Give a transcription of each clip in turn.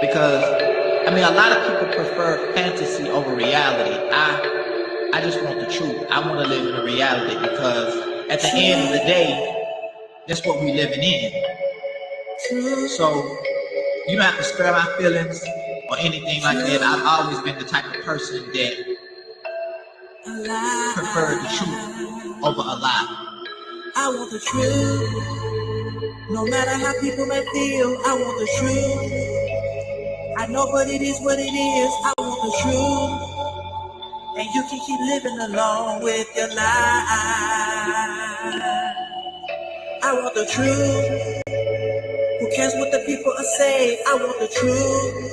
Because, I mean, a lot of people prefer fantasy over reality. I just want the truth. I want to live in a reality because at the end of the day, that's what we living in. So you don't have to spare my feelings or anything like that. I've always been the type of person that preferred the truth over a lie. I want the truth. No matter how people may feel, I want the truth. I know what it is, what it is. I want the truth. And you can keep living along with your life. I want the truth. Who cares what the people say? I want the truth.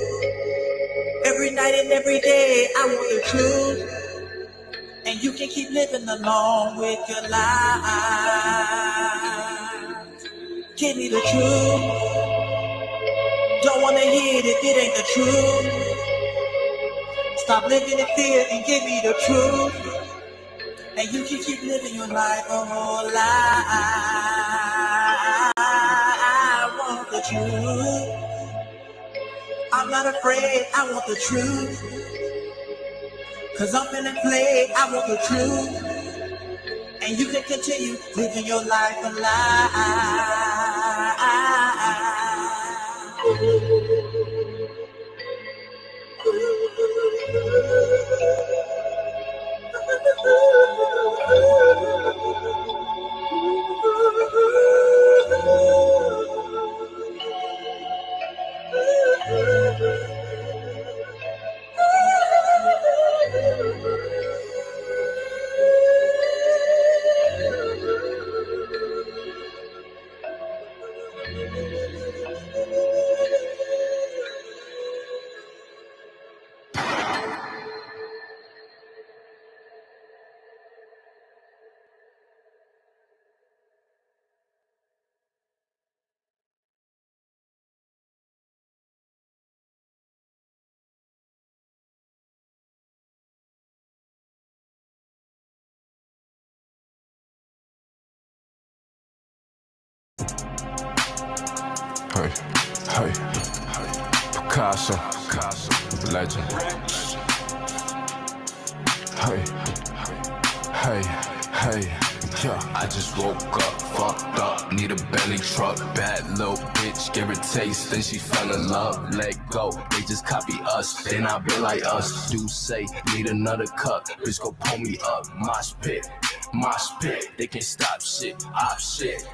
Every night and every day, I want the truth. And you can keep living along with your life. Give me the truth. Don't wanna hear it if it ain't the truth. Stop living in fear and give me the truth. And you can keep living your life a whole life. I want the truth. I'm not afraid, I want the truth. Cause I'm finna play, I want the truth. And you can continue living your life alive. Hey, Picasso, legend. Hey, yeah. I just woke up, fucked up, need a belly truck. Bad little bitch, give her taste, then she fell in love. Let go, they just copy us, they not be like us. Do say, need another cup, bitch go pull me up. Mosh pit, they can't stop shit, op shit.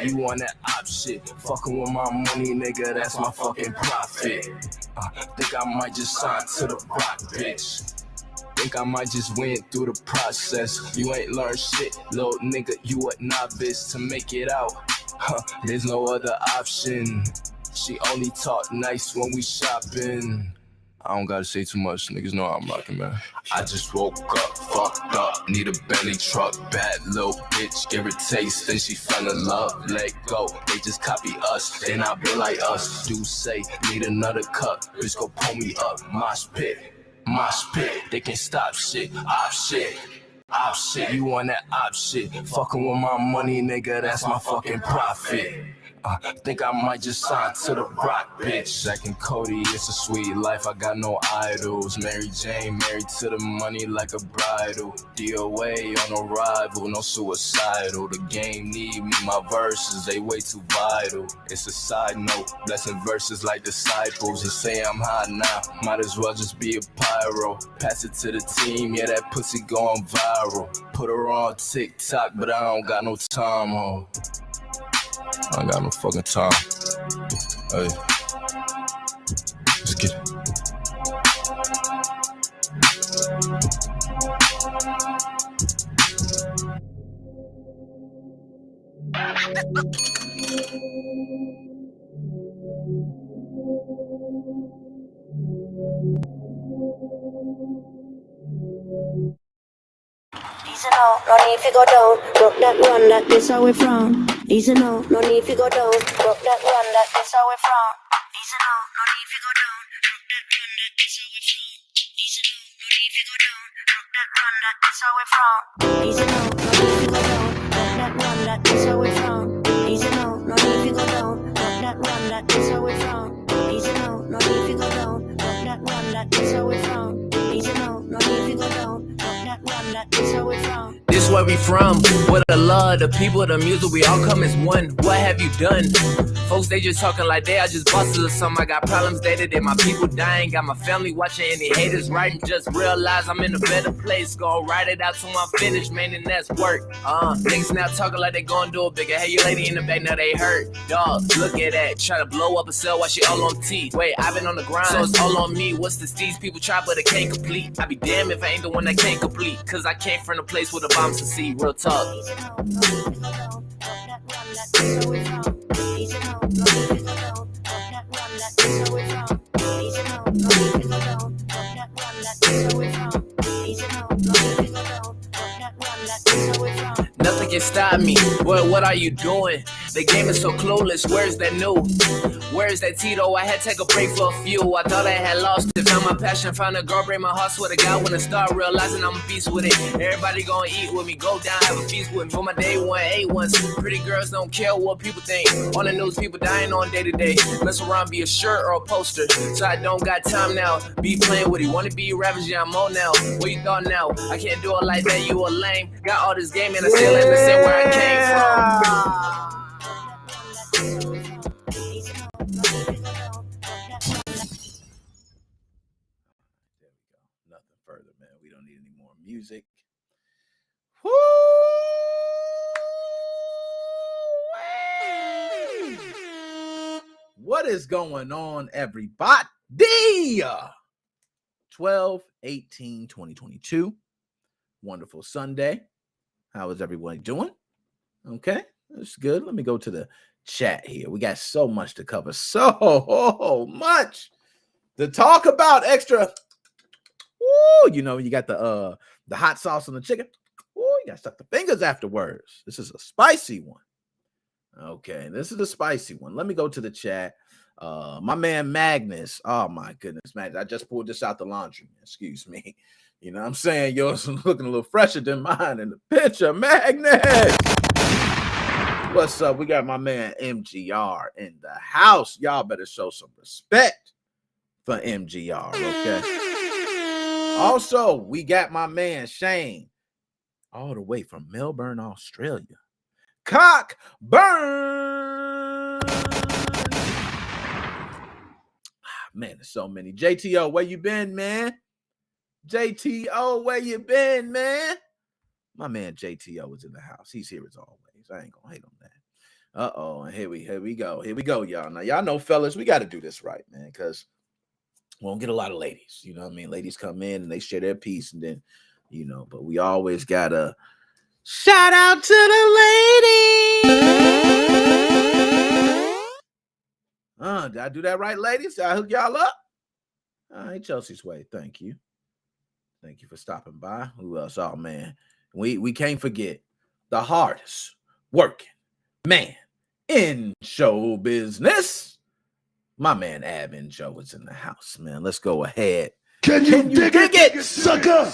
You want that op shit? Fucking with my money, nigga, that's my fucking profit. Think I might just sign to the rock, bitch. Think I might just went through the process. You ain't learned shit, little nigga, you a novice. To make it out, there's no other option. She only talk nice when we shopping. I don't gotta say too much, niggas know I'm rocking, man. I just woke up, fucked up, need a belly truck. Bad little bitch, give her taste, then she fell in love. Let go, they just copy us, they not be like us. Do say, need another cup, bitch go pull me up. Mosh pit, they can't stop shit, op shit. You want that op shit? Fucking with my money, nigga, that's my fucking profit. Think I might just sign to the rock, bitch. Zack and Cody, it's a sweet life, I got no idols. Mary Jane, married to the money like a bridal. DOA on arrival, no suicidal. The game need me, my verses, they way too vital. It's a side note, blessing verses like disciples. And say I'm hot now, might as well just be a pyro. Pass it to the team, yeah, that pussy going viral. Put her on TikTok, but I don't got no time, ho. I ain't got no fucking time. Hey, let's get it. Easy now, no need to go down. Broke that run, that this how we from. Easy now, no need to go down. Broke that run, that this how we from. Easy now, no need to go down. Broke that run, that this how we from. Easy now, no need to go down. Broke that run, that this how we from. Easy now, no need to go down. Broke that run, that this how we from. Easy now, no need to go down. Broke that run, that this how we from. Easy now, no where we from. With the love, the people, the music, we all come as one. What have you done? Folks, they just talking like they are just bosses or something. I got problems day to day, my people dying. Got my family watching, any haters writing. Just realize I'm in a better place. Gonna write it out till I'm finished, man, and that's work. Niggas now talking like they gonna do it bigger. Hey, you lady in the back, now they hurt. Dog, look at that. Try to blow up a cell while she all on T. Wait, I've been on the grind, so it's all on me. What's the steez? People try, but they can't complete. I be damned if I ain't the one that can't complete. Cause I came from a place where the bombs to see. Real talk. Nothing can stop me. Boy, what are you doing? The game is so clueless. Where's that new? Where's that Tito? I had to take a break for a few. I thought I had lost it. Found my passion, found a girl, break my heart. Swear to God, when I start realizing I'm a beast with it. Everybody gonna eat with me, go down, have a feast with me. For my day one, A1s. Pretty girls don't care what people think. On the news, people dying on day to day. Mess around, be a shirt or a poster. So I don't got time now. Be playing with it. Wanna be ravaging, I'm on now. What you thought now? I can't do it like that, you a lame. Got all this game and I still ain't say where I came from. Nothing further, man. We don't need any more music. Woo! What is going on, everybody? 12/18/2022. Wonderful Sunday. How is everyone doing? Okay, that's good. Let me go to the chat here. We got so much to cover. So much to talk about. Extra. Woo, you know, you got the hot sauce on the chicken. Woo, you got to suck the fingers afterwards. This is a spicy one. Okay, this is a spicy one. Let me go to the chat. My man Magnus. Oh my goodness, man. I just pulled this out the laundry. Excuse me. You know what I'm saying? Yours is looking a little fresher than mine in the picture. Magnus! What's up? We got my man MGR in the house. Y'all better show some respect for MGR, okay? Also, we got my man Shane all the way from Melbourne, Australia. Cockburn! Man, there's so many. JTO, where you been, man? JTO, where you been, man? My man JTO is in the house. He's here as always. I ain't gonna hate on that. Uh-oh, and here we go. Here we go, y'all. Now, y'all know, fellas, we got to do this right, man, because we won't get a lot of ladies. You know what I mean? Ladies come in and they share their piece, and then, you know, but we always got to shout out to the ladies. Did I do that right, ladies? Did I hook y'all up? All right, Chelsea's way. Thank you. Thank you for stopping by. Who else? Oh, man. We can't forget the hardest working man in show business. My man Avin Joe is in the house, man. Let's go ahead. Can you dig it, sucker?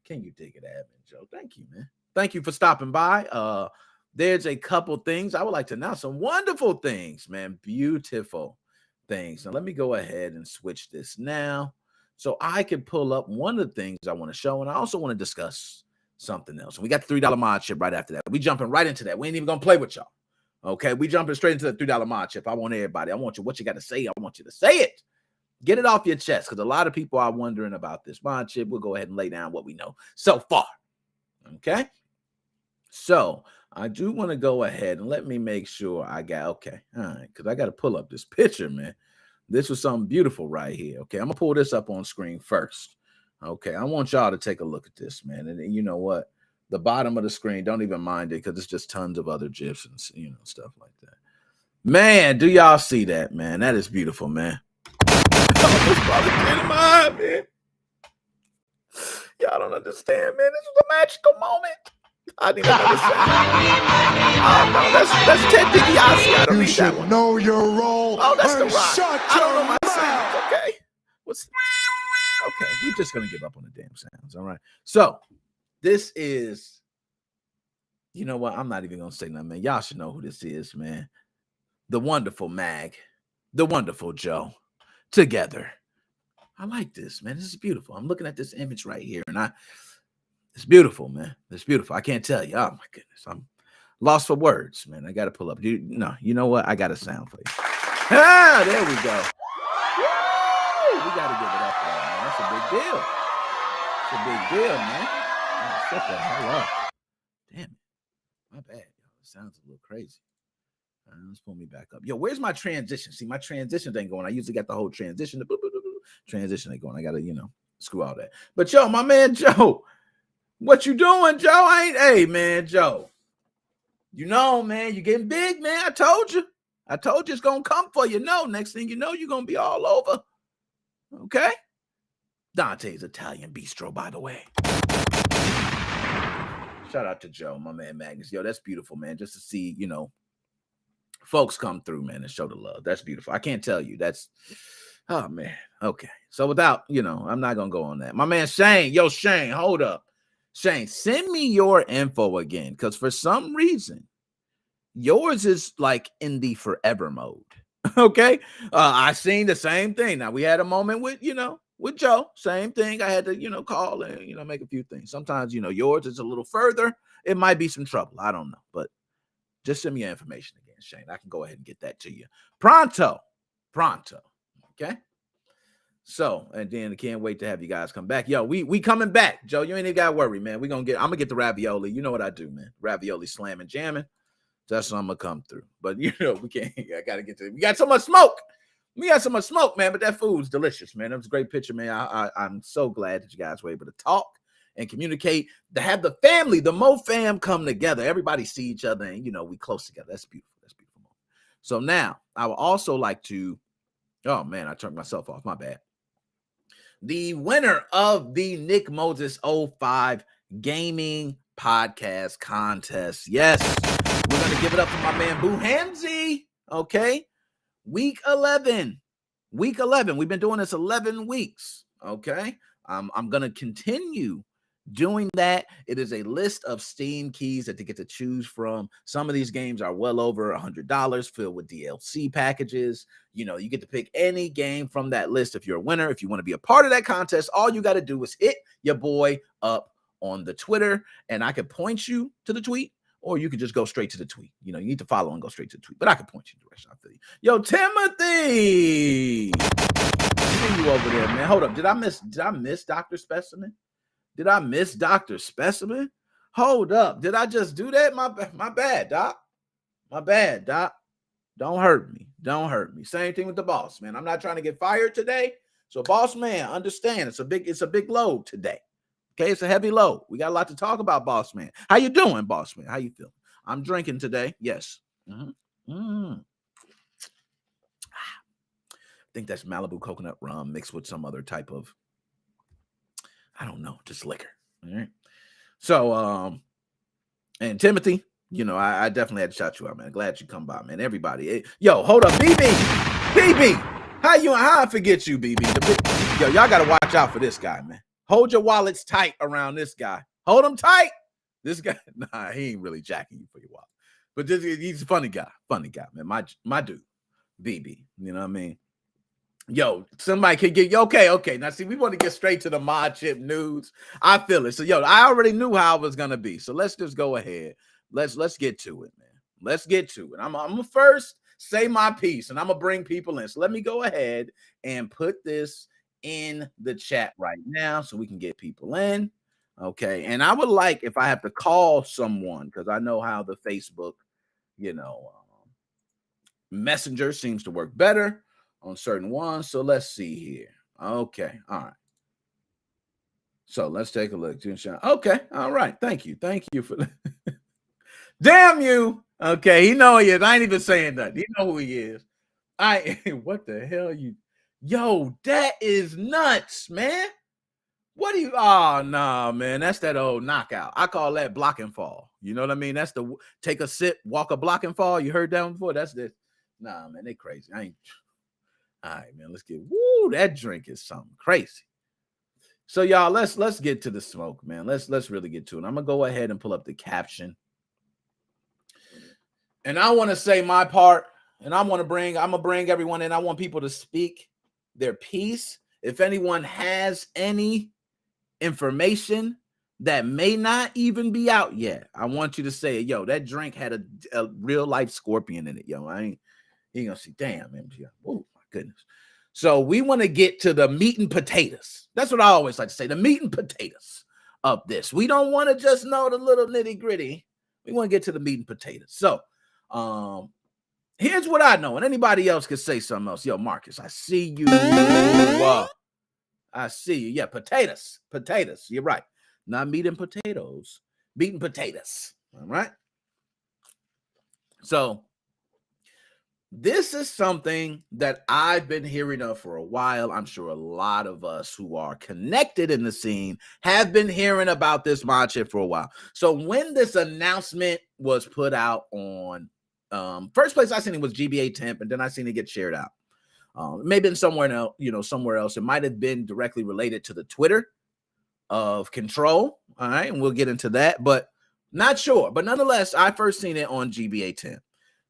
Can you dig it, Avin Joe? Thank you, man. Thank you for stopping by. There's a couple things I would like to announce. Some wonderful things, man. Beautiful things. Now, let me go ahead and switch this now so I can pull up one of the things I want to show, and I also want to discuss something else. And we got the $3 Modchip right after that. We jumping right into that. We ain't even going to play with y'all. Okay, we jumping straight into the $3 Modchip. I want everybody. I want you, what you got to say. I want you to say it. Get it off your chest, because a lot of people are wondering about this Modchip. We'll go ahead and lay down what we know so far. Okay, so I do want to go ahead and let me make sure I got, okay, all right, because I got to pull up this picture, man. This was something beautiful right here. Okay, I'm going to pull this up on screen first. Okay, I want y'all to take a look at this, man. And you know what? The bottom of the screen, don't even mind it, because it's just tons of other GIFs and, you know, stuff like that. Man, do y'all see that, man? That is beautiful, man. It's probably in my eye, man. Y'all don't understand, man. This was a magical moment. I didn't understand. Oh, no, that's Ted DiBiase. I don't You need that should one. know your role. Oh, that's The and Rock. shut I don't know your my mouth. sounds, okay? Okay, we're just going to give up on the damn sounds, all right? So, this is, you know what? I'm not even going to say nothing, man. Y'all should know who this is, man. The wonderful Mag, the wonderful Joe, together. I like this, man. This is beautiful. I'm looking at this image right here, and It's beautiful, man. It's beautiful. I can't tell you. Oh my goodness. I'm lost for words, man. I gotta pull up. You know what? I got a sound for you. Ah, there we go. Woo! We gotta give it up for that, man. That's a big deal. It's a big deal, man. Shut the hell up. Damn it. My bad, y'all. It sounds a little crazy. Let's pull me back up. Yo, where's my transition? See, my transitions ain't going. I usually got the whole transition. Transition ain't going. I gotta, screw all that. But yo, my man Joe, what you doing, Joe? Hey, man, Joe. Man, you getting big, man. I told you it's gonna come for you. Next thing you know, you're gonna be all over. Okay. Dante's Italian Bistro, by the way. Shout out to Joe, my man Magnus. Yo, that's beautiful, man. Just to see, folks come through, man, and show the love. That's beautiful. I can't tell you. Oh, man. Okay. So without, I'm not going to go on that. My man Shane. Yo, Shane, hold up. Shane, send me your info again, because for some reason, yours is like in the forever mode. Okay. I seen the same thing. Now, we had a moment with Joe. Same thing. I had to, call and, make a few things. Sometimes, yours is a little further. It might be some trouble. I don't know. But just send me your information again, Shane. I can go ahead and get that to you. Pronto. Okay. So, and then I can't wait to have you guys come back. Yo, we coming back. Joe, you ain't even got to worry, man. I'm going to get the ravioli. You know what I do, man. Ravioli slamming, jamming. That's what I'm going to come through. But, we can't. I got to get to it. We got so much smoke. Man. But that food's delicious, man. That was a great picture, man. I'm so glad that you guys were able to talk and communicate, to have the family, the Mo fam come together. Everybody see each other and, we close together. That's beautiful. That's beautiful. So now I would also like to, oh man, I turned myself off. My bad. The winner of the Nick Moses 05 Gaming Podcast Contest. Yes, we're going to give it up for my man Boo Hamzy. Okay. Week 11. We've been doing this 11 weeks. Okay. I'm going to continue doing that. It is a list of Steam keys that you get to choose from. Some of these games are well over $100, filled with DLC packages. You get to pick any game from that list if you're a winner. If you want to be a part of that contest, all you got to do is hit your boy up on the Twitter, and I can point you to the tweet, or you can just go straight to the tweet. You need to follow and go straight to the tweet, but I can point you in the direction. I feel you. Yo, Timothy, see you over there, man. Hold up. Did I miss Dr. Specimen? Did I miss Dr. Specimen? Hold up. Did I just do that? My bad, Doc. My bad, Doc. Don't hurt me. Same thing with the boss, man. I'm not trying to get fired today. So, boss man, understand it's a big load today. Okay, it's a heavy load. We got a lot to talk about, boss man. How you doing, boss man? How you feeling? I'm drinking today. Yes. I think that's Malibu coconut rum mixed with some other type of, I don't know, just liquor. All right. So, and Timothy, I definitely had to shout you out, man. Glad you come by, man. Everybody. Yo, hold up, BB. How I forget you, BB? Yo, y'all got to watch out for this guy, man. Hold your wallets tight around this guy. Hold them tight. This guy, nah, he ain't really jacking you for your wallet. But he's a funny guy, man. My dude, BB. You know what I mean? Yo, somebody can get you. Okay. Now, see, we want to get straight to the Modchip news. I feel it. So, yo, I already knew how it was going to be. So let's just go ahead. Let's get to it, man. Let's get to it. I'm going to first say my piece, and I'm going to bring people in. So let me go ahead and put this in the chat right now so we can get people in. Okay. And I would like, if I have to call someone, because I know how the Facebook, Messenger seems to work better on certain ones. So let's see here. Okay. All right. So let's take a look. Okay. All right. Thank you for that. Damn you. Okay. He know he is. I ain't even saying that. He know who he is. What the hell yo, that is nuts, man. What do you, oh, nah, man. That's that old knockout. I call that block and fall. You know what I mean? That's the take a sip, walk a block and fall. You heard that one before? That's this. Nah, man, they crazy. All right, man, let's get, that drink is something crazy. So y'all, let's get to the smoke, man. Let's really get to it. I'm gonna go ahead and pull up the caption. And I want to say my part, and I'm gonna bring everyone in. I want people to speak their piece. If anyone has any information that may not even be out yet, I want you to say, yo, that drink had a real life scorpion in it. Yo, you gonna see, damn, MG. Oh my goodness. So we want to get to the meat and potatoes. That's what I always like to say, the meat and potatoes of this. We don't want to just know the little nitty gritty. We want to get to the meat and potatoes. So here's what I know, and anybody else could say something else. Yo, Marcus, I see you. I see you. Yeah, potatoes. You're right. Not meat and potatoes. Meat and potatoes. All right. So this is something that I've been hearing of for a while. I'm sure a lot of us who are connected in the scene have been hearing about this Modchip for a while. So when this announcement was put out on, first place I seen it was GBA Temp, and then I seen it get shared out. Maybe in somewhere else, somewhere else. It might have been directly related to the Twitter of Control. All right, and we'll get into that, but not sure. But nonetheless, I first seen it on GBA Temp.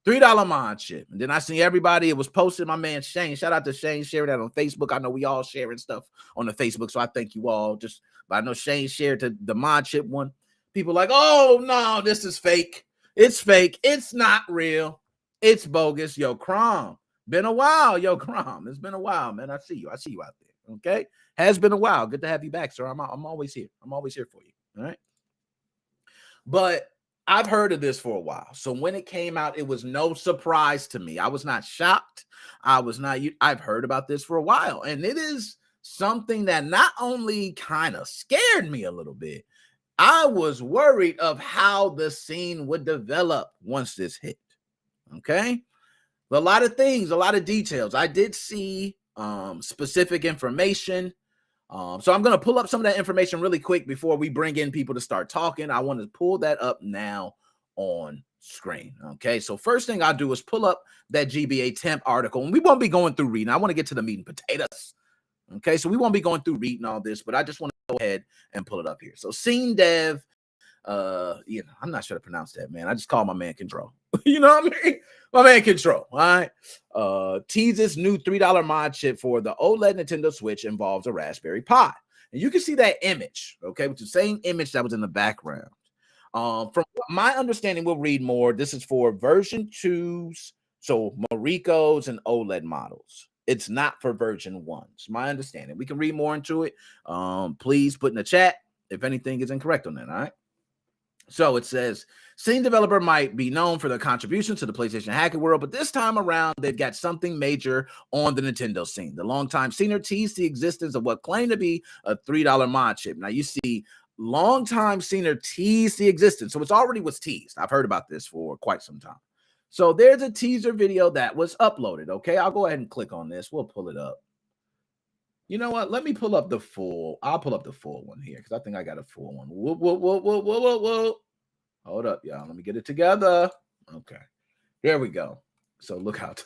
$3 Modchip. And then I see everybody, it was posted. My man Shane, shout out to Shane, sharing that on Facebook. I know we all sharing stuff on the Facebook, so I thank you all. But I know Shane shared the Modchip one. People like, oh no, this is fake. It's fake. It's not real. It's bogus. Yo, Crom, been a while. Yo, Crom, it's been a while, man. I see you out there. Okay, has been a while. Good to have you back, sir. I'm always here. I'm always here for you. All right, but I've heard of this for a while. So when it came out, it was no surprise to me. I was not shocked. I've heard about this for a while. And it is something that not only kind of scared me a little bit, I was worried of how the scene would develop once this hit. Okay. A lot of things, a lot of details. I did see specific information. So I'm going to pull up some of that information really quick before we bring in people to start talking. I want to pull that up now on screen. Okay. So first thing I'll do is pull up that GBA Temp article, and we won't be going through reading. I want to get to the meat and potatoes. Okay. So we won't be going through reading all this, but I just want to go ahead and pull it up here. So scene dev, I'm not sure to pronounce that, man. I just call my man Control. You know what I mean? My man Control. All right. Teases new $3 Modchip for the OLED Nintendo Switch involves a Raspberry Pi. And you can see that image, okay, which is the same image that was in the background. From my understanding, we'll read more. This is for version 2s, so Mariko's and OLED models. It's not for version 1s. My understanding. We can read more into it. Please put in the chat if anything is incorrect on that, all right? So it says, scene developer might be known for their contributions to the PlayStation hacking world, but this time around, they've got something major on the Nintendo scene. The longtime scener teased the existence of what claimed to be a $3 Modchip. Now, you see, longtime scener teased the existence. So it's already was teased. I've heard about this for quite some time. So there's a teaser video that was uploaded, okay? I'll go ahead and click on this. We'll pull it up. You know what? Let me pull up the full. I'll pull up the full one here because I think I got a full one. Whoa. Hold up, y'all. Let me get it together. Okay. There we go. So look out.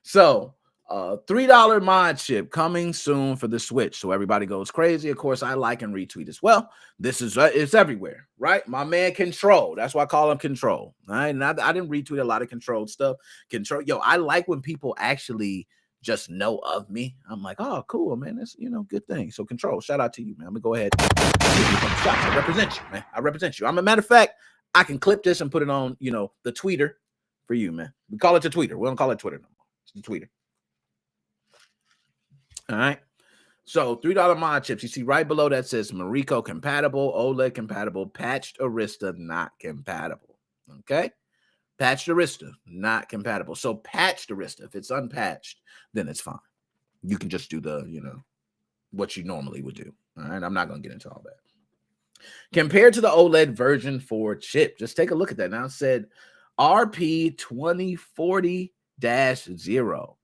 So $3 Modchip coming soon for the Switch. So everybody goes crazy. Of course, I like and retweet as well. This is it's everywhere, right? My man Control. That's why I call him Control. All right. And I didn't retweet a lot of Control stuff. Control. Yo, I like when people actually just know of me. I'm like, oh, cool, man. That's, good thing. So Control, shout out to you, man. I'm gonna go ahead. I represent you, man. I represent you. I'm a matter of fact, I can clip this and put it on, the tweeter for you, man. We call it the tweeter. We don't call it Twitter no more. It's the tweeter. All right. So $3 Modchips. You see right below that says Mariko compatible, OLED compatible, patched Arista not compatible. Okay. Patched Arista, not compatible. So patched Arista, if it's unpatched, then it's fine. You can just do the, what you normally would do. All right. I'm not going to get into all that. Compared to the OLED version 4 chip, just take a look at that. Now it said RP2040-0.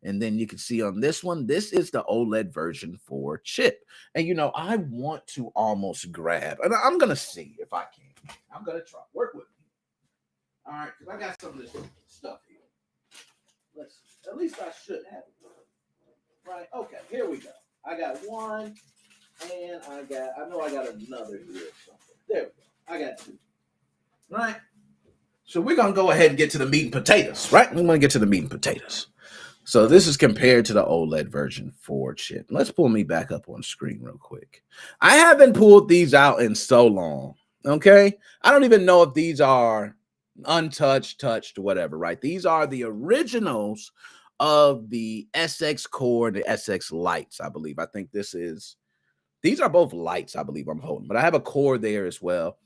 And then you can see on this one, this is the OLED version 4 chip. And, I want to almost grab, and I'm going to see if I can. I'm going to try. Work with me. All right, because I got some of this stuff here. Let's see. At least I should have it. Right? Okay, here we go. I got one, and I know I got another here or something. There we go. I got two. Right? So we're going to go ahead and get to the meat and potatoes, right? We're going to get to the meat and potatoes. So this is compared to the OLED version 4 chip. Let's pull me back up on screen real quick. I haven't pulled these out in so long. Okay. I don't even know if these are untouched, touched, whatever, right? These are the originals of the SX Core and the SX Lights, I believe. I think these are both lights, I believe I'm holding, but I have a core there as well.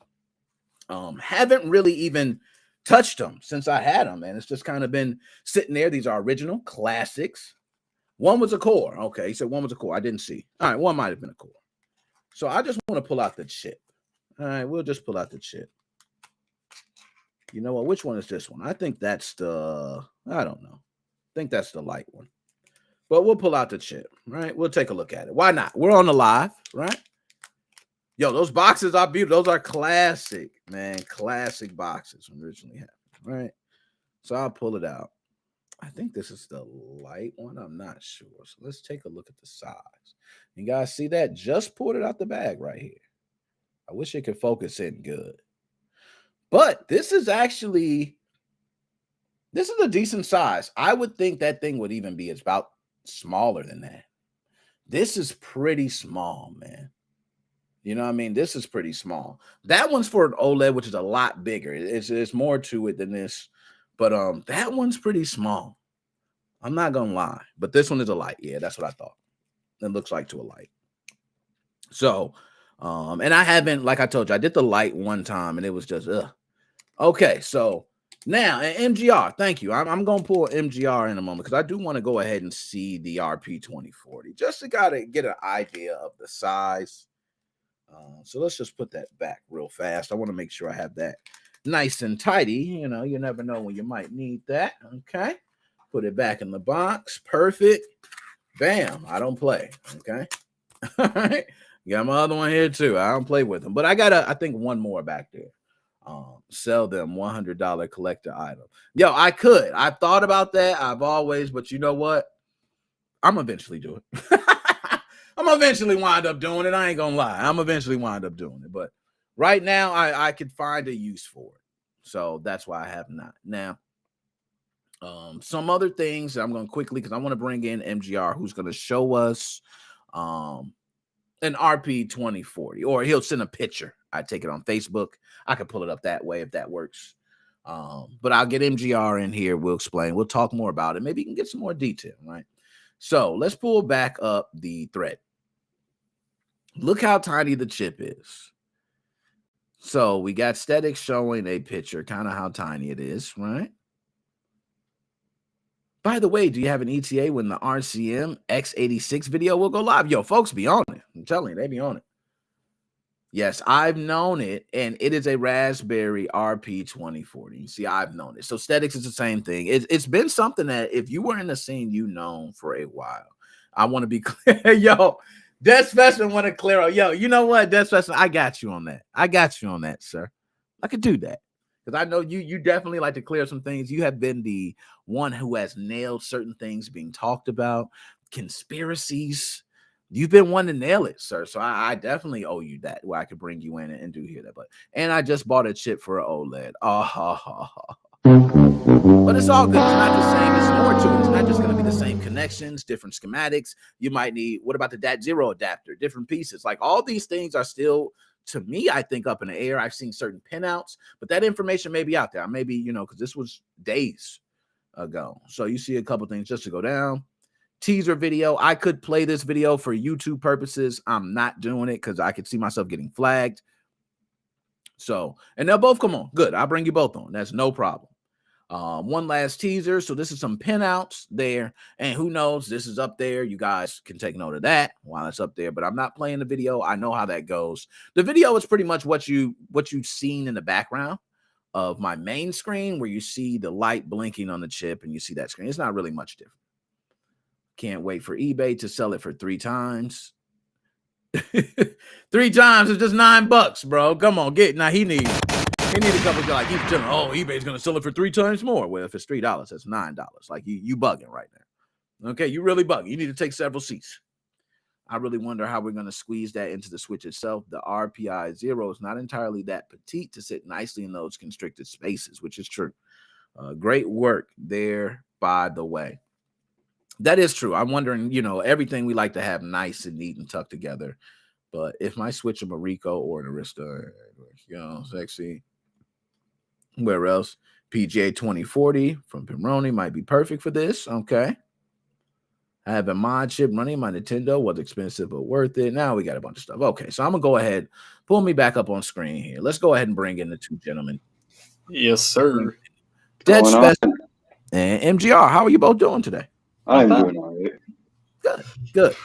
Haven't really even touched them since I had them, and it's just kind of been sitting there. These are original classics. One was a core. Okay, so one was a core. I didn't see. All right, one might have been a core. So I just want to pull out the chip. All right, we'll just pull out the chip. You know what? Which one is this one? I think that's I don't know. I think that's the light one. But we'll pull out the chip, right? We'll take a look at it. Why not? We're on the live, right? Yo, those boxes are beautiful. Those are classic, man. Classic boxes from originally happened, right? So I'll pull it out. I think this is the light one. I'm not sure. So let's take a look at the size. You guys see that? Just pulled it out the bag right here. I wish it could focus in good. But this is a decent size. I would think that thing would even be about smaller than that. This is pretty small, man. You know what I mean? This is pretty small. That one's for an OLED, which is a lot bigger. It's more to it than this. But that one's pretty small. I'm not gonna lie. But this one is a light. Yeah, that's what I thought. It looks like to a light. So, and I haven't, like I told you, I did the light one time and it was just okay. So now MGR, thank you. I'm gonna pull MGR in a moment because I do want to go ahead and see the RP2040 just to get an idea of the size. So let's just put that back real fast. I want to make sure I have that nice and tidy. You know, you never know when you might need that. Okay. Put it back in the box. Perfect. Bam. I don't play. Okay. All right. Got my other one here too. I don't play with them, but I think one more back there. Sell them $100 collector item. Yo, I could. I've thought about that. But you know what? I'm eventually do it. I'm eventually wind up doing it. I ain't gonna lie. I'm eventually wind up doing it. But right now, I could find a use for it. So that's why I have not. Now, some other things I'm going to quickly, because I want to bring in MGR, who's going to show us an RP2040, or he'll send a picture. I take it on Facebook. I can pull it up that way if that works. But I'll get MGR in here. We'll explain. We'll talk more about it. Maybe you can get some more detail, right? So let's pull back up the thread. Look how tiny the chip is. So we got Statics showing a picture, kind of how tiny it is, right? By the way, do you have an ETA when the RCM X86 video will go live? Yo, folks be on it. I'm telling you, they be on it. Yes, I've known it, and it is a Raspberry RP2040. You see, I've known it. So Statics is the same thing. It's been something that if you were in the scene, you known for a while. I want to be clear. Yo, Death Specimen want to clear up. Yo, you know what, Death Specimen? I got you on that. I got you on that, sir. I could do that. Because I know you definitely like to clear some things. You have been the one who has nailed certain things being talked about, conspiracies. You've been one to nail it, sir. So I definitely owe you that, where I could bring you in and do hear that. And I just bought a chip for an OLED. But it's all good. It's not the same. It's more to it. It's not just going to be the same connections, different schematics. You might need, what about the DAT0 adapter, different pieces? Like all these things are still, to me, I think up in the air. I've seen certain pinouts, but that information may be out there. Maybe, because this was days ago. So you see a couple things just to go down. Teaser video. I could play this video for YouTube purposes. I'm not doing it because I could see myself getting flagged. So, and they'll both come on. Good. I'll bring you both on. That's no problem. One last teaser. So this is some pinouts there, and who knows, this is up there. You guys can take note of that while it's up there, but I'm not playing the video. I know how that goes. The video is pretty much what you've seen in the background of my main screen, where you see the light blinking on the chip and you see that screen. It's not really much different. Can't wait for eBay to sell it for 3 times. 3 times is just $9, bro. Come on, he needs a couple of, like, he's telling, oh, eBay's gonna sell it for 3 times more. Well, if it's $3, that's $9. Like you bugging right now. Okay, you really bugging. You need to take several seats. I really wonder how we're gonna squeeze that into the Switch itself. The RPI 0 is not entirely that petite to sit nicely in those constricted spaces, which is true. Great work there, by the way. That is true. I'm wondering, everything we like to have nice and neat and tucked together. But if I switch a Rico or an Arista, sexy, where else? PGA 2040 from Pimroni might be perfect for this. Okay. I have a Modchip running my Nintendo, was expensive but worth it. Now we got a bunch of stuff. Okay, so I'm gonna go ahead, pull me back up on screen here. Let's go ahead and bring in the two gentlemen. Yes, sir. Dead Going on? Specimen and MGR. How are you both doing today? I'm bad. doing all right. Good.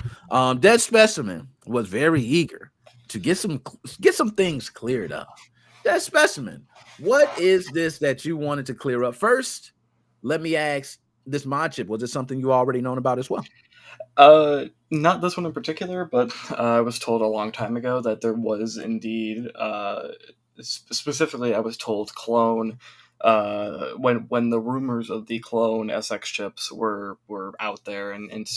Dead Specimen was very eager to get some things cleared up. Dead Specimen, what is this that you wanted to clear up? First, let me ask, this Modchip, was it something you already known about as well? Not this one in particular, but I was told a long time ago that there was indeed, specifically, I was told clone. When the rumors of the clone SX chips were out there and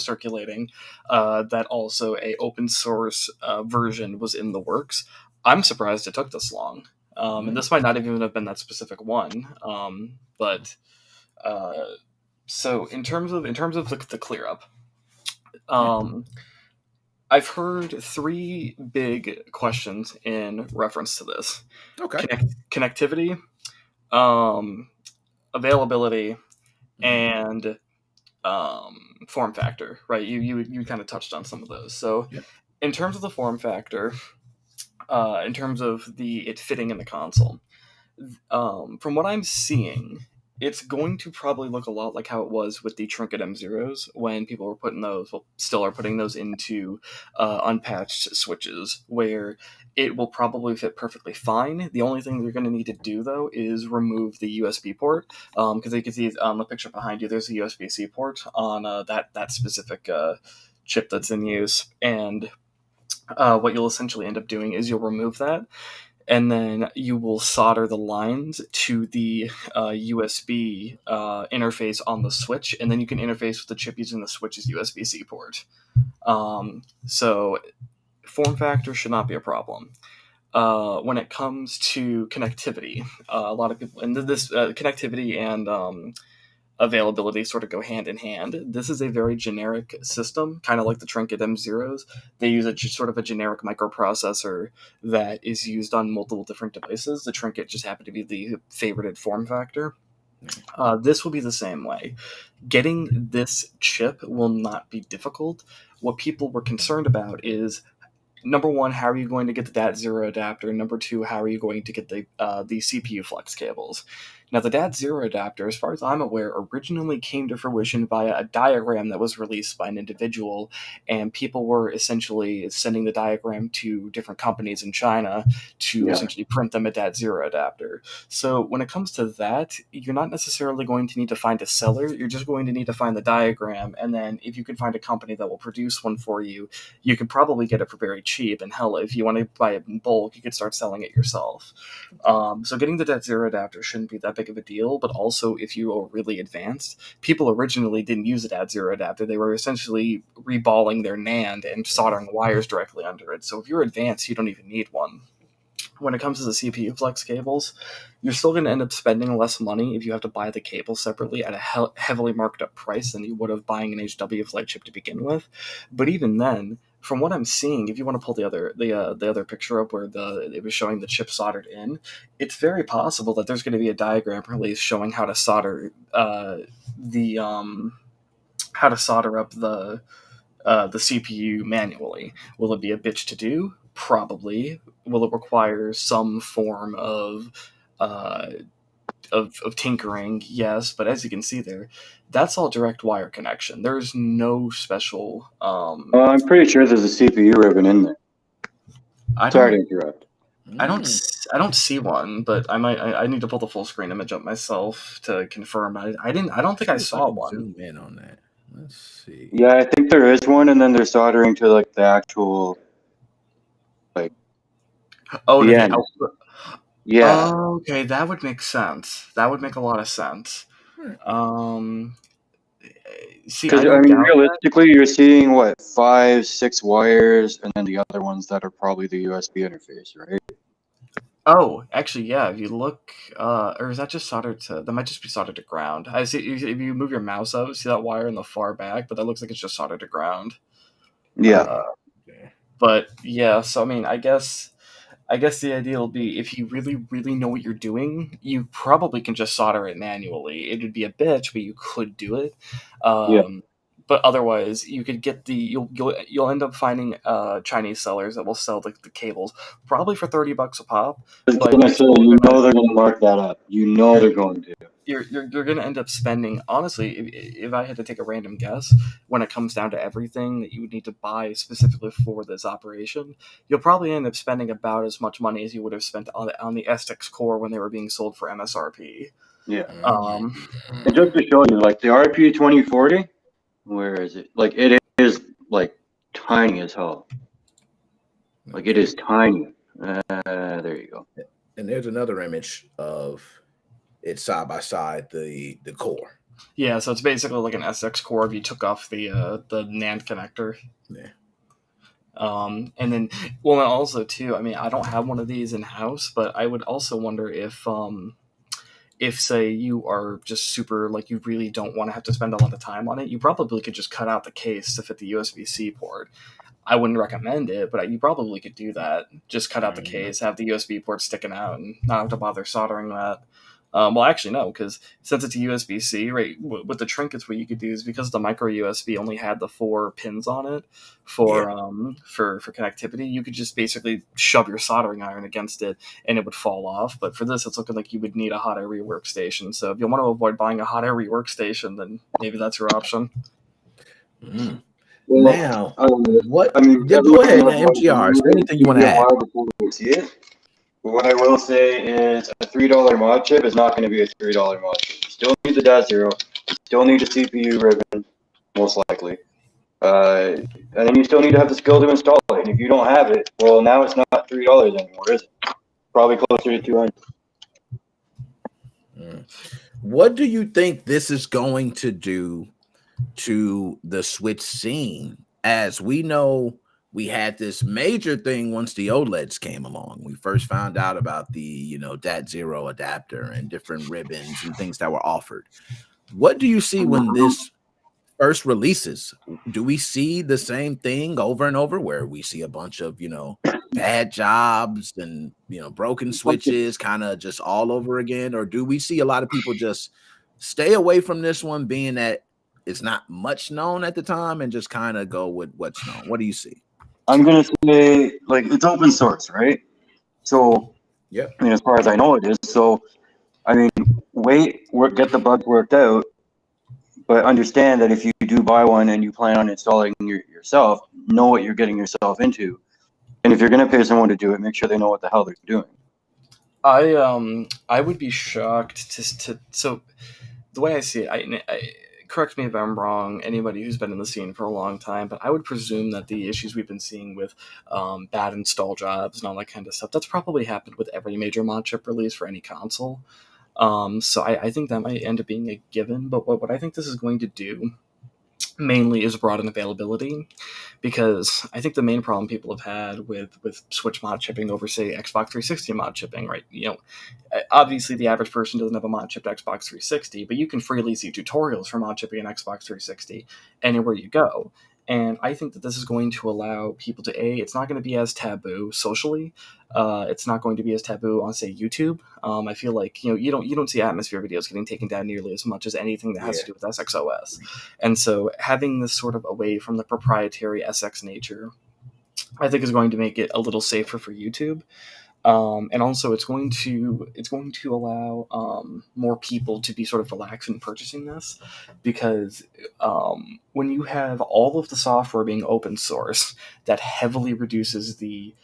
circulating, that also a open source version was in the works. I'm surprised it took this long, and this might not even have been that specific one, but. So in terms of the clear up, I've heard three big questions in reference to this. Okay. Connectivity, availability, and form factor. Right? You kind of touched on some of those. So in terms of the form factor, in terms of it fitting in the console, from what I'm seeing, it's going to probably look a lot like how it was with the Trinket M0s when people were putting those, still are putting those into unpatched switches, where it will probably fit perfectly fine. The only thing you're going to need to do, though, is remove the USB port, because you can see on the picture behind you, there's a USB-C port on that specific chip that's in use, and what you'll essentially end up doing is you'll remove that, and then you will solder the lines to the USB interface on the switch, and then you can interface with the chip using the switch's USB-C port. So form factor should not be a problem. When it comes to connectivity, a lot of people, and this connectivity and availability sort of go hand in hand. This is a very generic system, kind of like the Trinket M0s. They use sort of a generic microprocessor that is used on multiple different devices. The Trinket just happened to be the favorited form factor. This will be the same way. Getting this chip will not be difficult. What people were concerned about is, number one, how are you going to get the DAT0 adapter? Number two, how are you going to get the CPU flex cables? Now, the DAT0 adapter, as far as I'm aware, originally came to fruition via a diagram that was released by an individual, and people were essentially sending the diagram to different companies in China to essentially print them a DAT0 adapter. So when it comes to that, you're not necessarily going to need to find a seller. You're just going to need to find the diagram, and then if you can find a company that will produce one for you, you can probably get it for very cheap. And hell, if you want to buy it in bulk, you could start selling it yourself. So getting the DAT0 adapter shouldn't be that big of a deal, but also if you are really advanced, people originally didn't use a DAT0 adapter. They were essentially reballing their NAND and soldering wires directly under it. So if you're advanced, you don't even need one. When it comes to the CPU flex cables, you're still going to end up spending less money if you have to buy the cable separately at a heavily marked up price than you would have buying an HW flight chip to begin with. But even then, from what I'm seeing, if you want to pull the other picture up where it was showing the chip soldered in, it's very possible that there's going to be a diagram released showing how to solder up the CPU manually. Will it be a bitch to do? Probably. Will it require some form of tinkering? Yes, but as you can see there, that's all direct wire connection. There's no special. I'm pretty sure there's a CPU ribbon in there. Sorry to interrupt. I don't see one, but I need to pull the full screen image up myself to confirm. I don't think I saw one. Zoom in on that. Let's see. Yeah, I think there is one, and then they're soldering to like the actual to the end. output. Yeah. Okay, that would make sense. That would make a lot of sense. See, Because I mean, realistically, you're seeing what 5, 6 wires, and then the other ones that are probably the USB interface, right? Oh, actually, yeah. If you look, or is that just soldered to? That might just be soldered to ground. I see. If you move your mouse up, see that wire in the far back, but that looks like it's just soldered to ground. Yeah. Uh, but yeah. So I mean, I guess the idea will be if you really, really know what you're doing, you probably can just solder it manually. It would be a bitch, but you could do it. Yeah. But otherwise, you could get you'll end up finding Chinese sellers that will sell the cables probably for $30 a pop. I was But gonna you're say, still you gonna know they're gonna mark that up. You know they're going to. you're going to end up spending, honestly, if I had to take a random guess, when it comes down to everything that you would need to buy specifically for this operation, you'll probably end up spending about as much money as you would have spent on the SX core when they were being sold for MSRP. Yeah. um And just to show you, like the RP 2040, where is it? Like it is like tiny as hell. Like it is tiny. There you go. And there's another image of it side by side, the core. yeah, so it's basically like an SX core if you took off the NAND connector. Yeah. And then, well, and also too, I mean, I don't have one of these in house, but I would also wonder if say you are just super, like, you really don't want to have to spend a lot of time on it, you probably could just cut out the case to fit the USB-C port. I wouldn't recommend it, but you probably could do that. Just cut out the case, have the USB port sticking out, and not have to bother soldering that. Well, actually, no, because since it's a USB-C, right, with the trinkets, what you could do is, because the micro USB only had the 4 pins on it for connectivity, you could just basically shove your soldering iron against it, and it would fall off. But for this, it's looking like you would need a hot air workstation. So if you want to avoid buying a hot air workstation, then maybe that's your option. Well, Now, I mean, go ahead, MGR. Is there anything you want to add? Before we see it. But what I will say is a $3 mod chip is not going to be a $3 mod chip. You still need the DAT zero. You still need a CPU ribbon, most likely. And then you still need to have the skill to install it. And if you don't have it, well, now it's not $3 anymore, is it? Probably closer to 200. What do you think this is going to do to the Switch scene? As we know, we had this major thing once the OLEDs came along. We first found out about the, DAT zero adapter and different ribbons and things that were offered. What do you see when this first releases? Do we see the same thing over and over, where we see a bunch of, bad jobs and, broken switches kind of just all over again? Or do we see a lot of people just stay away from this one, being that it's not much known at the time, and just kind of go with what's known? What do you see? I'm going to say, like, it's open source, right? So, yeah. I mean, as far as I know, it is. So, I mean, get the bugs worked out, but understand that if you do buy one and you plan on installing yourself, know what you're getting yourself into. And if you're going to pay someone to do it, make sure they know what the hell they're doing. I would be shocked to so the way I see it, I correct me if I'm wrong, anybody who's been in the scene for a long time, but I would presume that the issues we've been seeing with bad install jobs and all that kind of stuff, that's probably happened with every major mod chip release for any console. So I think that might end up being a given, but what I think this is going to do mainly is broaden availability, because I think the main problem people have had with Switch mod chipping over, say, Xbox 360 mod chipping, right? Obviously the average person doesn't have a mod chipped Xbox 360, but you can freely see tutorials for mod chipping an Xbox 360 anywhere you go. And I think that this is going to allow people to, it's not going to be as taboo socially. It's not going to be as taboo on, say, YouTube. I feel like, you don't see atmosphere videos getting taken down nearly as much as anything that has to do with SXOS. And so having this sort of away from the proprietary SX nature, I think is going to make it a little safer for YouTube. And also it's going to allow more people to be sort of relaxed in purchasing this, because when you have all of the software being open source, that heavily reduces the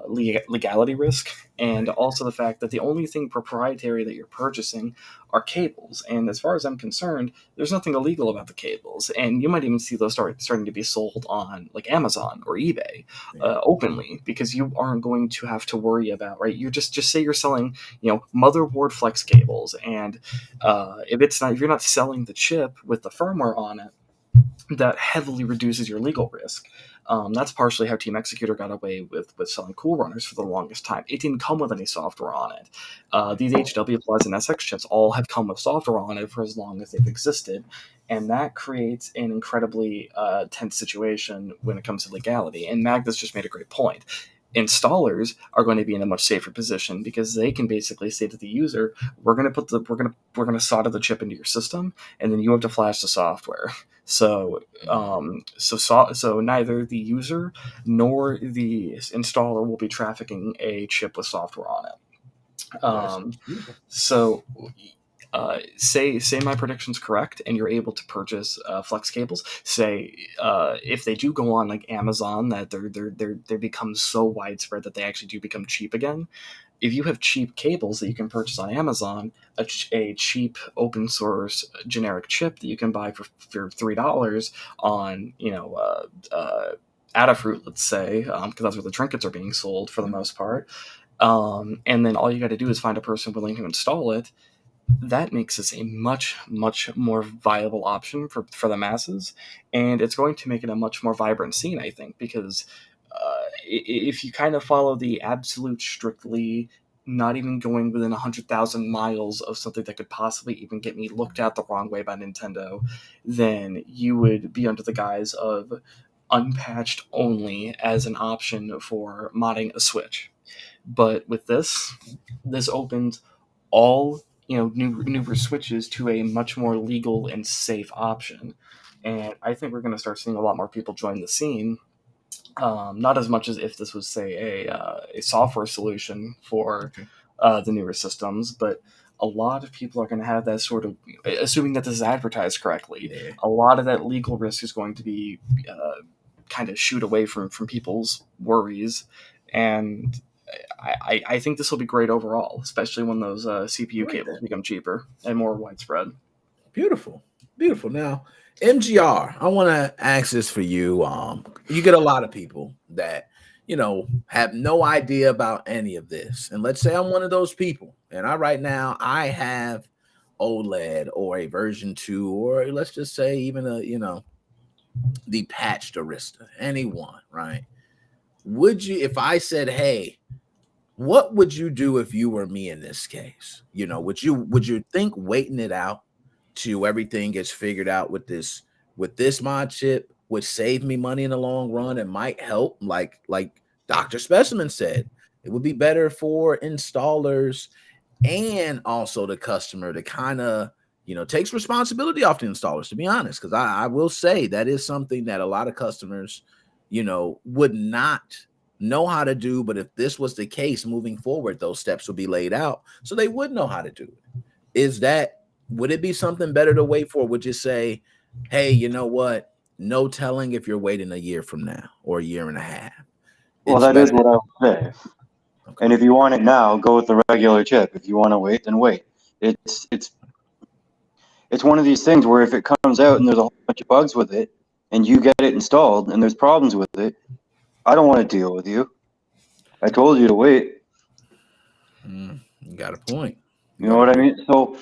legality risk, and also the fact that the only thing proprietary that you're purchasing are cables. And as far as I'm concerned, there's nothing illegal about the cables, and you might even see those starting to be sold on, like, Amazon or eBay openly, because you aren't going to have to worry about, right? You just say you're selling, motherboard flex cables, and if you're not selling the chip with the firmware on it, that heavily reduces your legal risk. That's partially how Team Executor got away with selling Cool Runners for the longest time. It didn't come with any software on it. These HW Plus and SX chips all have come with software on it for as long as they've existed, and that creates an incredibly tense situation when it comes to legality. And Magnus just made a great point. Installers are going to be in a much safer position because they can basically say to the user, we're going to solder the chip into your system, and then you have to flash the software. So neither the user nor the installer will be trafficking a chip with software on it. So say my prediction's correct, and you're able to purchase flex cables. Say if they do go on like Amazon, that they become so widespread that they actually do become cheap again. If you have cheap cables that you can purchase on Amazon, a cheap open source generic chip that you can buy for $3 on Adafruit, let's say, because that's where the trinkets are being sold for the most part, and then all you got to do is find a person willing to install it. That makes this a much, much more viable option for the masses, and it's going to make it a much more vibrant scene, I think, because if you kind of follow the absolute strictly not even going within 100,000 miles of something that could possibly even get me looked at the wrong way by Nintendo, then you would be under the guise of unpatched only as an option for modding a Switch. But with this opens all newer Switches to a much more legal and safe option, and I think we're going to start seeing a lot more people join the scene. Not as much as if this was, say, a software solution for the newer systems, but a lot of people are going to have that sort of, assuming that this is advertised correctly, a lot of that legal risk is going to be kind of shoot away from people's worries, and I think this will be great overall, especially when those CPU cables become cheaper and more widespread. Beautiful. Now, MGR, I want to ask this for you. You get a lot of people that, have no idea about any of this. And let's say I'm one of those people. And right now I have OLED or a version 2, or let's just say even the patched Arista, anyone, right? Would you, if I said, hey, what would you do if you were me in this case? Would you think waiting it out to everything gets figured out with this mod chip would save me money in the long run? It might help, like Dr. Specimen said, it would be better for installers and also the customer to kind of takes responsibility off the installers, to be honest, because I will say that is something that a lot of customers would not know how to do. But if this was the case moving forward, those steps would be laid out so they would know how to do it. Would it be something better to wait for? Would you say, hey, you know what? No telling if you're waiting a year from now or a year and a half. Well, that is what I would say. Okay. And if you want it now, go with the regular chip. If you want to wait, then wait. It's one of these things where if it comes out and there's a whole bunch of bugs with it, and you get it installed and there's problems with it, I don't want to deal with you. I told you to wait. You got a point. You know what I mean? So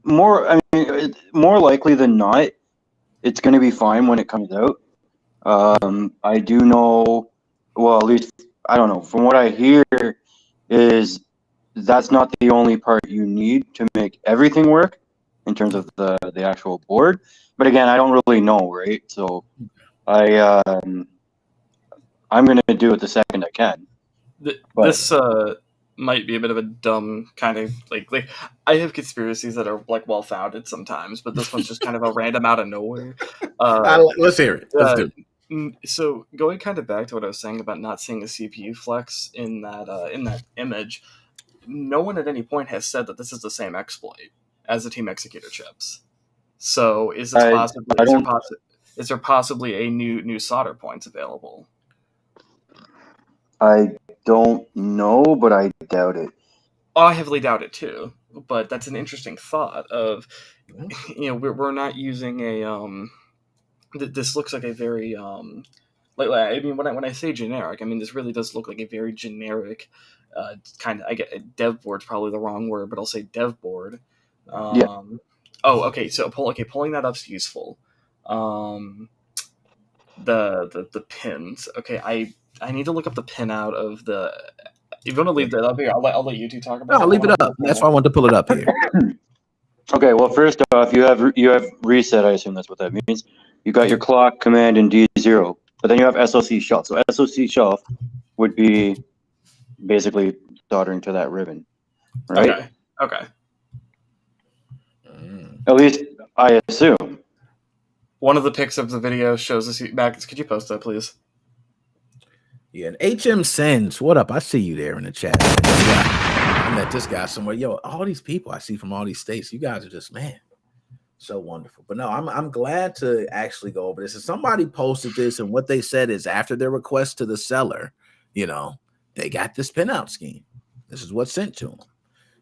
more likely than not, it's going to be fine when it comes out. I do know, well, at least, I don't know, from what I hear is that's not the only part you need to make everything work in terms of the actual board. But again, I don't really know, right? So I'm going to do it the second I can. This might be a bit of a dumb kind of like I have conspiracies that are like well founded sometimes, but this one's just kind of a random out of nowhere. Let's hear it. Let's do it. So going kind of back to what I was saying about not seeing a CPU flex in that image, no one at any point has said that this is the same exploit as the Team Executor chips. So is there possibly a new solder points available? I don't know, but I doubt it. Oh, I heavily doubt it too. But that's an interesting thought of, we're not using a this looks like a very when I say generic, I mean this really does look like a very generic kind of, I get dev board's probably the wrong word, but I'll say dev board. Yeah. Oh, okay. So pulling that up's useful. The pins. Okay, I need to look up the pin out of the. If you want to leave that up here, I'll let you two talk about No, it. leave it up. That's why I wanted to pull it up here. Okay, well, first off, you have reset. I assume that's what that means. You got your clock, command, and D0, but then you have SOC shelf. So SOC shelf would be basically soldering to that ribbon, right? Okay. At least I assume. One of the pics of the video shows this. Max, could you post that, please? Yeah, and HM Sends, what up? I see you there in the chat. I met this guy somewhere. Yo, all these people I see from all these states, you guys are just, man, so wonderful. But no, I'm glad to actually go over this. And somebody posted this, and what they said is after their request to the seller, you know, they got this pinout scheme. This is what's sent to them.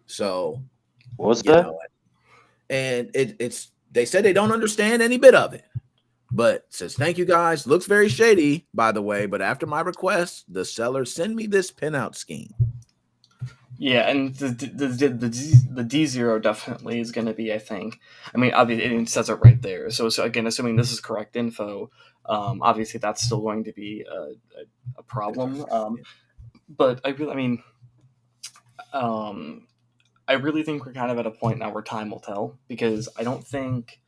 So, What's you that? know, and it's they said they don't understand any bit of it. But says, thank you guys. Looks very shady, by the way. But after my request, the seller send me this pinout scheme. Yeah, and the D0 definitely is going to be, I think. I mean, obviously, it says it right there. So again, assuming this is correct info, obviously that's still going to be a problem. But I really think we're kind of at a point now where time will tell, because I don't think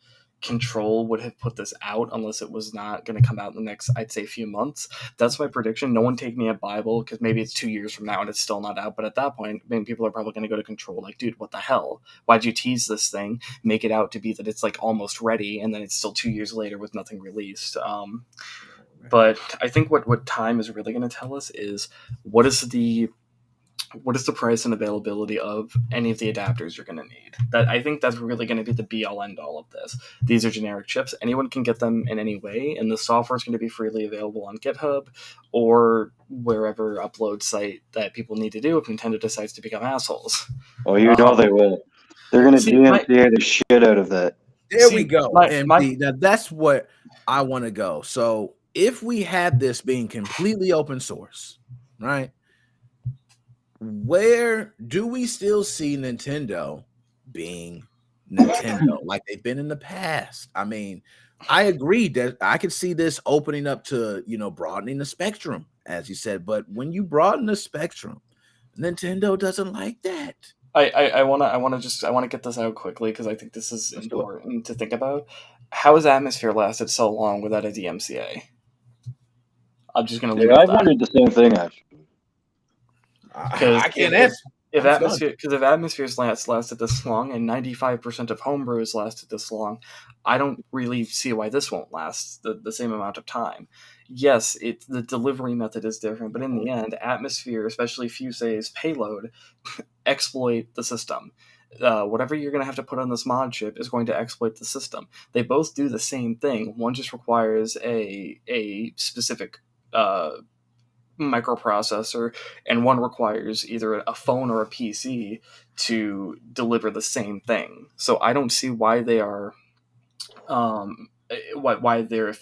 Control would have put this out unless it was not going to come out in the next, I'd say, few months. That's my prediction. No one take me at Bible, because maybe it's 2 years from now and it's still not out. But at that point, I mean, people are probably going to go to Control like, dude, what the hell? Why'd you tease this thing? Make it out to be that it's like almost ready, and then it's still 2 years later with nothing released. But I think what time is really going to tell us is what is the price and availability of any of the adapters you're going to need. That I think that's really going to be the be-all end-all of this. These are generic chips. Anyone can get them in any way, and the software is going to be freely available on GitHub or wherever upload site that people need to do if Nintendo decides to become assholes. Oh, you know they will. They're going to DMCA the shit out of that. There we go. Now that's what I want to go. So if we had this being completely open source, right? Where do we still see Nintendo being Nintendo like they've been in the past? I mean, I agree that I could see this opening up to, you know, broadening the spectrum, as you said. But when you broaden the spectrum, Nintendo doesn't like that. I want to get this out quickly because I think this is important to think about. How has Atmosphere lasted so long without a DMCA? I'm just going to leave it at that. I wondered the same thing, actually. I can't answer. If Atmosphere's lasted this long, and 95% of homebrews lasted this long, I don't really see why this won't last the same amount of time. Yes, the delivery method is different, but in the end, Atmosphere, especially Fuse's payload, exploit the system. Whatever you're going to have to put on this mod chip is going to exploit the system. They both do the same thing. One just requires a specific microprocessor, and one requires either a phone or a PC to deliver the same thing. So I don't see why they are why they're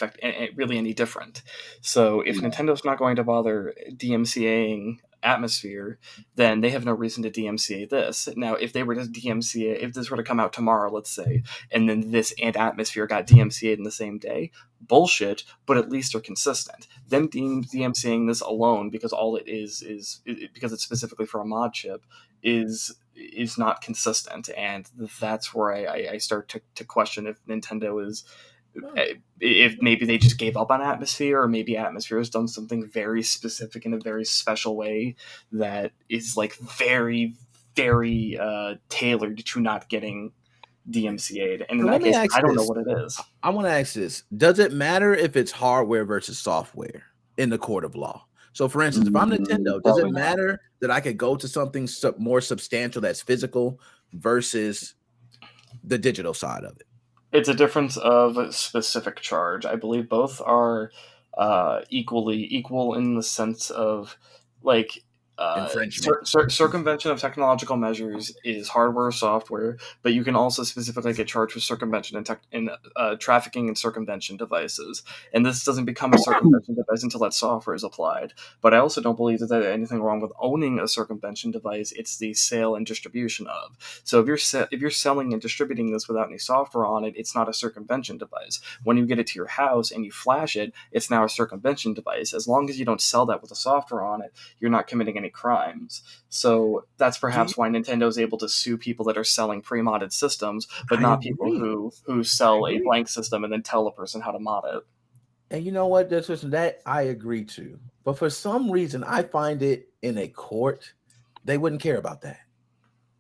really any different. So if Nintendo's not going to bother DMCAing Atmosphere, then they have no reason to DMCA this. Now, if they were to DMCA, if this were to come out tomorrow, let's say, and then this and Atmosphere got DMCA'd in the same day, bullshit, but at least they're consistent. Them DMCAing this alone, because all it is because it's specifically for a mod chip, is not consistent, and that's where I start to question if Nintendo is, if maybe they just gave up on Atmosphere, or maybe Atmosphere has done something very specific in a very special way that is like very, very tailored to not getting DMCA'd. And in that case, I don't know what it is. I want to ask this. Does it matter if it's hardware versus software in the court of law? So, for instance, if I'm Nintendo, does it matter that I could go to something more substantial that's physical versus the digital side of it? It's a difference of specific charge. I believe both are equal in the sense of, like, infringement. Circumvention of technological measures is hardware or software, but you can also specifically get charged with circumvention in trafficking and circumvention devices. And this doesn't become a circumvention device until that software is applied. But I also don't believe that there's anything wrong with owning a circumvention device. It's the sale and distribution of. So if you're selling and distributing this without any software on it, it's not a circumvention device. When you get it to your house and you flash it, it's now a circumvention device. As long as you don't sell that with the software on it, you're not committing any crimes. So that's perhaps why Nintendo is able to sue people that are selling pre-modded systems, but not people who sell a blank system and then tell a person how to mod it. And you know what? That I agree to. But for some reason, I find it in a court, they wouldn't care about that.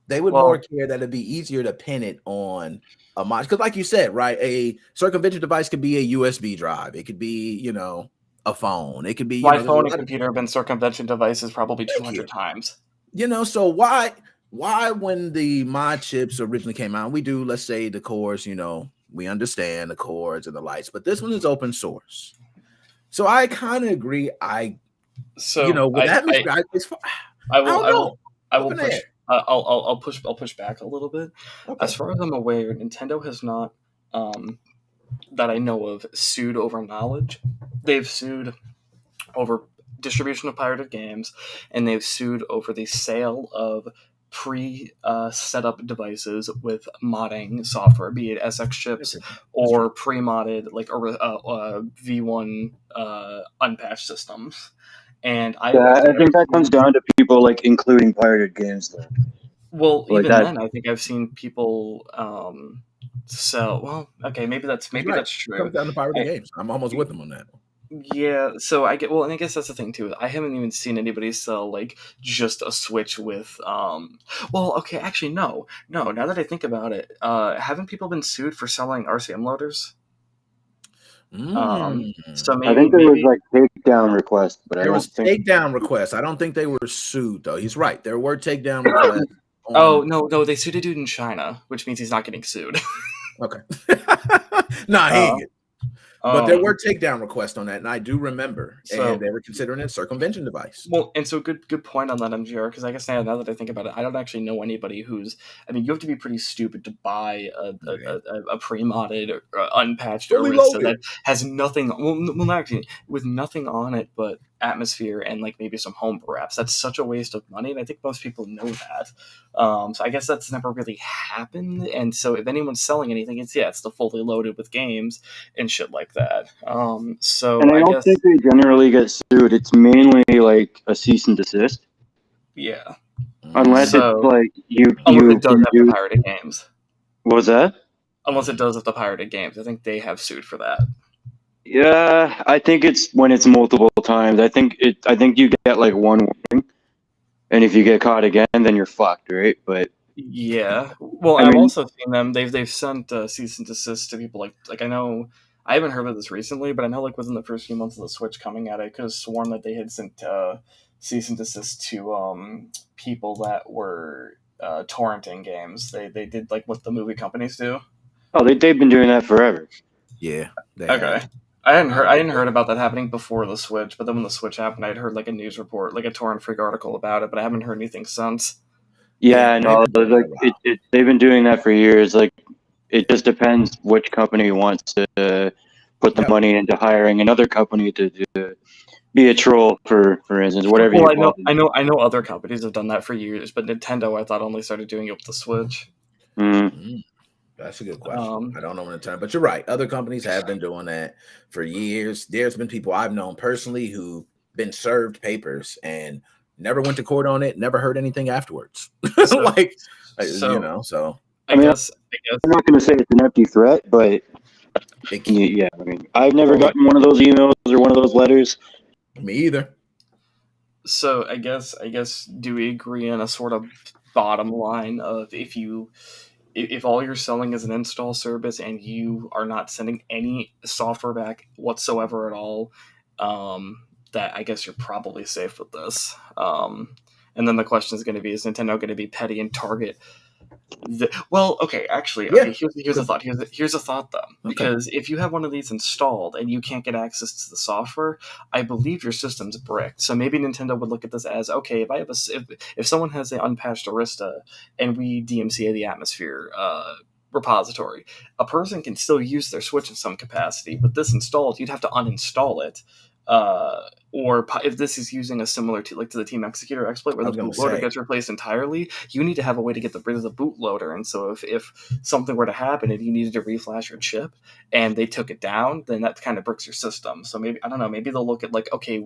They would more care that it'd be easier to pin it on a mod. Because like you said, right, a circumvention device could be a USB drive. It could be, a phone. It could be my phone and computer have been circumvention devices probably 200 times. So why when the mod chips originally came out, we do, let's say, the cores, we understand the cores and the lights, but this one is open source. So I kind of agree. I'll push back a little bit. Okay. As far as I'm aware, Nintendo has not, that I know of, sued over knowledge. They've sued over distribution of pirated games, and they've sued over the sale of set up devices with modding software, be it SX chips or pre-modded V1 unpatched systems. And I think that comes down to people including pirated games, though. Well, even then, I think I've seen people sell. Well, okay, maybe that's true. It comes down to pirated games. I'm almost with them on that. Yeah, so I guess that's the thing too. I haven't even seen anybody sell just a Switch with okay, actually no. Now that I think about it, haven't people been sued for selling RCM loaders? So maybe, I think there was takedown requests, but there was takedown requests. I don't think they were sued though. He's right. There were takedown requests. No, they sued a dude in China, which means he's not getting sued. Okay. Nah, he ain't get. But there were takedown requests on that, and I do remember, and they were considering it a circumvention device. Well, and so good point on that, MGR, because I guess now that I think about it, I don't actually know anybody who's. I mean, you have to be pretty stupid to buy a pre-modded or unpatched Arista that has nothing. Well, actually, with nothing on it but atmosphere and maybe some homebrew apps. That's such a waste of money, and I think most people know that. So I guess that's never really happened. And so if anyone's selling anything, it's the fully loaded with games and shit like that. So and I don't think they generally get sued. It's mainly a cease and desist. Yeah. Unless it's unless it does have the pirated games. What was that? Unless it does have the pirated games. I think they have sued for that. Yeah, I think it's when it's multiple times. I think you get one warning, and if you get caught again, then you're fucked, right? But yeah, well, I've also seen them. They've sent cease and desist to people. I know I haven't heard of this recently, but I know within the first few months of the Switch coming out, I could have sworn that they had sent cease and desist to people that were torrenting games. They did what the movie companies do. Oh, they've been doing that forever. Yeah. Okay. I hadn't heard about that happening before the Switch, but then when the Switch happened, I'd heard a news report, a torrent freak article about it, but I haven't heard anything since. Yeah, no, they've been doing that for years. It just depends which company wants to put the money into hiring another company to be a troll, for instance, whatever. Well, I know other companies have done that for years, but Nintendo, I thought, only started doing it with the Switch. Mm-hmm. That's a good question. I don't know when the time, but you're right. Other companies have been doing that for years. There's been people I've known personally who've been served papers and never went to court on it, never heard anything afterwards. So I guess I'm not going to say it's an empty threat, but yeah, I mean, I've never gotten one of those emails or one of those letters. Me either. So I guess do we agree on a sort of bottom line of if all you're selling is an install service and you are not sending any software back whatsoever at all, that I guess you're probably safe with this. And then the question is going to be, is Nintendo going to be petty and target Actually, Yeah. okay. Here's a thought. Here's a thought though, because if you have one of these installed and you can't get access to the software, I believe your system's bricked. So maybe Nintendo would look at this as, okay, if I have if someone has an unpatched Arista and we DMCA the Atmosphere repository, a person can still use their Switch in some capacity. With this installed, you'd have to uninstall it. Or if this is using a similar to the Team Executor exploit where the bootloader gets replaced entirely, you need to have a way to get rid of the bootloader. And so if something were to happen and you needed to reflash your chip and they took it down, then that kind of bricks your system. So maybe, I don't know, maybe they'll look at okay,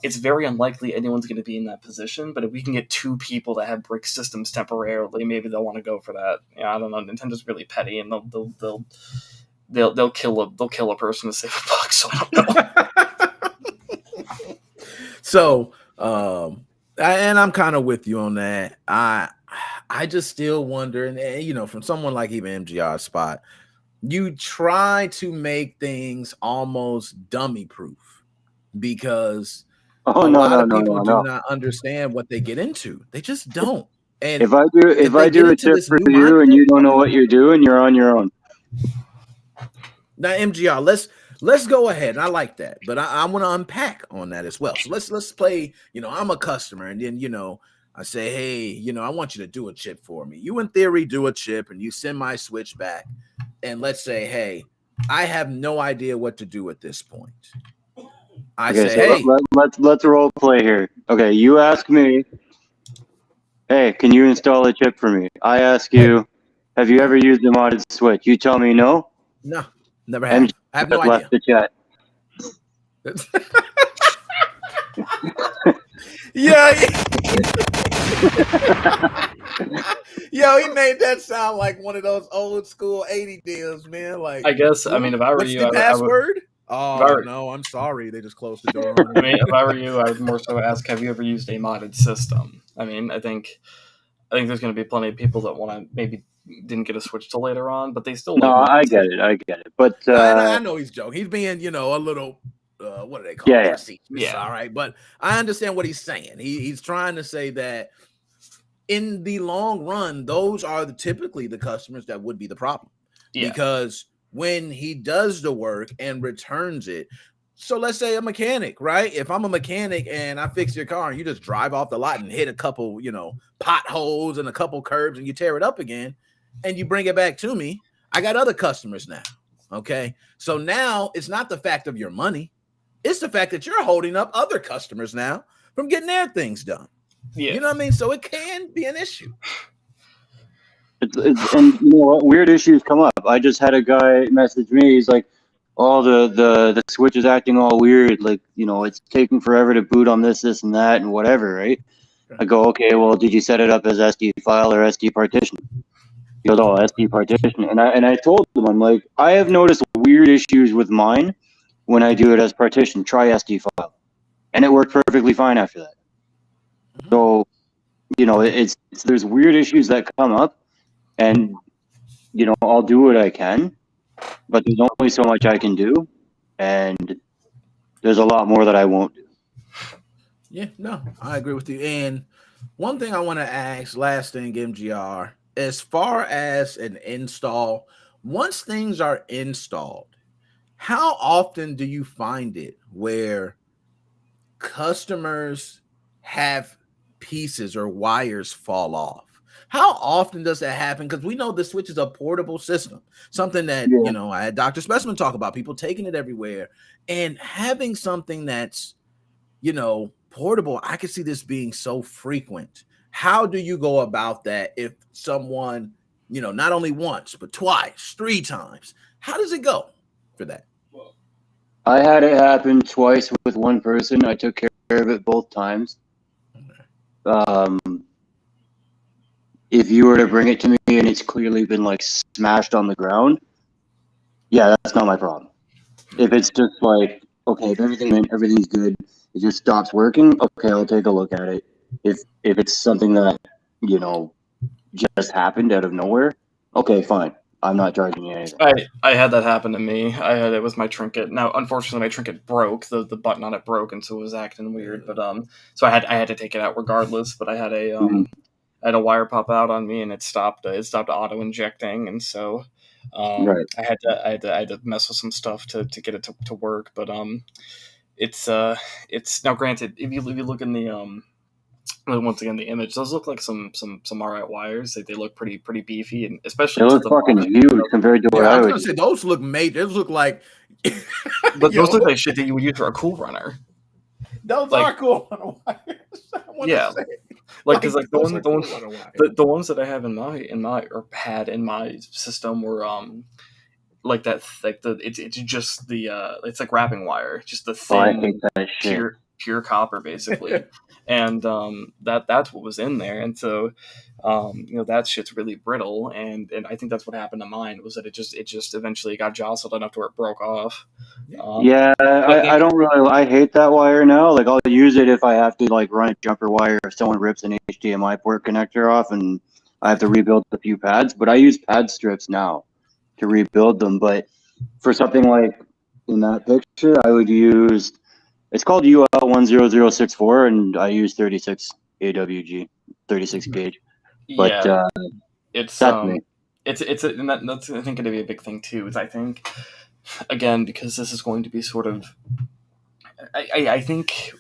it's very unlikely anyone's going to be in that position, but if we can get 2 people that have brick systems temporarily, maybe they'll want to go for that. I don't know. Nintendo's really petty, and they'll kill a person to save a buck. So I don't know. So, and I'm kind of with you on that. I just still wonder, and from someone like even MGR Spot, you try to make things almost dummy proof because a lot of people do not understand what they get into. They just don't. And if I do a tip for you and you don't know what you're doing, you're on your own. Now, MGR, let's go ahead. And I like that, but I want to unpack on that as well. So let's play, I'm a customer, and then, I say, hey, I want you to do a chip for me. You in theory do a chip and you send my Switch back. And let's say, hey, I have no idea what to do at this point. Let's role play here. Okay, you ask me, hey, can you install a chip for me? I ask you, have you ever used a modded Switch? You tell me no? No, never have. I have no idea. Left the chat. Yo, he made that sound like one of those old school 80 deals, man. Like, I guess, if I were you, the password? No, I'm sorry. They just closed the door on me. If I were you, I would more so ask, have you ever used a modded system? I think there's going to be plenty of people that want to maybe didn't get a Switch till later on, but they still. No, I get it. But I know he's joking. He's being, a little. What do they call it? Yeah. All right, but I understand what he's saying. He's trying to say that in the long run, those are typically the customers that would be the problem. Yeah. Because when he does the work and returns it, so let's say a mechanic, right? If I'm a mechanic and I fix your car and you just drive off the lot and hit a couple, potholes and a couple curbs and you tear it up again and you bring it back to me, I got other customers now. Okay. So now it's not the fact of your money. It's the fact that you're holding up other customers now from getting their things done. Yeah. You know what I mean? So it can be an issue. And you know what? Weird issues come up. I just had a guy message me. He's like, oh, the Switch is acting all weird. Like, it's taking forever to boot on this, and that, and whatever, right? I go, okay, well, did you set it up as SD file or SD partition? He goes, oh, SD partition. And I told him, I'm like, I have noticed weird issues with mine when I do it as partition. Try SD file. And it worked perfectly fine after that. So, there's weird issues that come up, and, I'll do what I can, but there's only so much I can do, and there's a lot more that I won't do. Yeah, no, I agree with you. And one thing I want to ask, last thing, MGR, as far as an install, once things are installed, how often do you find it where customers have pieces or wires fall off? How often does that happen? Because we know the Switch is a portable system, something that, I had Dr. Specimen talk about, people taking it everywhere and having something that's, portable. I could see this being so frequent. How do you go about that if someone, not only once, but twice, 3 times? How does it go for that? I had it happen twice with one person. I took care of it both times. If you were to bring it to me and it's clearly been smashed on the ground, yeah, that's not my problem. If it's just okay, if everything's good, it just stops working, okay, I'll take a look at it. If it's something that, just happened out of nowhere, okay, fine. I'm not charging you anything. I had that happen to me. I had it with my trinket. Now, unfortunately, my trinket broke. The button on it broke, and so it was acting weird. But so I had to take it out regardless. But I had a had a wire pop out on me, and it stopped auto injecting, and so Right. I had to mess with some stuff to get it to work. But it's now granted, if you look in the once again the image, those look like some alright wires. They look pretty beefy, and especially They to look the fucking mod. huge compared to what Yeah, I I was would gonna say those look made. Those look like, But those yo, look like shit that you would use for a cool runner. those Like, are cool on the wires. I want yeah, to say, like because like those are cool on the wires. the ones that I have in my or had in my system were like that, like it's just the it's like wrapping wire, just the Oh, I hate thin that shit. pure copper basically. And that's what was in there, and so that shit's really brittle, and I think that's what happened to mine, was that it just eventually got jostled enough to where it broke off. Yeah, But I don't really. I hate that wire now. Like I'll use it if I have to like run a jumper wire if someone rips an HDMI port connector off and I have to rebuild a few pads. But I use pad strips now to rebuild them. But for something like in that picture, I would use. It's called UL10064, and I use 36 AWG, 36 gauge. But yeah, it's that's me. and that's I think going to be a big thing too. Is I think again, because this is going to be sort of, I think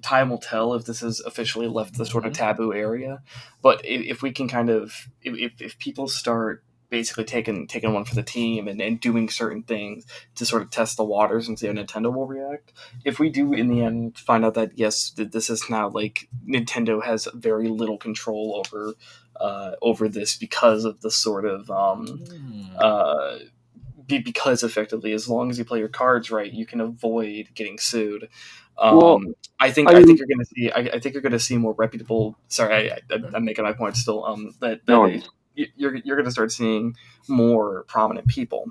time will tell if this has officially left the sort of taboo area. But if we can kind of, if people start basically taking one for the team and doing certain things to sort of test the waters and see how Nintendo will react. If we do in the end find out that yes, this is now like Nintendo has very little control over this because of the sort of because effectively, as long as you play your cards right, you can avoid getting sued. Well, I think I mean, you're going to see. I think you're going to see more reputable. Sorry, I'm making my point still. no worries. You're going to start seeing more prominent people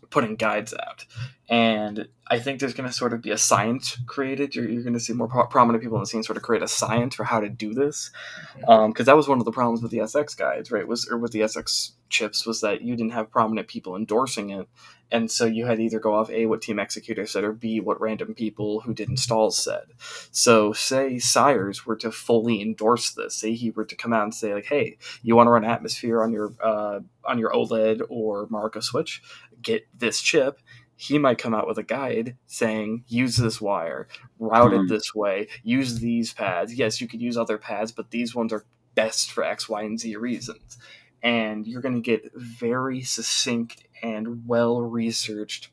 putting guides out, and I think there's going to sort of be a science created. You're going to see more prominent people in the scene sort of create a science for how to do this, because that was one of the problems with the SX guides, right? Or with the SX chips, was that you didn't have prominent people endorsing it, and so you had to either go off A, what Team Executor said, or B, what random people who did installs said. So say Sires were to fully endorse this, say he were to come out and say like, hey, you want to run Atmosphere on your OLED or Marco Switch, get this chip. He might come out with a guide saying, use this wire, route it this way, use these pads. Yes, you could use other pads, but these ones are best for X, Y, and Z reasons. And you're going to get very succinct and well-researched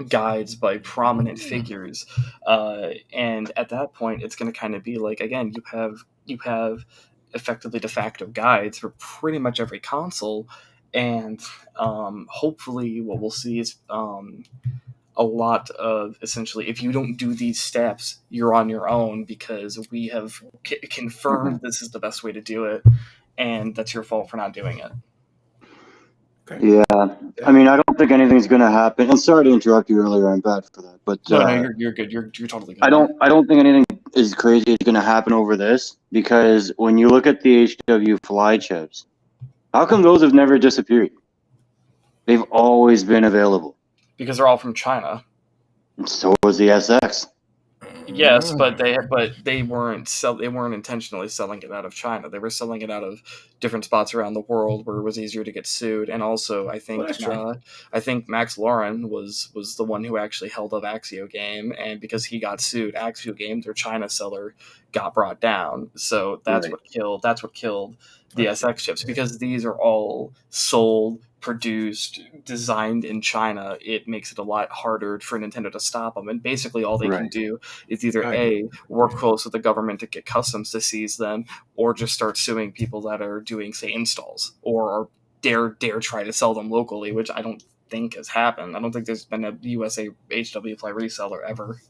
guides by prominent figures. And at that point, it's going to kind of be like, again, you have effectively de facto guides for pretty much every console. And hopefully what we'll see is a lot of, essentially, if you don't do these steps, you're on your own because we have confirmed this is the best way to do it, and that's your fault for not doing it. Yeah, I mean, I don't think anything's going to happen. And sorry to interrupt you earlier. I'm bad for that, but No, you're good. You're totally good. I don't think anything is crazy is going to happen over this, because when you look at the HW fly chips, how come those have never disappeared? They've always been available. Because they're all from China. And so was the SX. Yes, but they weren't intentionally selling it out of China. They were selling it out of different spots around the world where it was easier to get sued. And also, I think Max Lauren was the one who actually held up Axio Game, and because he got sued, Axio Game, their China seller, got brought down. So that's what killed the SX chips, because these are all sold, produced, designed in China. It makes it a lot harder for Nintendo to stop them, and basically all they can do is either A, work close with the government to get customs to seize them, or just start suing people that are doing, say, installs, or dare try to sell them locally, which I don't think has happened. I don't think there's been a USA HW Fly reseller ever.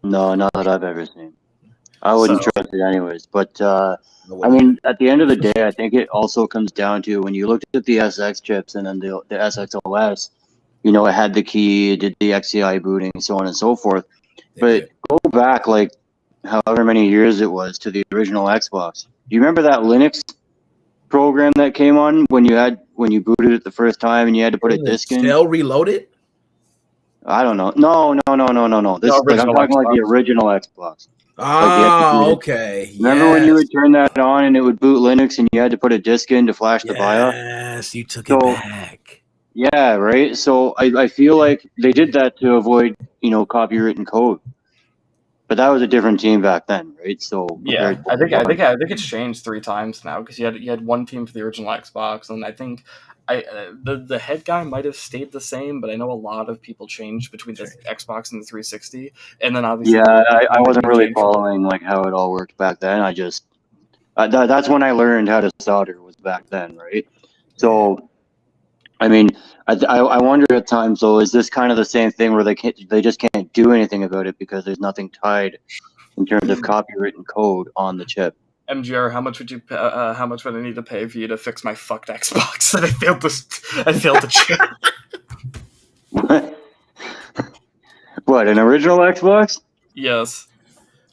No, not that I've ever seen. I wouldn't trust it anyways. But I mean, at the end of the day, I think it also comes down to when you looked at the SX chips and then the SX OS, it had the key, it did the XCI booting, so on and so forth. But go back like however many years it was to the original Xbox. Do you remember that Linux program that came on when you booted it the first time and you had to put a disk in? Still reloaded? I don't know. No. This I'm talking like the original Xbox. Like you had to boot it. Okay. Remember when you would turn that on and it would boot Linux and you had to put a disk in to flash the BIOS? Yes, you took So- it back. Yeah, right. So I feel like they did that to avoid, copywritten code. But that was a different team back then, right? So Yeah, I think it's changed 3 times now because you had one team for the original Xbox, and I think the head guy might have stayed the same, but I know a lot of people changed between the Xbox and the 360, and then obviously I wasn't really following like how it all worked back then. I just that's when I learned how to solder was back then, right? So I mean, I wonder at times though, is this kind of the same thing where they just can't do anything about it because there's nothing tied in terms of copywritten code on the chip? MGR, how much would I need to pay for you to fix my fucked Xbox that I failed to chip? What, an original Xbox? Yes,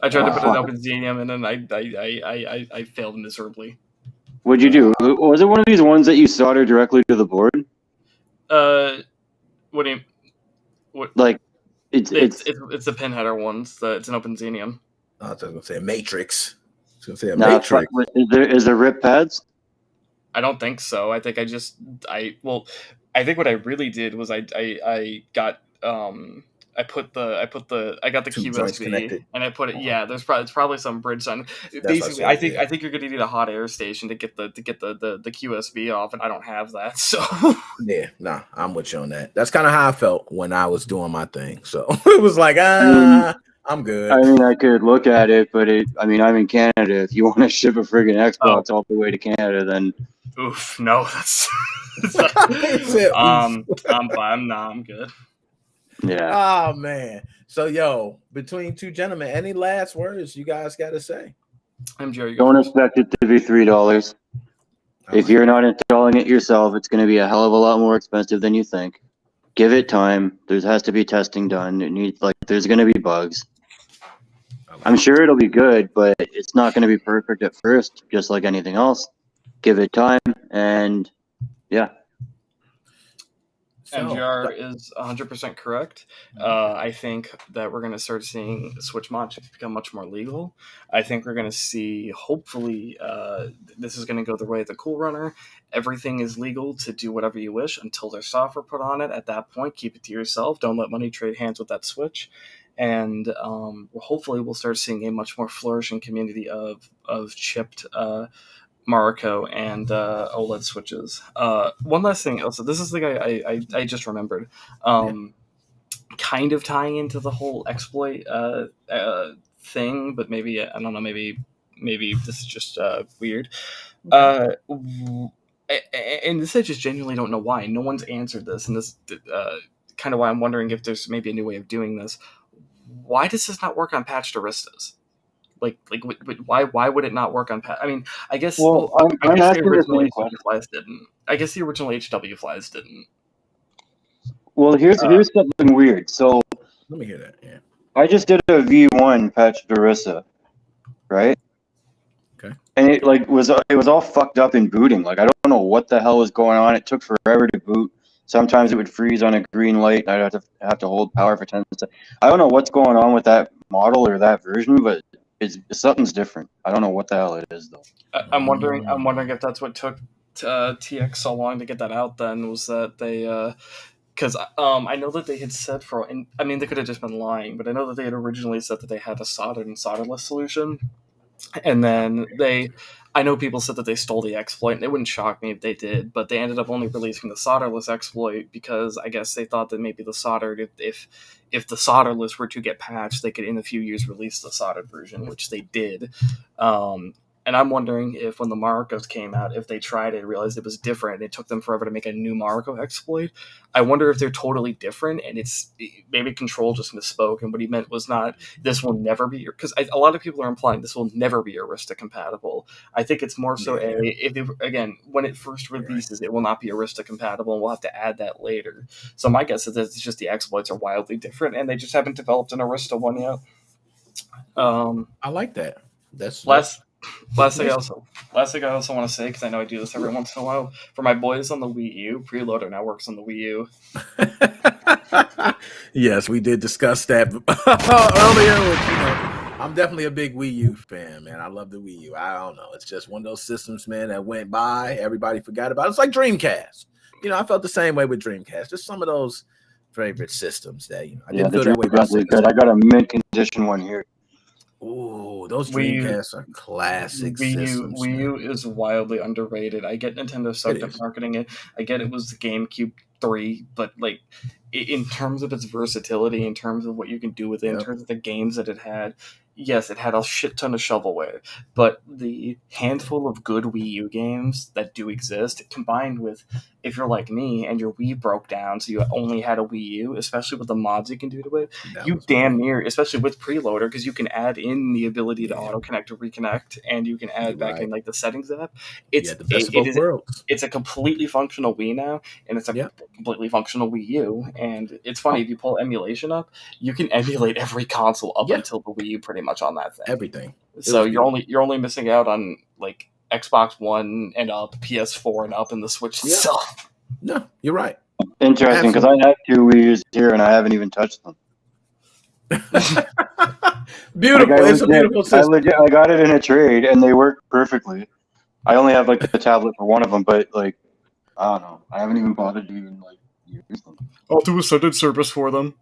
I tried to put an open Xenium and then I failed miserably. What'd you do? Was it one of these ones that you solder directly to the board? What do you? What? Like, it's the pin header ones. It's an open Xenium. I was gonna say a matrix. I was gonna say a nah, matrix. Is there rip pads? I don't think so. I think I think what I really did was I got I got the Two joints QSB connected. and I put it. Yeah, it's probably some bridge on. Basically, I think you're gonna need a hot air station to get the QSB off, and I don't have that. So Yeah, nah, I'm with you on that. That's kind of how I felt when I was doing my thing. So it was like, I'm good. I mean, I could look at it, but I'm in Canada. If you want to ship a friggin' Xbox all the way to Canada, then oof, no, that's. I'm fine. Nah, I'm good. Yeah. Oh man. So between two gentlemen, any last words you guys got to say? MJ, Don't expect it to be $3. If you're not installing it yourself, it's going to be a hell of a lot more expensive than you think. Give it time. There has to be testing done. There's going to be bugs. I'm sure it'll be good, but it's not going to be perfect at first, just like anything else. Give it time, and yeah. MGR is 100% correct. I think that we're going to start seeing Switch Modchip become much more legal. I think we're going to see, hopefully, this is going to go the way of the Cool Runner. Everything is legal to do whatever you wish until there's software put on it. At that point, keep it to yourself. Don't let money trade hands with that Switch. And hopefully we'll start seeing a much more flourishing community of chipped Marco and OLED switches. One last thing. Also, this is the guy I just remembered. Kind of tying into the whole exploit thing, but maybe I don't know. Maybe this is just weird. And this I just genuinely don't know why. No one's answered this, and this kind of why I'm wondering if there's maybe a new way of doing this. Why does this not work on patched Aristas? Why would it not work on patch? I mean, I guess. Well, I I'm guess the asking the original same HW question. flies didn't. I guess the original HW flies didn't. Well, here's something weird. So Let me hear that. Yeah. I just did a V1 patch Darissa, right? Okay. And it was all fucked up in booting. Like I don't know what the hell was going on. It took forever to boot. Sometimes it would freeze on a green light. And I'd have to hold power for 10 minutes. I don't know what's going on with that model or that version, but something's different. I don't know what the hell it is though. I'm wondering if that's what took TX so long to get that out. Then was that they. Because I know that they had said they could have just been lying, but I know that they had originally said that they had a soldered and solderless solution. And then I know people said that they stole the exploit, and it wouldn't shock me if they did, but they ended up only releasing the solderless exploit because I guess they thought that maybe the soldered, if the solderless were to get patched, they could in a few years release the soldered version, which they did. And I'm wondering if when the Marcos came out, if they tried it and realized it was different, it took them forever to make a new Marco exploit. I wonder if they're totally different, and it's maybe Control just misspoke, and what he meant was not, this will never be, because a lot of people are implying this will never be Arista compatible. I think it's more so, when it first releases, it will not be Arista compatible, and we'll have to add that later. So my guess is that it's just the exploits are wildly different, and they just haven't developed an Arista one yet. I like that. Last thing I also want to say, because I know I do this every once in a while, for my boys on the Wii U, Preloader now works on the Wii U. Yes, we did discuss that earlier. I'm definitely a big Wii U fan, man. I love the Wii U. I don't know. It's just one of those systems, man, that went by. Everybody forgot about it. It's like Dreamcast. I felt the same way with Dreamcast. Just some of those favorite systems that, I didn't feel that way about really good. I got a mint condition one here. Ooh, those Wii U- Dreamcasts are classic systems. Wii Man. U is wildly underrated. I get Nintendo sucked up marketing it. I get it was the GameCube 3, but like in terms of its versatility, in terms of what you can do with it, in terms of the games that it had, yes, it had a shit ton of shovelware, but the handful of good Wii U games that do exist, combined with if you're like me and your Wii broke down, so you only had a Wii U, especially with the mods you can do to it, you damn near, especially with preloader, because you can add in the ability to auto connect or reconnect, and you can add back in like the settings app. It's the best of both worlds. It's a completely functional Wii now, and it's a completely functional Wii U. And it's funny, if you pull emulation up, you can emulate every console up until the Wii U, pretty much on that thing. Everything. So you're only missing out on like Xbox One and up, PS4 and up, and the Switch itself. No, you're right. Interesting, because I have 2 Wii U's here and I haven't even touched them. Beautiful. Like, it's a beautiful system. I got it in a trade and they work perfectly. I only have like the tablet for one of them, but like I don't know. I haven't even bothered to even like use them. I'll do a sudden service for them.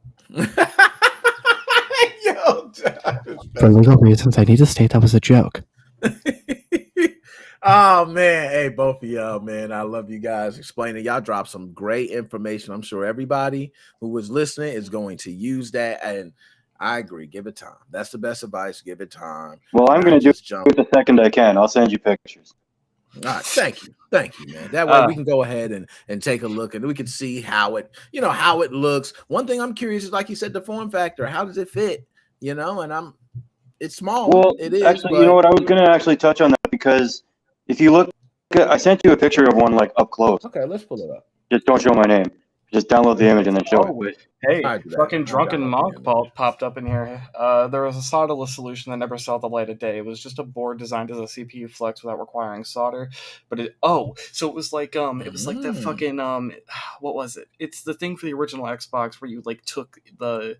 For legal reasons, I need to state that was a joke. Oh man, hey, both of y'all, man, I love you guys explaining. Y'all dropped some great information. I'm sure everybody who was listening is going to use that, and I agree. Give it time. That's the best advice. Give it time. Well, I'm going to do it the second I can. I'll send you pictures. All right, thank you, man. That way we can go ahead and take a look, and we can see how it, how it looks. One thing I'm curious is, like you said, the form factor. How does it fit? And it's small. Well, it is. Actually, you know what? I was going to actually touch on that because if you look, I sent you a picture of one like up close. Okay, let's pull it up. Just don't show my name. Just download the image and then show it. Hey, fucking drunken monk popped up in here. There was a solderless solution that never saw the light of day. It was just a board designed as a CPU flex without requiring solder. But so it was like it was like the fucking what was it? It's the thing for the original Xbox where you like took the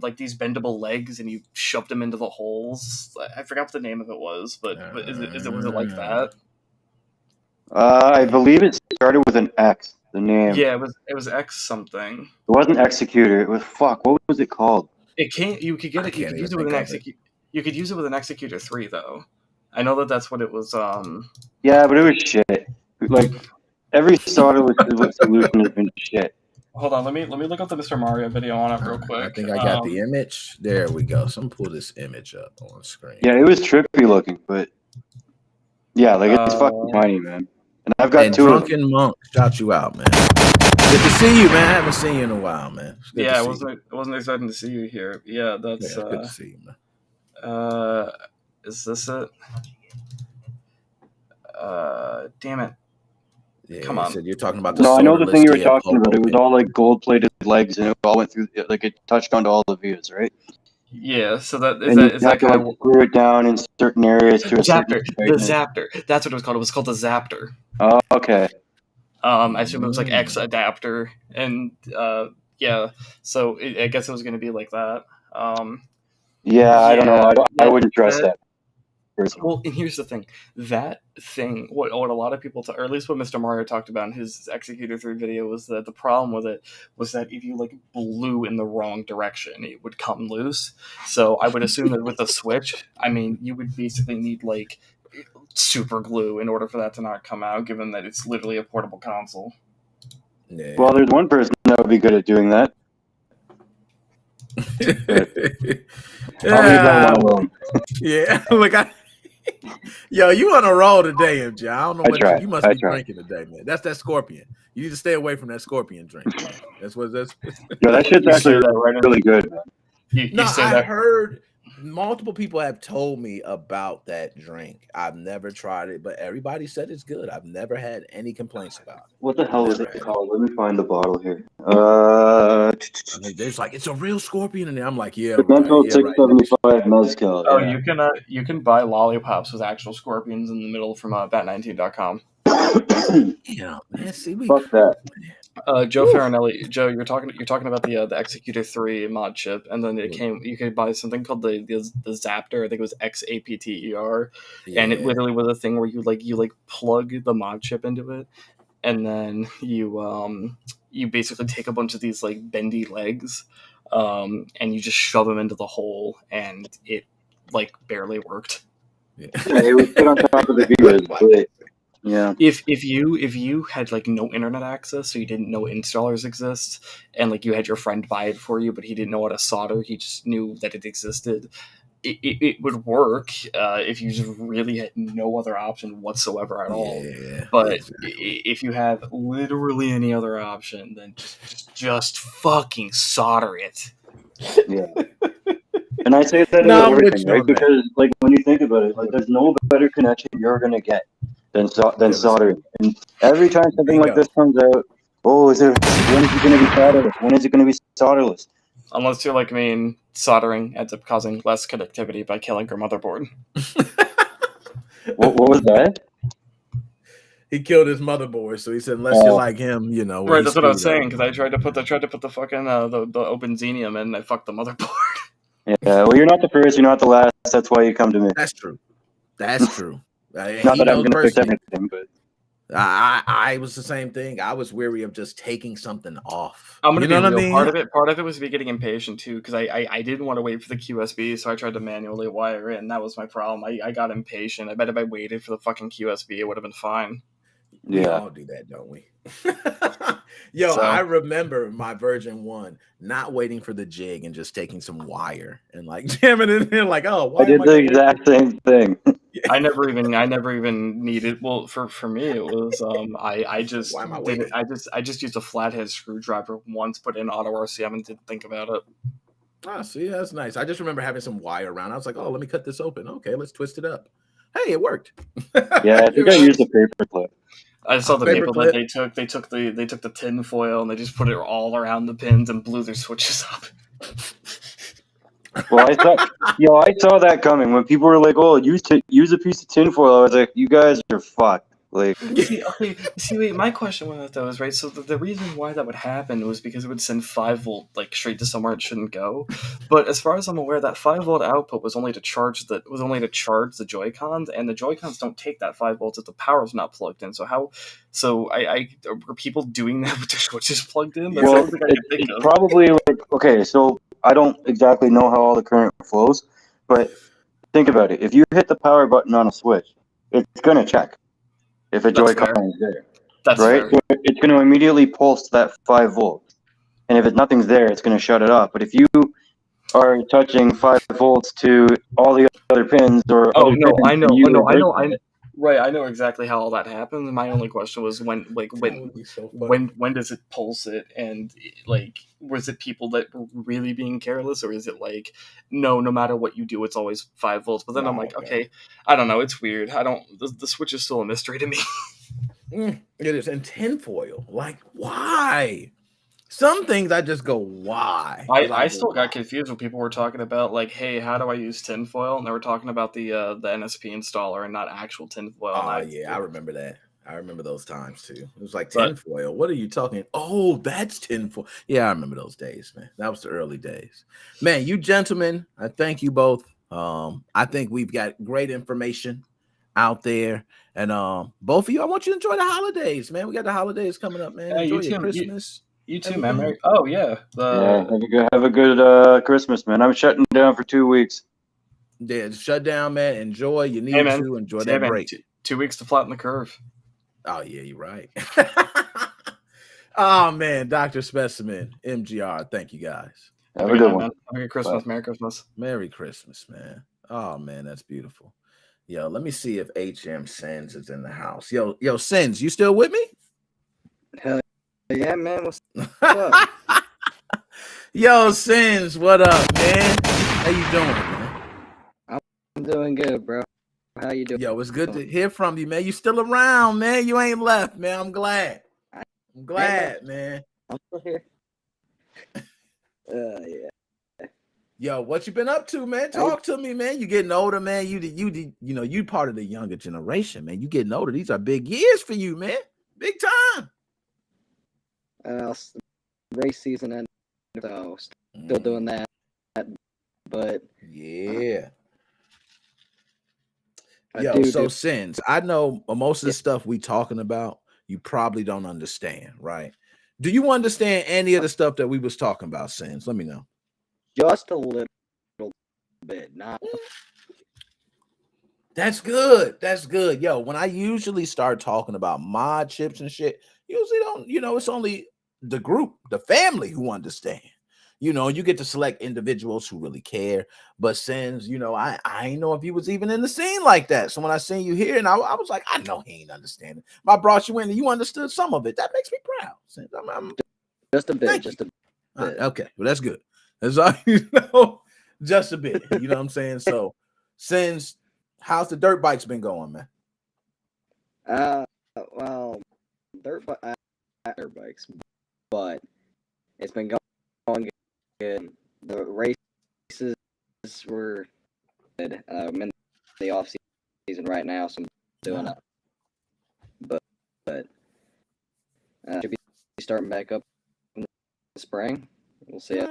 like these bendable legs and you shoved them into the holes. I forgot what the name of it was, but was it like that? I believe it started with an X. The name. Yeah, it was X something. It wasn't Executor. It was what was it called? It can't. You could get it. You could use it with an Executor. You could use it with an Executor 3 though. I know that's what it was. Yeah, but it was shit. Like every solderless solution has been shit. Hold on, let me look up the Mr. Mario video on it real quick. I think I got the image. There we go. So I'm pull this image up on screen. Yeah, it was trippy looking, but yeah, like it's fucking tiny, man. And I've got 2 Drunken Monk shout you out, man. Good to see you, man. I haven't seen you in a while, man. Yeah, I wasn't excited to see you here. Yeah, that's good to see you, man. Is this it? Damn it. Yeah, come on. You're talking about the No, I know the thing you were talking about. It was Popo. all like gold-plated legs, and it all went through. Like it touched onto all the views, right? Yeah. So that And you have to like screw it down in certain areas to a certain the Zaptor. That's what it was called. It was called the Zaptor. Oh, okay. I assume it was like X adapter, and yeah. So I guess it was going to be like that. Yeah, I don't know. I wouldn't trust that. Well, and here's the thing. That thing, what a lot of people, or at least what Mr. Mario talked about in his Executor 3 video, was that the problem with it was that if you like blew in the wrong direction, it would come loose. So I would assume that with the Switch, I mean, you would basically need like super glue in order for that to not come out, given that it's literally a portable console. Yeah. Well, there's one person that would be good at doing that. I'll leave that one alone. Yeah, look, yo, you on a roll today, MJ. I don't know what you must be drinking today, man. That's that Scorpion. You need to stay away from that Scorpion drink, man. That's. Yo, that shit's actually really good, man. I heard multiple people have told me about that drink. I've never tried it, but everybody said it's good. I've never had any complaints about it. What the hell is it called? Let me find the bottle here. There's like, it's a real Scorpion in there. I'm like, yeah, the Mental 675 Mezcal. Oh, you can buy lollipops with actual scorpions in the middle from bat19.com. Yeah, man. See, fuck that. Joe Farinelli, Joe, you're talking about the Executor 3 mod chip, and then it came. You could buy something called the Zapter. I think it was XAPTER, and it Yeah. literally was a thing where you plug the mod chip into it, and then you basically take a bunch of these like bendy legs, and you just shove them into the hole, and it like barely worked. Yeah. It was put on top of the V-Res, but yeah. If you had like no internet access, so you didn't know installers exist, and like you had your friend buy it for you, but he didn't know how to solder, he just knew that it existed. It would work if you just really had no other option whatsoever at all. Yeah, But exactly. if you have literally any other option, then just fucking solder it. Yeah. And I say that No, about I'm with everything, you right? on that. Because like when you think about it, like there's no better connection you're gonna get than soldering. And every time something like Bingo. this comes out, when is it gonna be solderless? When is it gonna be solderless? Unless you're like me, and soldering ends up causing less connectivity by killing your motherboard. What was that? He killed his motherboard, so he said, unless you're like him, you know, Right, he's that's what I was screwed up. saying, because I tried to put the fucking the open xenium in, and I fucked the motherboard. Yeah, well, you're not the first, you're not the last. That's why you come to me. That's true. That's true. Not He that I'm knows gonna fix personally. everything, but I was the same thing. I was weary of just taking something off. I'm gonna You be know what I real. mean? Part of it was me getting impatient too, because I didn't want to wait for the QSB, so I tried to manually wire it, and that was my problem. I got impatient. I bet if I waited for the fucking QSB, it would have been fine. We yeah. all do that, don't we? Yo, So- I remember my version 1 not waiting for the jig and just taking some wire and like jamming it in, like, oh, why I did am the gonna wait exact same thing. I never even needed. Well, for me, it was I just Why am I did it. waiting? I just used a flathead screwdriver once, put in auto RCM, and didn't think about it. Oh, see, that's nice. I just remember having some wire around. I was like, oh, let me cut this open. Okay, let's twist it up. Hey, it worked. Yeah, I think I used a paper clip. I saw the Paper maple that clip. they took the tin foil and they just put it all around the pins and blew their switches up. Well, I saw that coming when people were like, "Oh, use a piece of tinfoil." I was like, "You guys are fucked." Like, Wait, my question with that though is right. So the reason why that would happen was because it would send 5-volt like straight to somewhere it shouldn't go. But as far as I'm aware, that 5-volt output was only to charge the Joy-Cons, and the Joy-Cons don't take that 5 volts if the power's not plugged in. So I were people doing that with their switches plugged in? That's the well, only thing I can think it's of. probably like, okay, so I don't exactly know how all the current flows, but think about it. If you hit the power button on a switch, it's gonna check if a That's Joy-Con fair. is there, That's right? fair. So it's going to immediately pulse that 5 volts, and if nothing's there, it's going to shut it off. But if you are touching 5 volts to all the other pins or Oh other no, pins, I know, you right. I know exactly how all that happens. My only question was when That would be so funny. when does it pulse it, and like was it people that were really being careless, or is it like no matter what you do, it's always 5 volts? But then I'm like, okay, I don't know, it's weird. The switch is still a mystery to me. It is. And tinfoil. Like, why? Some things I just go, why? I still got confused when people were talking about like, hey, how do I use tinfoil? And they were talking about the NSP installer and not actual tinfoil. Oh, yeah, I remember that. I remember those times too. It was like tinfoil. What are you talking? Oh, that's tinfoil. Yeah, I remember those days, man. That was the early days. Man, you gentlemen, I thank you both. I think we've got great information out there. And both of you, I want you to enjoy the holidays, man. We got the holidays coming up, man. Enjoy your Christmas. You too, man. Oh yeah. have a good Christmas, man. I'm shutting down for 2 weeks. Yeah, shut down, man. Enjoy. You need to enjoy that break. 2 weeks to flatten the curve. Oh yeah, you're right. Oh man, Dr. Specimen, MGR. Thank you guys. Have a good one. Man. Have a good Christmas. Bye. Merry Christmas. Merry Christmas, man. Oh man, that's beautiful. Yo, let me see if HM Sins is in the house. Yo, Sins, you still with me? Hell yeah, man. What's up? Yo, Sins, what up, man? How you doing, man? I'm doing good, bro. How you doing? Yo, it's good to hear from you, man. You still around, man. You ain't left, man. I'm glad. I'm glad, man. I'm still here. Yeah. Yo, what you been up to, man? Talk to me, man. You getting older, man. You part of the younger generation, man. You getting older. These are big years for you, man. Big time. race season ended, so still doing that. But yeah. I Yo, do so Sins, I know most of the stuff we talking about, you probably don't understand, right? Do you understand any of the stuff that we was talking about, Sins? Let me know. just a little bit, not. That's good. That's good. Yo, when I usually start talking about mod chips and shit, usually don't, it's only the group, the family who understand. You get to select individuals who really care. But since, I ain't know if you was even in the scene like that. So when I seen you here, and I was like, I know he ain't understanding. I brought you in and you understood some of it. That makes me proud. Since I'm just a bit, just a bit. Right, okay, well, that's good. That's all just a bit. You know what I'm saying? So since how's the dirt bikes been going, man? Well, dirt bikes, but it's been going good. The races were good. I'm in the off season right now, so I'm doing up. But should be starting back up in the spring. We'll see.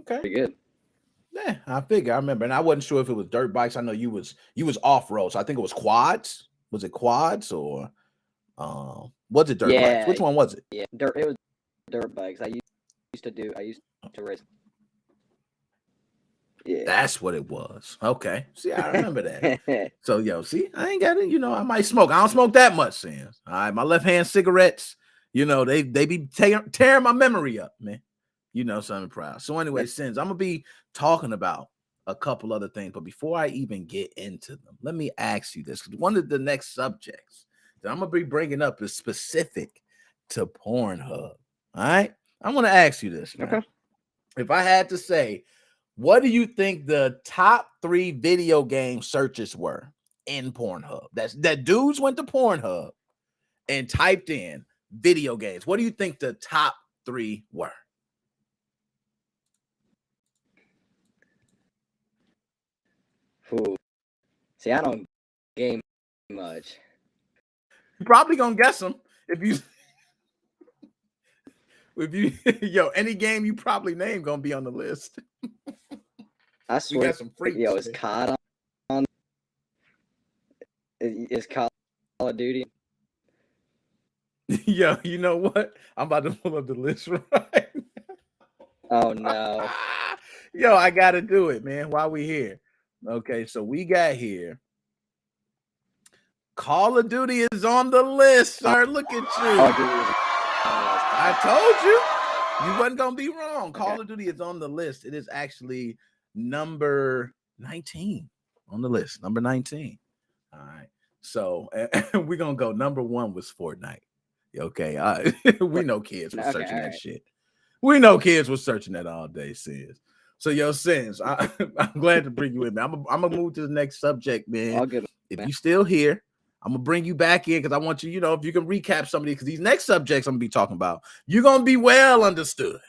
Pretty good. Yeah, I figure. I remember, and I wasn't sure if it was dirt bikes. I know you was off road, so I think it was quads. Was it quads or was it dirt bikes? Which one was it? Yeah, it was dirt bikes. I used to race. Yeah, that's what it was. Okay, see, I remember that. So yo, see, I ain't got it. I might smoke. I don't smoke that much, Sam. All right, my left hand cigarettes. They be tearing my memory up, man. So I'm proud. So anyway, Sins, I'm gonna be talking about a couple other things, but before I even get into them, let me ask you this, because one of the next subjects that I'm gonna be bringing up is specific to Pornhub. All right, I want to ask you this, man. Okay. If I had to say, what do you think the top 3 video game searches were in Pornhub? That dudes went to Pornhub and typed in video games. What do you think the top 3 were? Ooh. See, I don't game much. You're probably gonna guess them if you any game you probably name gonna be on the list. I swear, we got some freaks. Yo, is COD on? Is Call of Duty? Yo, you know what? I'm about to pull up the list right now. Oh no. Yo, I gotta do it, man. While we here. Okay, so we got here. Call of Duty is on the list, sir. Look at you. I told you. You wasn't gonna be wrong. Call of Duty is on the list. It is actually number 19 on the list. Number 19. All right. So we're gonna go. Number 1 was Fortnite. Okay. We know kids were searching that shit. We know kids were searching that all day, Sins. So yo, Sins, I'm glad to bring you in, man. I'm gonna move to the next subject, man. All good, if man. you still here, I'm gonna bring you back in because I want you, if you can recap some of these, because these next subjects I'm gonna be talking about, you're gonna be well understood.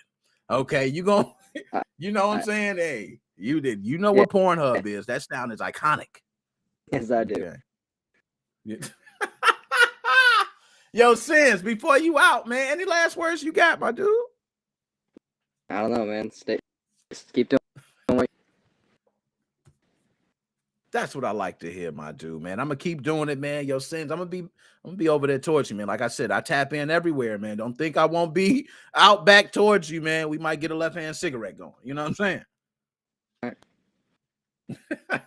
Okay, you know what I'm saying? Hey, you know what Pornhub is. That sound is iconic. Yes, I do. Okay. Yeah. Yo, Sins, before you out, man, any last words you got, my dude? I don't know, man. Just keep doing. That's what I like to hear, my dude, man. I'm gonna keep doing it, man. Yo, Sins, I'm gonna be over there towards you, man. Like I said, I tap in everywhere, man. Don't think I won't be out back towards you, man. We might get a left-hand cigarette going. You know what I'm saying? All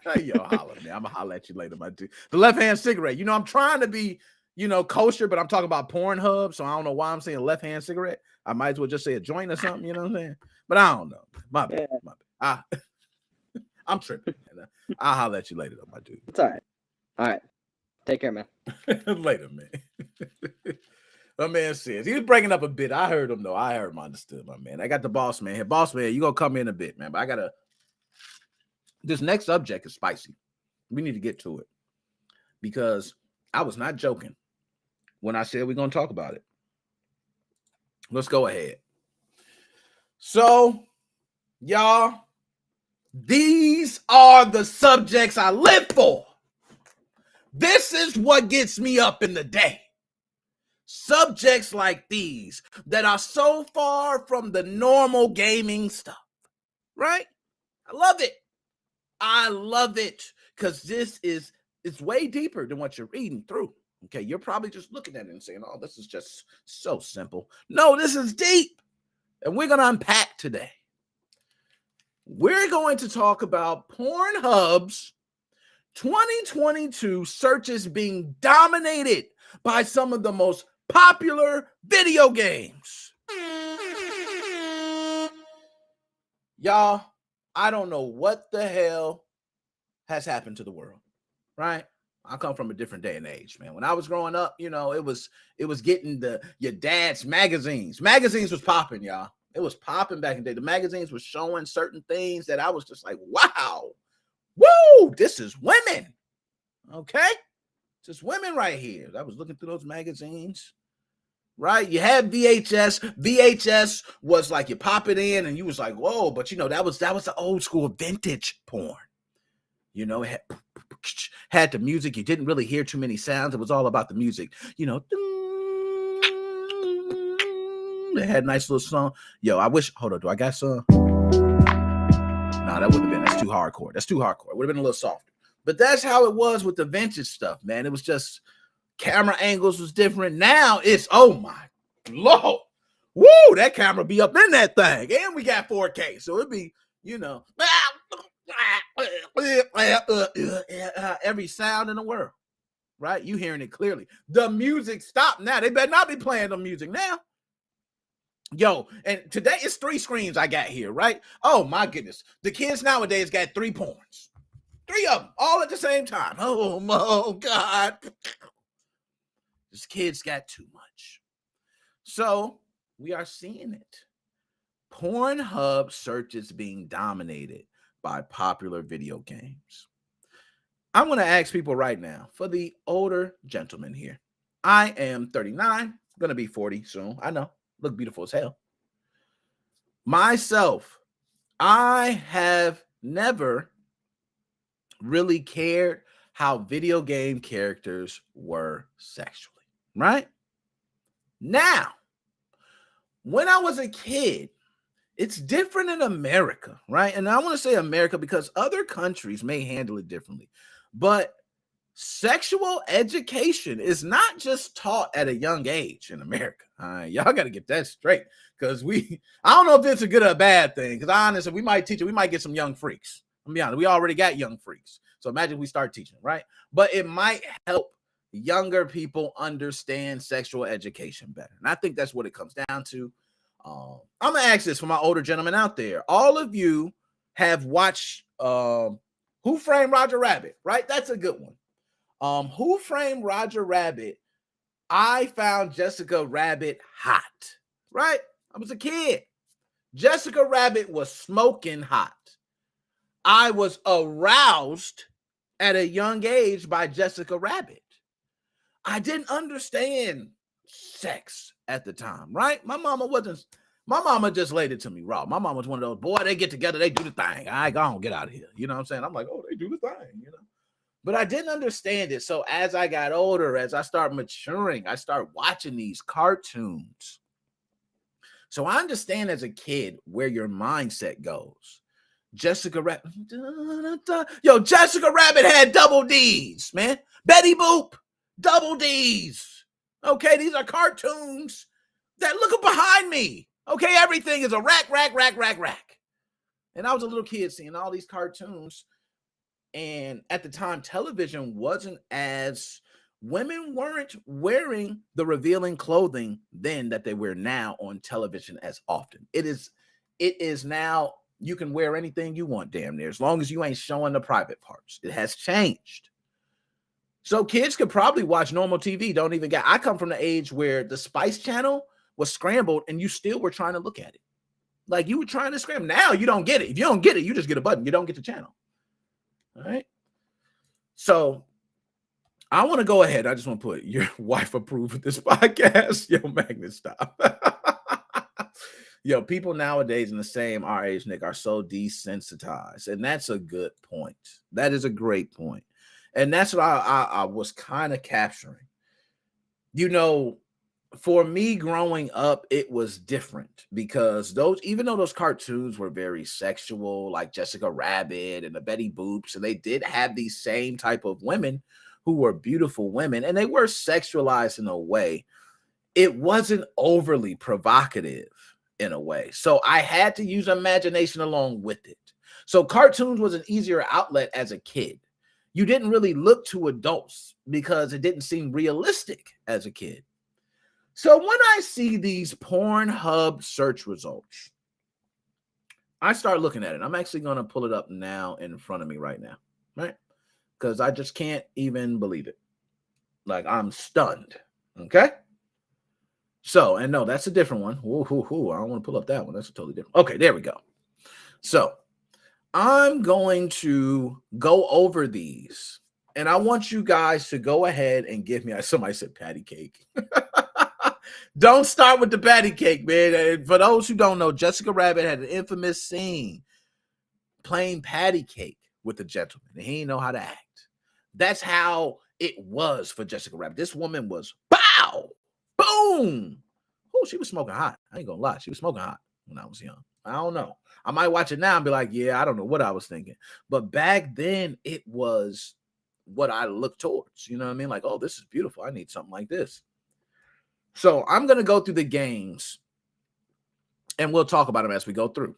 right. Yo, holla, man. I'm gonna holla at you later, my dude. The left-hand cigarette. I'm trying to be, kosher, but I'm talking about Pornhub, so I don't know why I'm saying left-hand cigarette. I might as well just say a joint or something. You know what I'm saying? But I don't know. My bad. I'm tripping. I'll holler at you later, though, my dude. It's all right. All right. Take care, man. Later, man. My man says he was breaking up a bit. I heard him, though. I heard him. Understood, my man. I got the boss man here. Boss man, you gonna come in a bit, man. But this next subject is spicy. We need to get to it because I was not joking when I said we're gonna talk about it. Let's go ahead. So, y'all, these are the subjects I live for. This is what gets me up in the day. subjects like these that are so far from the normal gaming stuff, right? I love it. I love it because it's way deeper than what you're reading through. Okay, you're probably just looking at it and saying, oh, this is just so simple. No, this is deep. And we're going to unpack today. We're going to talk about Pornhub's 2022 searches being dominated by some of the most popular video games. Y'all, I don't know what the hell has happened to the world, right? I come from a different day and age, man. When I was growing up, you know, it was getting your dad's magazines. Magazines was popping, y'all. It was popping back in the day. The magazines were showing certain things that I was just like, wow, woo, this is women. Okay? Just women right here. I was looking through those magazines, right? You had VHS. VHS was like you pop it in and you was like, whoa, but you know, that was the old school vintage porn. You know, it had the music. You didn't really hear too many sounds. It was all about the music. You know, they had a nice little song. Yo, I wish, hold on, do I got some? No, that wouldn't have been. That's too hardcore. That's too hardcore. It would have been a little softer. But that's how it was with the vintage stuff, man. It was just camera angles was different. Now it's, oh my Lord. Woo, that camera be up in that thing. And we got 4K. So it'd be, you know, every sound in the world, right? You hearing it clearly. The music stopped now. They better not be playing the music now. Yo, and today it's 3 screens I got here, right? Oh my goodness. The kids nowadays got 3 porns. 3 of them, all at the same time. Oh my God. This kids got too much. So we are seeing it. Pornhub searches being dominated by popular video games. I'm going to ask people right now, for the older gentlemen here. I am 39, going to be 40 soon. I know, look beautiful as hell. Myself, I have never really cared how video game characters were sexually, right? Now, when I was a kid, it's different in America, right? And I want to say America because other countries may handle it differently. But sexual education is not just taught at a young age in America. Y'all got to get that straight because I don't know if it's a good or a bad thing because honestly, we might teach it. We might get some young freaks. I'm be honest, we already got young freaks. So imagine we start teaching, right? But it might help younger people understand sexual education better. And I think that's what it comes down to. I'm going to ask this for my older gentlemen out there. All of you have watched Who Framed Roger Rabbit, right? That's a good one. Who Framed Roger Rabbit? I found Jessica Rabbit hot, right? I was a kid. Jessica Rabbit was smoking hot. I was aroused at a young age by Jessica Rabbit. I didn't understand sex at the time, right? My mama just laid it to me raw. My mama was one of those, boy, they get together, they do the thing. I go on, get out of here. You know what I'm saying? I'm like, oh, they do the thing, you know. But I didn't understand it. So as I got older, as I started maturing, I started watching these cartoons. So I understand as a kid where your mindset goes. Jessica Rabbit. Yo, Jessica Rabbit had double D's, man. Betty Boop, double D's. Okay, these are cartoons that look behind me. Okay, everything is a rack. And I was a little kid seeing all these cartoons. And at the time, television wasn't as, women weren't wearing the revealing clothing then that they wear now on television as often. It is now, you can wear anything you want damn near, as long as you ain't showing the private parts. It has changed. So kids could probably watch normal TV, don't even get, I come from the age where the Spice Channel was scrambled and you still were trying to look at it. Like you were trying to scramble. Now you don't get it. If you don't get it, you just get a button. You don't get the channel. All right. So I want to go ahead. I just want to put your wife approved of this podcast. Yo, Magnus, stop. Yo, people nowadays in the same our age, Nick, are so desensitized. And that's a good point. That is a great point. And that's what I was kind of capturing. You know, for me growing up, it was different because even though those cartoons were very sexual, like Jessica Rabbit and the Betty Boops, and they did have these same type of women who were beautiful women, and they were sexualized in a way, it wasn't overly provocative in a way. So I had to use imagination along with it. So cartoons was an easier outlet as a kid. You didn't really look to adults because it didn't seem realistic as a kid. So when I see these Pornhub search results, I start looking at it. I'm actually going to pull it up now in front of me right now, right? Because I just can't even believe it. Like, I'm stunned, okay? So, and no, that's a different one. Ooh, I don't want to pull up that one. That's a totally different. Okay, there we go. So I'm going to go over these, and I want you guys to go ahead and give me, somebody said patty cake. Don't start with the patty cake, man. And for those who don't know, Jessica Rabbit had an infamous scene playing patty cake with a gentleman, and he didn't know how to act. That's how it was for Jessica Rabbit. This woman was bow, boom. Oh, she was smoking hot. I ain't gonna lie. She was smoking hot when I was young. I don't know. I might watch it now and be like, yeah, I don't know what I was thinking. But back then, it was what I looked towards. You know what I mean? Like, oh, this is beautiful. I need something like this. So I'm going to go through the games, and we'll talk about them as we go through.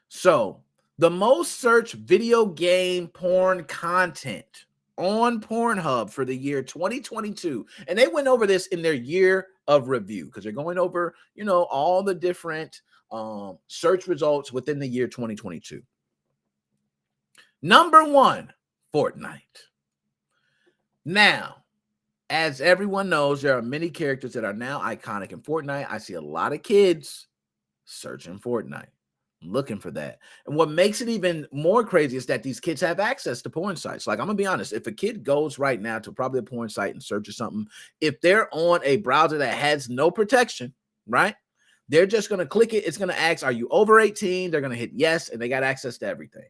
So the most searched video game porn content on Pornhub for the year 2022. And they went over this in their year of review because they're going over, all the different search results within the year 2022. Number 1, Fortnite. Now, as everyone knows, there are many characters that are now iconic in Fortnite. I see a lot of kids searching Fortnite, looking for that. And what makes it even more crazy is that these kids have access to porn sites. Like, I'm going to be honest, if a kid goes right now to probably a porn site and searches something, if they're on a browser that has no protection, right, they're just going to click it. It's going to ask, are you over 18? They're going to hit yes, and they got access to everything.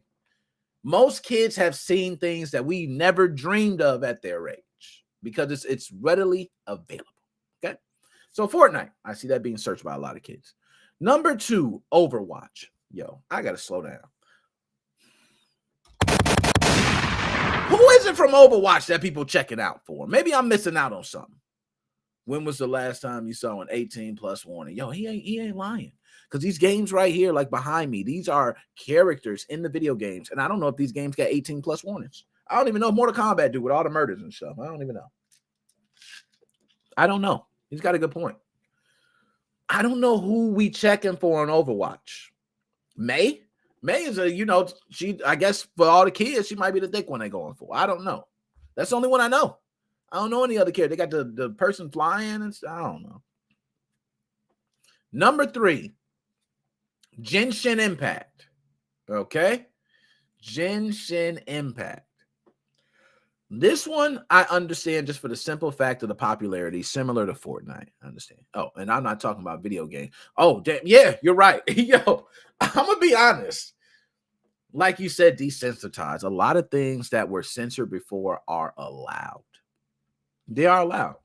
Most kids have seen things that we never dreamed of at their age because it's readily available. Okay. So Fortnite, I see that being searched by a lot of kids. Number 2, Overwatch. Yo, I got to slow down. Who is it from Overwatch that people checking out for? Maybe I'm missing out on something. When was the last time you saw an 18 plus warning? Yo, he ain't lying. Because these games right here, like behind me, these are characters in the video games. And I don't know if these games got 18 plus warnings. I don't even know if Mortal Kombat do with all the murders and stuff. I don't even know. I don't know. He's got a good point. I don't know who we checking for on Overwatch. May is she, I guess for all the kids, she might be the thick one they're going for. I don't know. That's the only one I know. I don't know any other character. They got the person flying and stuff. I don't know. Number 3, Genshin Impact. Okay. Genshin Impact. This one, I understand just for the simple fact of the popularity, similar to Fortnite. I understand. Oh, and I'm not talking about video game. Oh, damn. Yeah, you're right. Yo, I'm going to be honest. Like you said, desensitized. A lot of things that were censored before are allowed. They are allowed.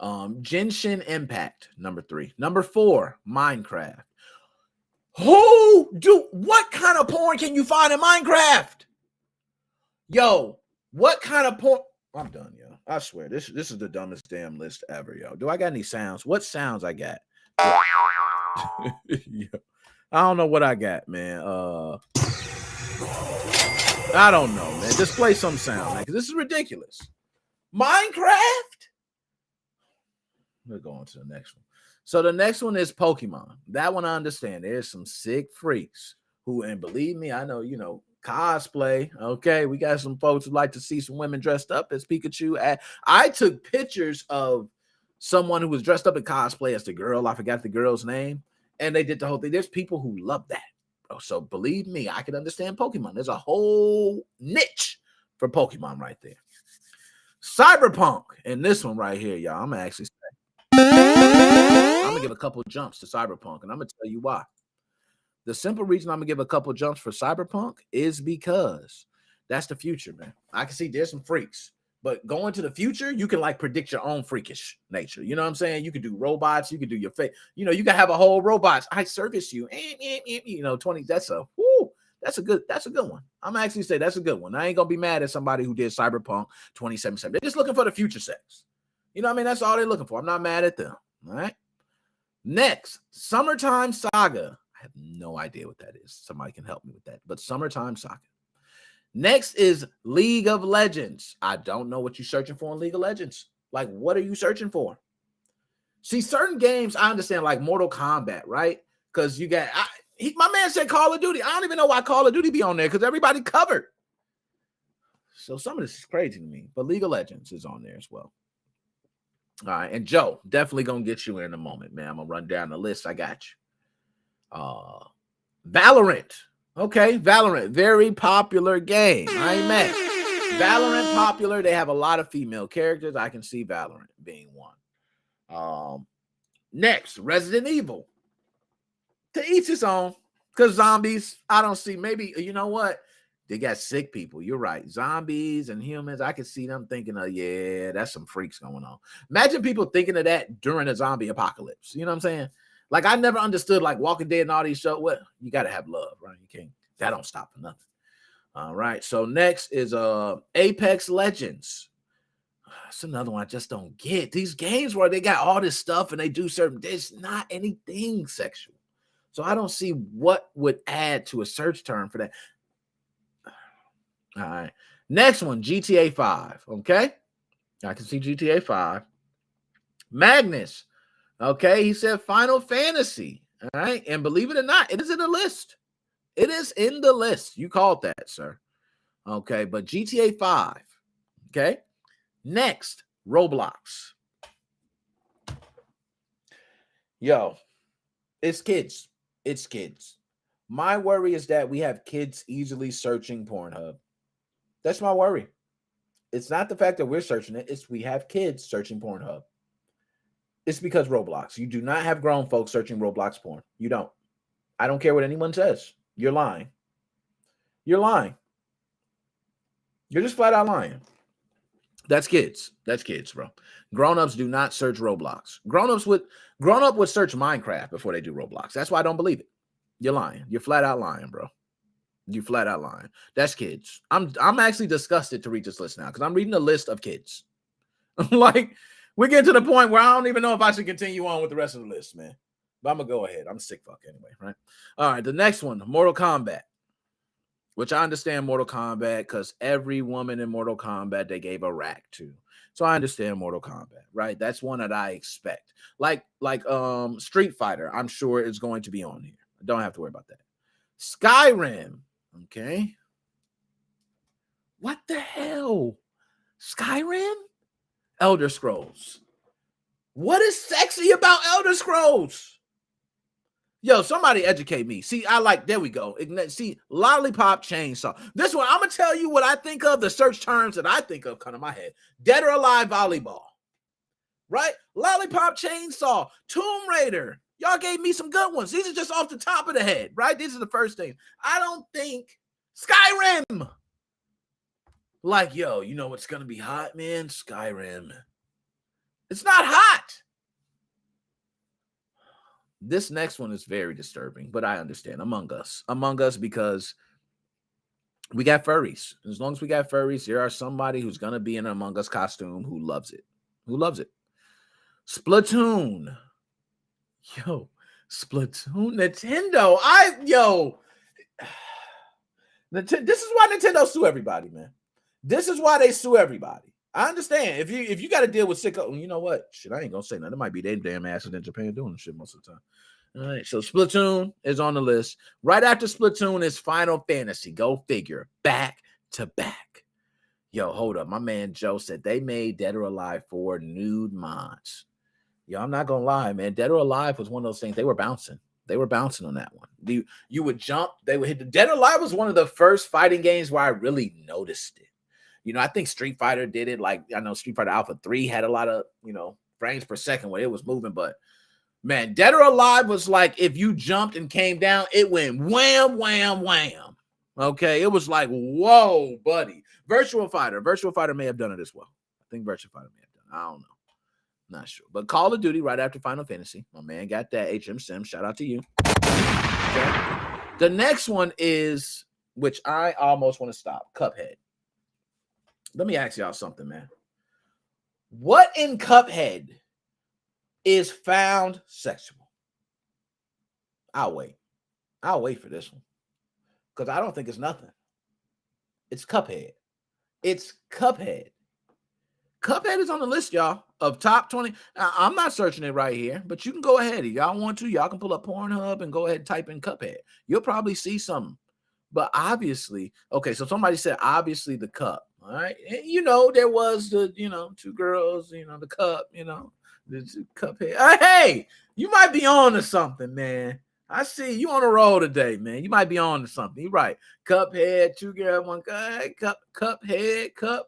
Genshin Impact, number 3. Number 4, Minecraft. What kind of porn can you find in Minecraft? Yo, what kind of porn? I'm done, yo. I swear, this is the dumbest damn list ever, yo. Do I got any sounds? What sounds I got? Yo, I don't know what I got, man. I don't know, man. Just play some sound, man, because this is ridiculous. Minecraft? We're going to the next one. So the next one is Pokemon. That one I understand. There's some sick freaks who, and believe me, I know, cosplay. Okay, we got some folks who like to see some women dressed up as Pikachu. I took pictures of someone who was dressed up in cosplay as the girl. I forgot the girl's name. And they did the whole thing. There's people who love that. So believe me, I can understand Pokemon. There's a whole niche for Pokemon right there. Cyberpunk. And this one right here, y'all, I'm going to actually say, I'm going to give a couple jumps to Cyberpunk. And I'm going to tell you why. The simple reason I'm going to give a couple jumps for Cyberpunk is because that's the future, man. I can see there's some freaks But going to the future, you can like predict your own freakish nature. You know what I'm saying? You could do robots. You could do your face. You know, you can have a whole robots. I service you. You know, 20. That's a good one. I'm actually say that's a good one. I ain't gonna be mad at somebody who did Cyberpunk 2077. They're just looking for the future sex. You know what I mean? That's all they're looking for. I'm not mad at them. All right. Next, Summertime Saga. I have no idea what that is. Somebody can help me with that. But Summertime Saga. Next is League of Legends. I don't know what you're searching for in League of Legends. Like, what are you searching for? See, certain games, I understand, like Mortal Kombat, right? Because you got, my man said Call of Duty. I don't even know why Call of Duty be on there because everybody covered. So some of this is crazy to me. But League of Legends is on there as well. All right. And Joe, definitely going to get you in a moment, man. I'm going to run down the list. I got you. Valorant. Okay, Valorant, very popular game. I ain't mad. Valorant popular. They have a lot of female characters. I can see Valorant being one. Next, Resident Evil. To each his own. Because zombies, I don't see. Maybe, you know what? They got sick people. You're right. Zombies and humans, I can see them thinking of, yeah, that's some freaks going on. Imagine people thinking of that during a zombie apocalypse. You know what I'm saying? Like, I never understood, like, Walking Dead and all these shows. Well, you got to have love, right? You can't. That don't stop for nothing. All right. So next is Apex Legends. That's another one I just don't get. These games where they got all this stuff and they do certain, there's not anything sexual. So I don't see what would add to a search term for that. All right. Next one, GTA 5. Okay. I can see GTA 5. Magnus. Okay, he said Final Fantasy. All right, and believe it or not, it is in the list. It is in the list. You called that, sir. Okay, but GTA 5. Okay, next, Roblox. Yo, it's kids. It's kids. My worry is that we have kids easily searching Pornhub. That's my worry. It's not the fact that we're searching it. It's we have kids searching Pornhub. It's because Roblox. You do not have grown folks searching Roblox porn. You don't. I don't care what anyone says. You're lying. You're lying. You're just flat out lying. That's kids. That's kids, bro. Grown-ups do not search Roblox. Grown-up would search Minecraft before they do Roblox. That's why I don't believe it. You're lying. You're flat out lying, bro. You flat out lying. That's kids. I'm actually disgusted to read this list now because I'm reading a list of kids. Like, we're getting to the point where I don't even know if I should continue on with the rest of the list, man. But I'm going to go ahead. I'm a sick fuck anyway, right? All right, the next one, Mortal Kombat, which I understand Mortal Kombat because every woman in Mortal Kombat they gave a rack to. So I understand Mortal Kombat, right? That's one that I expect. Like Street Fighter, I'm sure is going to be on here. I don't have to worry about that. Skyrim, okay. What the hell? Skyrim? Elder Scrolls. What is sexy about Elder Scrolls? Yo, somebody educate me. See, there we go. See, lollipop chainsaw. This one, I'm going to tell you what I think of, the search terms that I think of come to my head. Dead or alive volleyball. Right? Lollipop chainsaw. Tomb Raider. Y'all gave me some good ones. These are just off the top of the head, right? These are the first things. I don't think Skyrim. Like, yo, you know what's going to be hot, man? Skyrim. It's not hot. This next one is very disturbing, but I understand. Among Us because we got furries. As long as we got furries, there are somebody who's going to be in an Among Us costume who loves it. Splatoon. Yo, Splatoon. Nintendo. This is why Nintendo sue everybody, man. This is why they sue everybody. I understand. If you got to deal with sicko, you know what? Shit, I ain't gonna say nothing. It might be they damn asses in Japan doing this shit most of the time. All right, so Splatoon is on the list. Right after Splatoon is Final Fantasy. Go figure. Back to back. Yo, hold up. My man Joe said they made Dead or Alive 4 nude mods. Yo, I'm not gonna lie, man. Dead or Alive was one of those things. They were bouncing. They were bouncing on that one. You would jump. They would hit. The Dead or Alive was one of the first fighting games where I really noticed it. You know, I think Street Fighter did it. Like, I know Street Fighter Alpha 3 had a lot of, frames per second where it was moving. But, man, Dead or Alive was like if you jumped and came down, it went wham, wham, wham. Okay, it was like, whoa, buddy. Virtual Fighter may have done it as well. I think Virtual Fighter may have done it. I don't know. Not sure. But Call of Duty right after Final Fantasy. My man got that. HM Sim. Shout out to you. Okay. The next one is, which I almost want to stop, Cuphead. Let me ask y'all something, man. What in Cuphead is found sexual? I'll wait. I'll wait for this one. Because I don't think it's nothing. It's Cuphead. It's Cuphead. Cuphead is on the list, y'all, of top 20. I'm not searching it right here, but you can go ahead. If y'all want to, y'all can pull up Pornhub and go ahead and type in Cuphead. You'll probably see something. But obviously, okay, so somebody said, obviously, the cup. All right. And, there was the, two girls, the cup, the Cuphead. Hey, you might be on to something, man. I see you on a roll today, man. You might be on to something. You're right. Cuphead, two girls, one guy, Cuphead.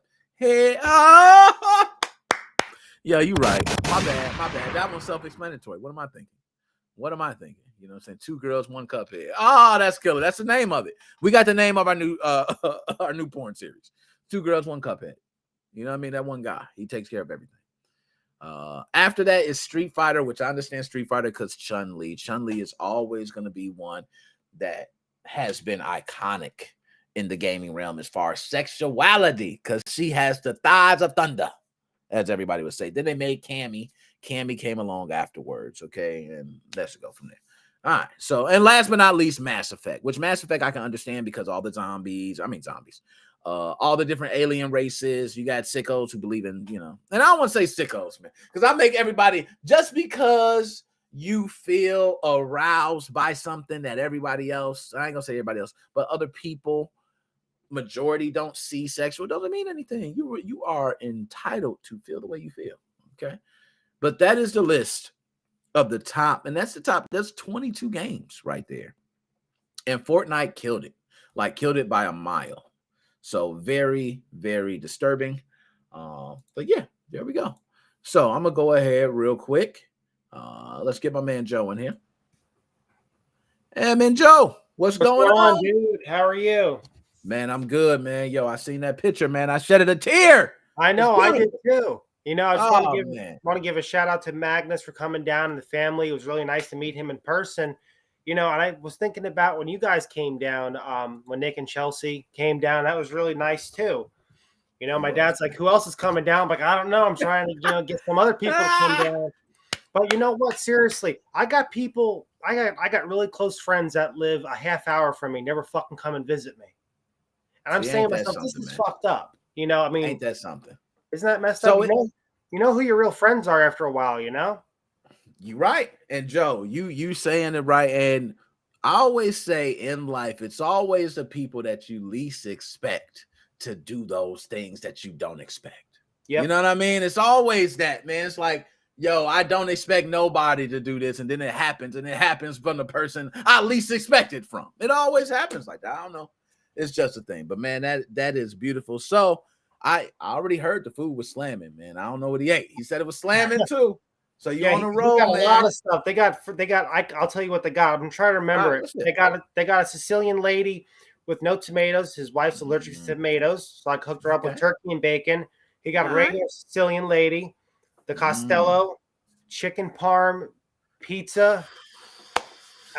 Oh, yeah, you're right. My bad. That one's self-explanatory. What am I thinking? You know what I'm saying? Two girls, one Cuphead. Oh, that's killer. That's the name of it. We got the name of our new porn series. Two girls, one Cuphead. You know what I mean? That one guy. He takes care of everything. After that is Street Fighter, which I understand Street Fighter because Chun-Li. Chun-Li is always going to be one that has been iconic in the gaming realm as far as sexuality, because she has the thighs of thunder, as everybody would say. Then they made Cammy. Cammy came along afterwards, okay? And let's go from there. All right. So, and last but not least, Mass Effect, which Mass Effect I can understand because all the zombies, all the different alien races. You got sickos who believe in, and I don't want to say sickos, man, because I make everybody, just because you feel aroused by something that everybody else, I ain't gonna say everybody else, but other people, majority don't see sexual, doesn't mean anything. You are entitled to feel the way you feel, okay? But that is the list of the top, and that's 22 games right there. And Fortnite killed it by a mile. So very, very disturbing. But yeah, there we go. So I'm gonna go ahead real quick. Let's get my man Joe in here. Hey, man, Joe, what's going on, dude? How are you? Man, I'm good, man. Yo, I seen that picture, man. I shedded a tear. I know, I did too. I just want to give a shout out to Magnus for coming down and the family. It was really nice to meet him in person. And I was thinking about when you guys came down, when Nick and Chelsea came down, that was really nice too. My dad's like, who else is coming down? I'm like, I don't know. I'm trying to, get some other people to come down. But you know what? Seriously, I got really close friends that live a half hour from me, never fucking come and visit me. And I'm saying to myself, this is fucked up. Ain't that something? Isn't that messed up? You know who your real friends are after a while, You're right. And Joe, you saying it right. And I always say in life, it's always the people that you least expect to do those things that you don't expect. Yep. You know what I mean? It's always that, man. It's like, yo, I don't expect nobody to do this. And then it happens from the person I least expect it from. It always happens like that. I don't know. It's just a thing. But man, that is beautiful. So I already heard the food was slamming, man. I don't know what he ate. He said it was slamming too. So you on the road, got man. A lot of stuff. They got. I'll tell you what they got. I'm trying to remember it. They got a Sicilian lady with no tomatoes. His wife's allergic to tomatoes, so I cooked her up with turkey and bacon. He got a regular Sicilian lady, the Costello, chicken parm, pizza.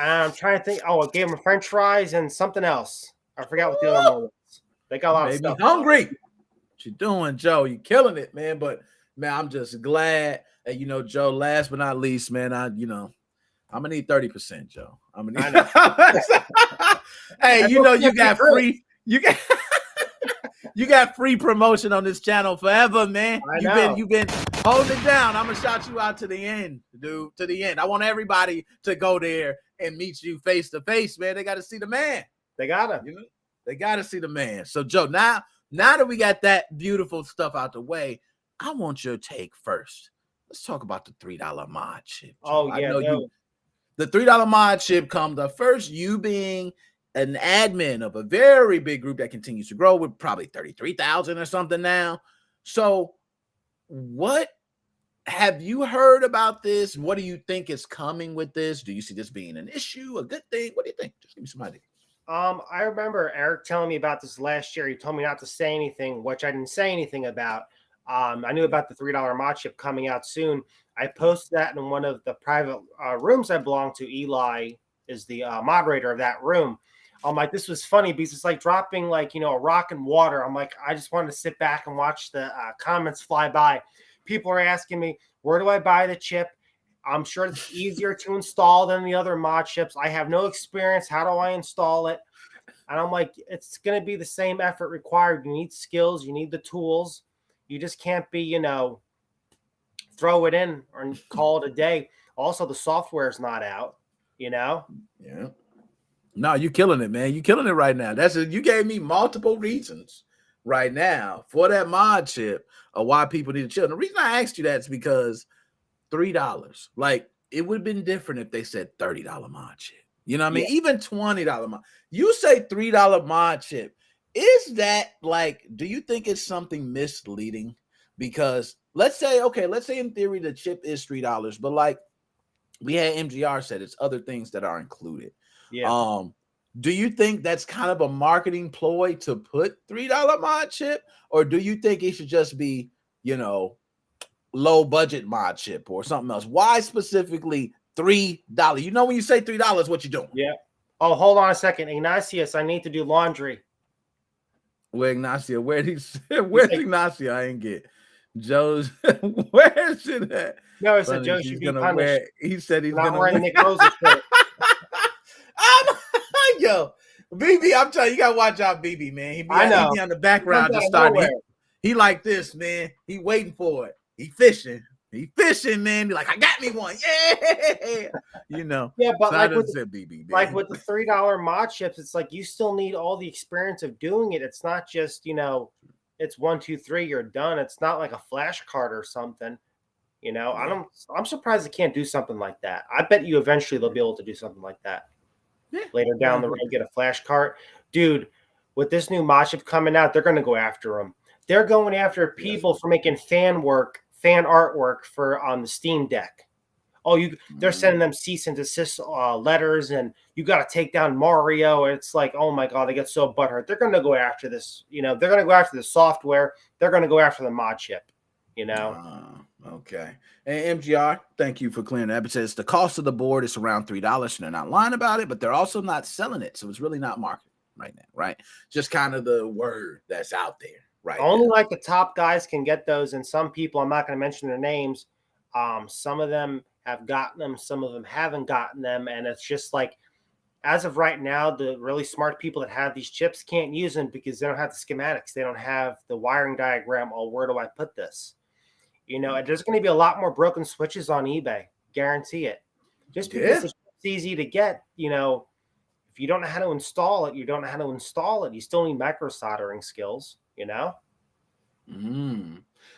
And I'm trying to think. Oh, I gave him French fries and something else. I forgot what the other one was. They got a lot of stuff. Hungry. What you doing, Joe? You killing it, man. But man, I'm just glad that Joe. Last but not least, man. I'm gonna need 30%, Joe. I'm gonna need. Hey, you got free. You got free promotion on this channel forever, man. You've been holding it down. I'm gonna shout you out to the end, dude. To the end. I want everybody to go there and meet you face to face, man. They got to see the man. They gotta. They gotta see the man. So, Joe, now that we got that beautiful stuff out the way, I want your take first. Let's talk about the $3 Modchip. Oh, yeah. The $3 Modchip comes the first, you being an admin of a very big group that continues to grow with probably 33,000 or something now. So what have you heard about this? What do you think is coming with this? Do you see this being an issue, a good thing? What do you think? Just give me some ideas. I remember Eric telling me about this last year. He told me not to say anything, which I didn't say anything about. I knew about the $3 Modchip coming out soon. I posted that in one of the private rooms I belong to. Eli is the moderator of that room. I'm like, this was funny because it's like dropping like, a rock in water. I'm like, I just wanted to sit back and watch the comments fly by. People are asking me, where do I buy the chip? I'm sure it's easier to install than the other Modchips. I have no experience. How do I install it? And I'm like, it's going to be the same effort required. You need skills. You need the tools. You just can't be, throw it in and call it a day. Also, the software is not out, Yeah. No, you're killing it, man. You're killing it right now. You gave me multiple reasons right now for that Modchip of why people need to chill. And the reason I asked you that is because $3, like it would have been different if they said $30 Modchip. You know what I mean? Even $20 mod. You say $3 Modchip. Is that like, do you think it's something misleading? Because let's say in theory the chip is $3, but like we had MGR said, it's other things that are included. Yeah. Do you think that's kind of a marketing ploy to put $3 Modchip, or do you think it should just be, low budget Modchip or something else? Why specifically $3? You know, when you say $3, what you doing? Yeah. Oh, hold on a second, Ignatius. I need to do laundry. Where Ignacio? Where's Ignacio? I ain't get Joe's. Where's it at? No, I said Joe should be punished. He said he's not gonna wearing Nick Rose's shirt. Yo, BB, I'm telling you, you gotta watch out, BB, man. He be on the background just starting. He like this, man. He waiting for it. He fishing, man. He like, I got me one. Yeah. Yeah, but so like with BB, with the $3 Modchips, it's like you still need all the experience of doing it. It's not just, it's 1, 2, 3, you're done. It's not like a flash card or something. I'm surprised they can't do something like that. I bet you eventually they'll be able to do something like that. Later down the road, get a flash cart. Dude, with this new Modchip coming out, they're going to go after them. They're going after people for making fan artwork for on the Steam Deck. Oh, they're sending them cease and desist letters, and you got to take down Mario. It's like, oh my God, they get so butthurt. They're going to go after this. They're going to go after the software. They're going to go after the Modchip. Okay. And MGR, thank you for clearing that. It says the cost of the board is around $3, and they're not lying about it, but they're also not selling it. So it's really not marketing right now, right? Just kind of the word that's out there, right? Only like the top guys can get those, and some people, I'm not going to mention their names. Some of them have gotten them, some of them haven't gotten them, and it's just like, as of right now, the really smart people that have these chips can't use them because they don't have the schematics. They don't have the wiring diagram. Oh, where do I put this? There's going to be a lot more broken switches on eBay. Guarantee it. Just because it's easy to get, if you don't know how to install it, you don't know how to install it. You still need micro soldering skills,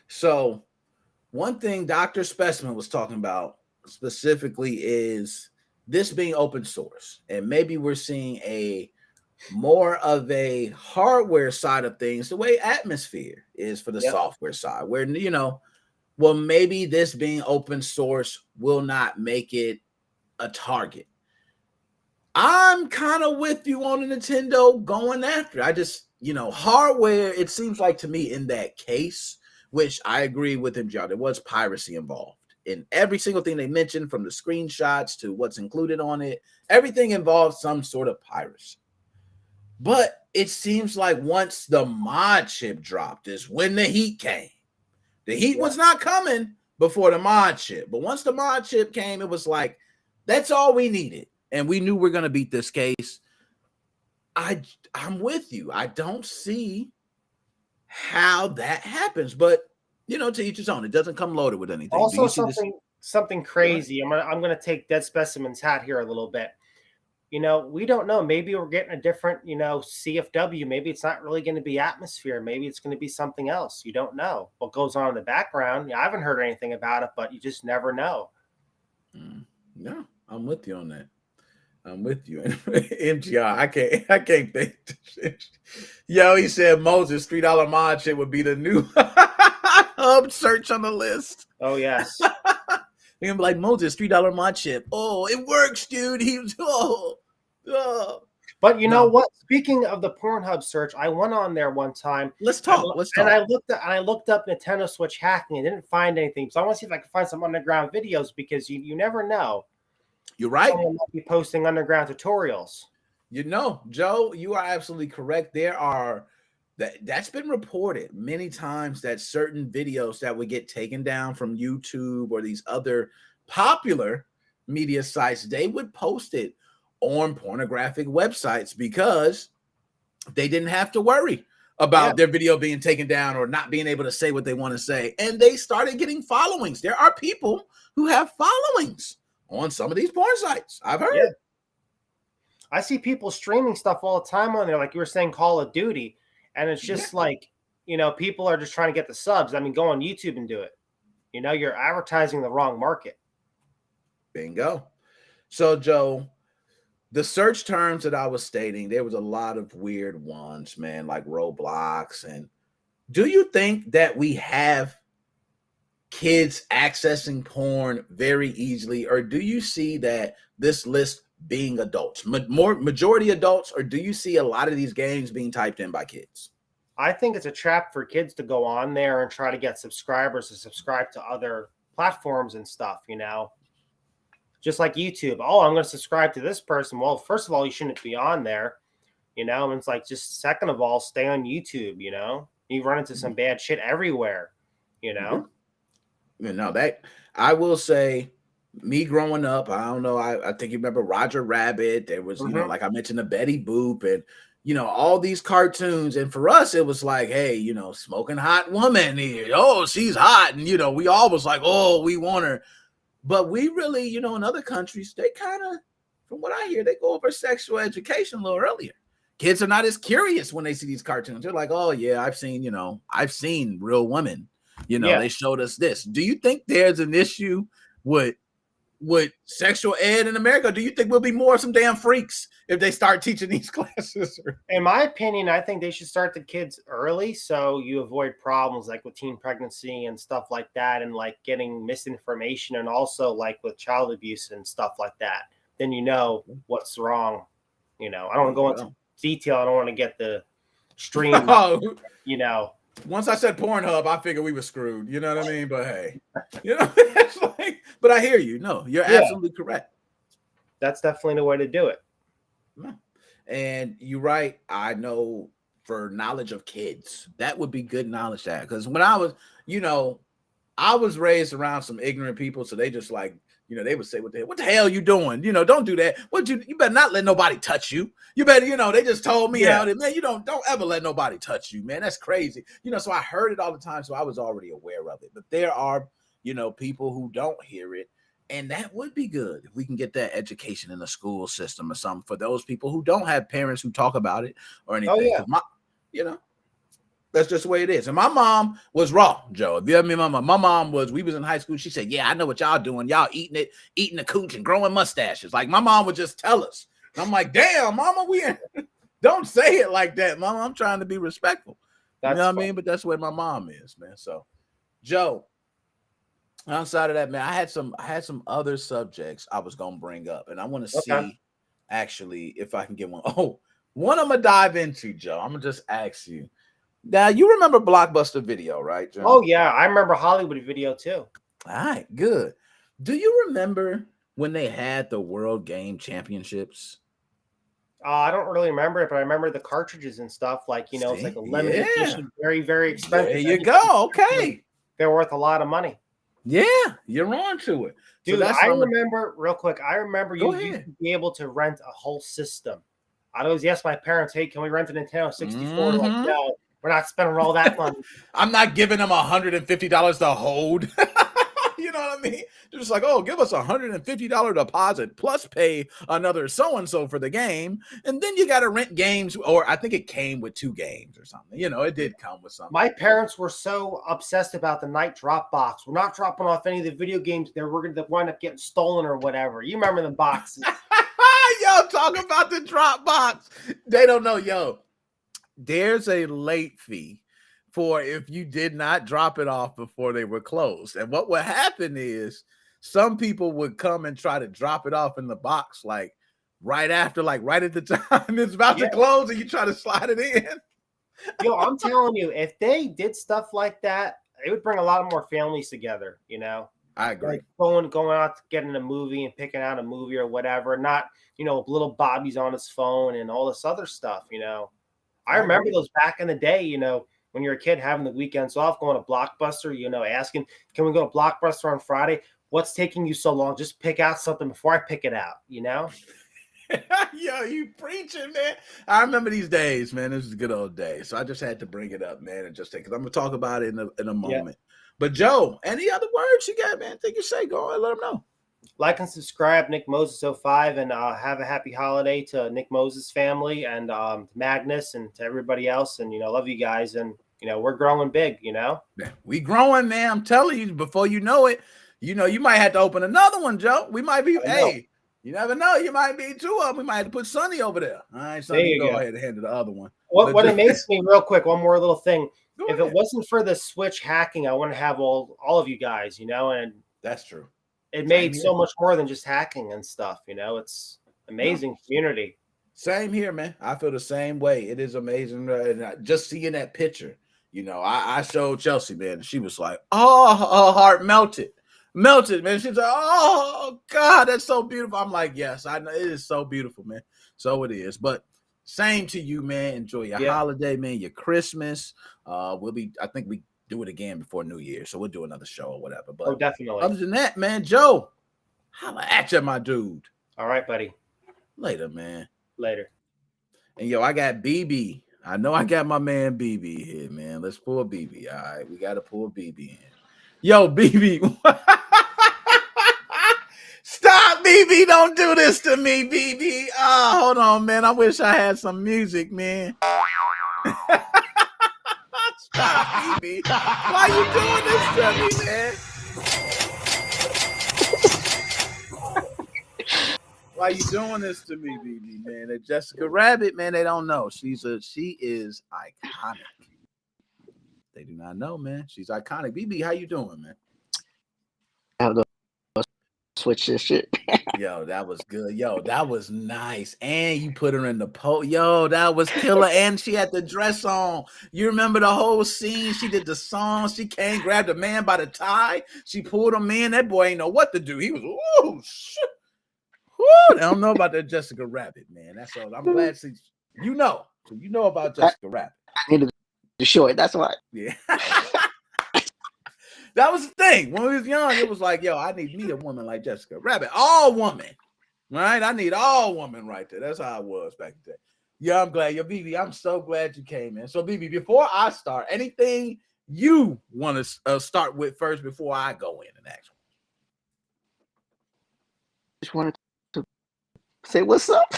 So one thing Dr. Specimen was talking about specifically is this being open source. And maybe we're seeing a more of a hardware side of things, the way Atmosphere is for the software side, where, well, maybe this being open source will not make it a target. I'm kind of with you on the Nintendo going after. I just, hardware, it seems like to me in that case, which I agree with him, John, there was piracy involved in every single thing they mentioned, from the screenshots to what's included on it. Everything involves some sort of piracy. But it seems like once the Modchip dropped is when the heat came. The heat was not coming before the Modchip, but once the Modchip came, it was like, that's all we needed. And we knew we're going to beat this case. I'm with you. I don't see how that happens, but to each his own. It doesn't come loaded with anything. Also, something crazy. I'm going to take Dead Specimen's hat here a little bit. We don't know. Maybe we're getting a different, CFW. Maybe it's not really going to be Atmosphere. Maybe it's going to be something else. You don't know what goes on in the background. I haven't heard anything about it, but you just never know. No, I'm with you on that. I'm with you. MGR, I can't think. Yo, he said Moses $3 Modchip would be the new hub search on the list. Oh, yes. You're gonna be like, Moses, $3 Modchip. Oh, it works, dude. He was But you know what? Speaking of the Pornhub search, I went on there one time. Let's talk. And I looked up Nintendo Switch hacking and didn't find anything. So I want to see if I can find some underground videos because you never know. You're right. Someone might be posting underground tutorials. You know, Joe, you are absolutely correct. That's been reported many times that certain videos that would get taken down from YouTube or these other popular media sites, they would post it on pornographic websites because they didn't have to worry about their video being taken down or not being able to say what they want to say. And they started getting followings. There are people who have followings on some of these porn sites. I've heard. Yeah. I see people streaming stuff all the time on there, like you were saying, Call of Duty. And it's just like, people are just trying to get the subs. I mean, go on YouTube and do it. You're advertising the wrong market. Bingo. So, Joe, the search terms that I was stating, there was a lot of weird ones, man, like Roblox. And do you think that we have kids accessing porn very easily, or do you see that this list being adults, more majority adults, or do you see a lot of these games being typed in by kids? I think it's a trap for kids to go on there and try to get subscribers to subscribe to other platforms and stuff, just like YouTube. Oh, I'm going to subscribe to this person. Well, first of all, you shouldn't be on there, and it's like, just second of all, stay on YouTube. You run into some bad shit everywhere, that I will say, me growing up, I don't know, I think you remember Roger Rabbit. There was, like I mentioned, the Betty Boop and, all these cartoons. And for us, it was like, hey, smoking hot woman here. Oh, she's hot. And, we all was like, oh, we want her. But we really, in other countries, they kind of, from what I hear, they go over sexual education a little earlier. Kids are not as curious when they see these cartoons. They're like, oh, yeah, I've seen real women. They showed us this. Do you think there's an issue with sexual ed in America? Do you think we'll be more some damn freaks if they start teaching these classes? In my opinion, I think they should start the kids early so you avoid problems like with teen pregnancy and stuff like that, and like getting misinformation, and also like with child abuse and stuff like that. Then what's wrong. I don't want to go into detail. I don't want to get the stream. Once I said Pornhub, I figured we were screwed. You know what I mean? But hey, it's like, but I hear you. No, you're absolutely correct. That's definitely the way to do it. And you're right. I know for knowledge of kids, that would be good knowledge to have. Because when I was, I was raised around some ignorant people. So they just like, they would say, what the hell are you doing? Don't do that. You better not let nobody touch you. You better, they just told me how to, man, don't ever let nobody touch you, man. That's crazy. So I heard it all the time. So I was already aware of it. But there are, people who don't hear it. And that would be good if we can get that education in the school system or something for those people who don't have parents who talk about it or anything. Oh, yeah. That's just the way it is. And my mom was raw, Joe. If you have me, my mom was, we was in high school. She said, yeah, I know what y'all doing. Y'all eating the cooch and growing mustaches. Like my mom would just tell us. And I'm like, damn, mama, don't say it like that, mama. I'm trying to be respectful. You know what I mean? But that's where my mom is, man. So, Joe, outside of that, man, I had some other subjects I was going to bring up. And I want to see, actually, if I can get one. Oh, one I'm going to dive into, Joe. I'm going to just ask you. Now, you remember Blockbuster Video, right, John? Oh, yeah. I remember Hollywood Video, too. All right, good. Do you remember when they had the World Game Championships? I don't really remember it, but I remember the cartridges and stuff. Like, it's like a limited edition, very, very expensive. There you go. Okay. They're worth a lot of money. Yeah, you're on to it. Dude, I remember, real quick, you used to be able to rent a whole system. I'd always ask my parents, hey, can we rent a Nintendo 64? Like, no. We're not spending all that money. I'm not giving them $150 to hold. You know what I mean? They're just like, oh, give us $150 deposit plus pay another so-and-so for the game. And then you got to rent games, or I think it came with 2 games or something. It did come with something. My parents were so obsessed about the night drop box. We're not dropping off any of the video games there. We're going to wind up getting stolen or whatever. You remember the boxes. Yo, talk about the drop box. They don't know, yo. There's a late fee for if you did not drop it off before they were closed. And what would happen is some people would come and try to drop it off in the box like right after, like right at the time it's about to close and you try to slide it in. Yo, I'm telling you, if they did stuff like that, it would bring a lot more families together, I agree. Like going out to getting a movie and picking out a movie or whatever, not, little Bobby's on his phone and all this other stuff, I remember those back in the day, when you're a kid having the weekends off, going to Blockbuster, asking, can we go to Blockbuster on Friday? What's taking you so long? Just pick out something before I pick it out, Yo, you preaching, man. I remember these days, man. This is a good old day. So I just had to bring it up, man, and just take, because I'm going to talk about it in a moment. Yeah. But Joe, any other words you got, man? Think you say, go and let them know. Like and subscribe, Nick Moses 05, and have a happy holiday to Nick Moses family and Magnus and to everybody else. And, love you guys. And, we're growing big, Yeah, we growing, man. I'm telling you, before you know it, you might have to open another one, Joe. We might be, hey, you never know. You might be two of them. We might have to put Sonny over there. All right, Sonny, you go ahead and handle the other one. What amazed me real quick, one more little thing. If it wasn't for the Switch hacking, I wouldn't have all of you guys, and that's true. It made so much more than just hacking and stuff, It's amazing community. Same here, man. I feel the same way. It is amazing. And just seeing that picture, I showed Chelsea, man, and she was like, oh, her heart melted, man. She's like, oh, God, that's so beautiful. I'm like, yes, I know. It is so beautiful, man. So it is. But same to you, man. Enjoy your holiday, man, your Christmas. I think we do it again before New Year, so we'll do another show or whatever. But definitely. Other than that, man, Joe, holla at you, my dude. All right, buddy. Later, man. Later. And yo, I got BB. I know I got my man BB here, man. Let's pull BB. All right, we got to pull BB in. Yo, BB. Stop, BB. Don't do this to me, BB. Oh, hold on, man. I wish I had some music, man. Stop, BB. Why you doing this to me, man? Why you doing this to me, BB, man? And Jessica Rabbit, man, they don't know. She is iconic. They do not know, man. She's iconic. BB, how you doing, man? I have to switch this shit. Yo, that was good. Yo, that was nice. And you put her in the Yo, that was killer. And she had the dress on. You remember the whole scene? She did the song. She came, grabbed a man by the tie. She pulled him in. That boy ain't know what to do. He was, ooh, shit. Woo, I don't know about that Jessica Rabbit, man. That's all. I'm glad So you know about Jessica Rabbit. I needed to show it. That's why. Yeah. That was the thing. When we was young, it was like, yo, I need me a woman like Jessica Rabbit. All woman. Right? I need all woman right there. That's how I was back then. Yeah, I'm glad. Yo, BB, I'm so glad you came in. So, BB, before I start, anything you want to start with first before I go in and ask? Just wanted to say what's up.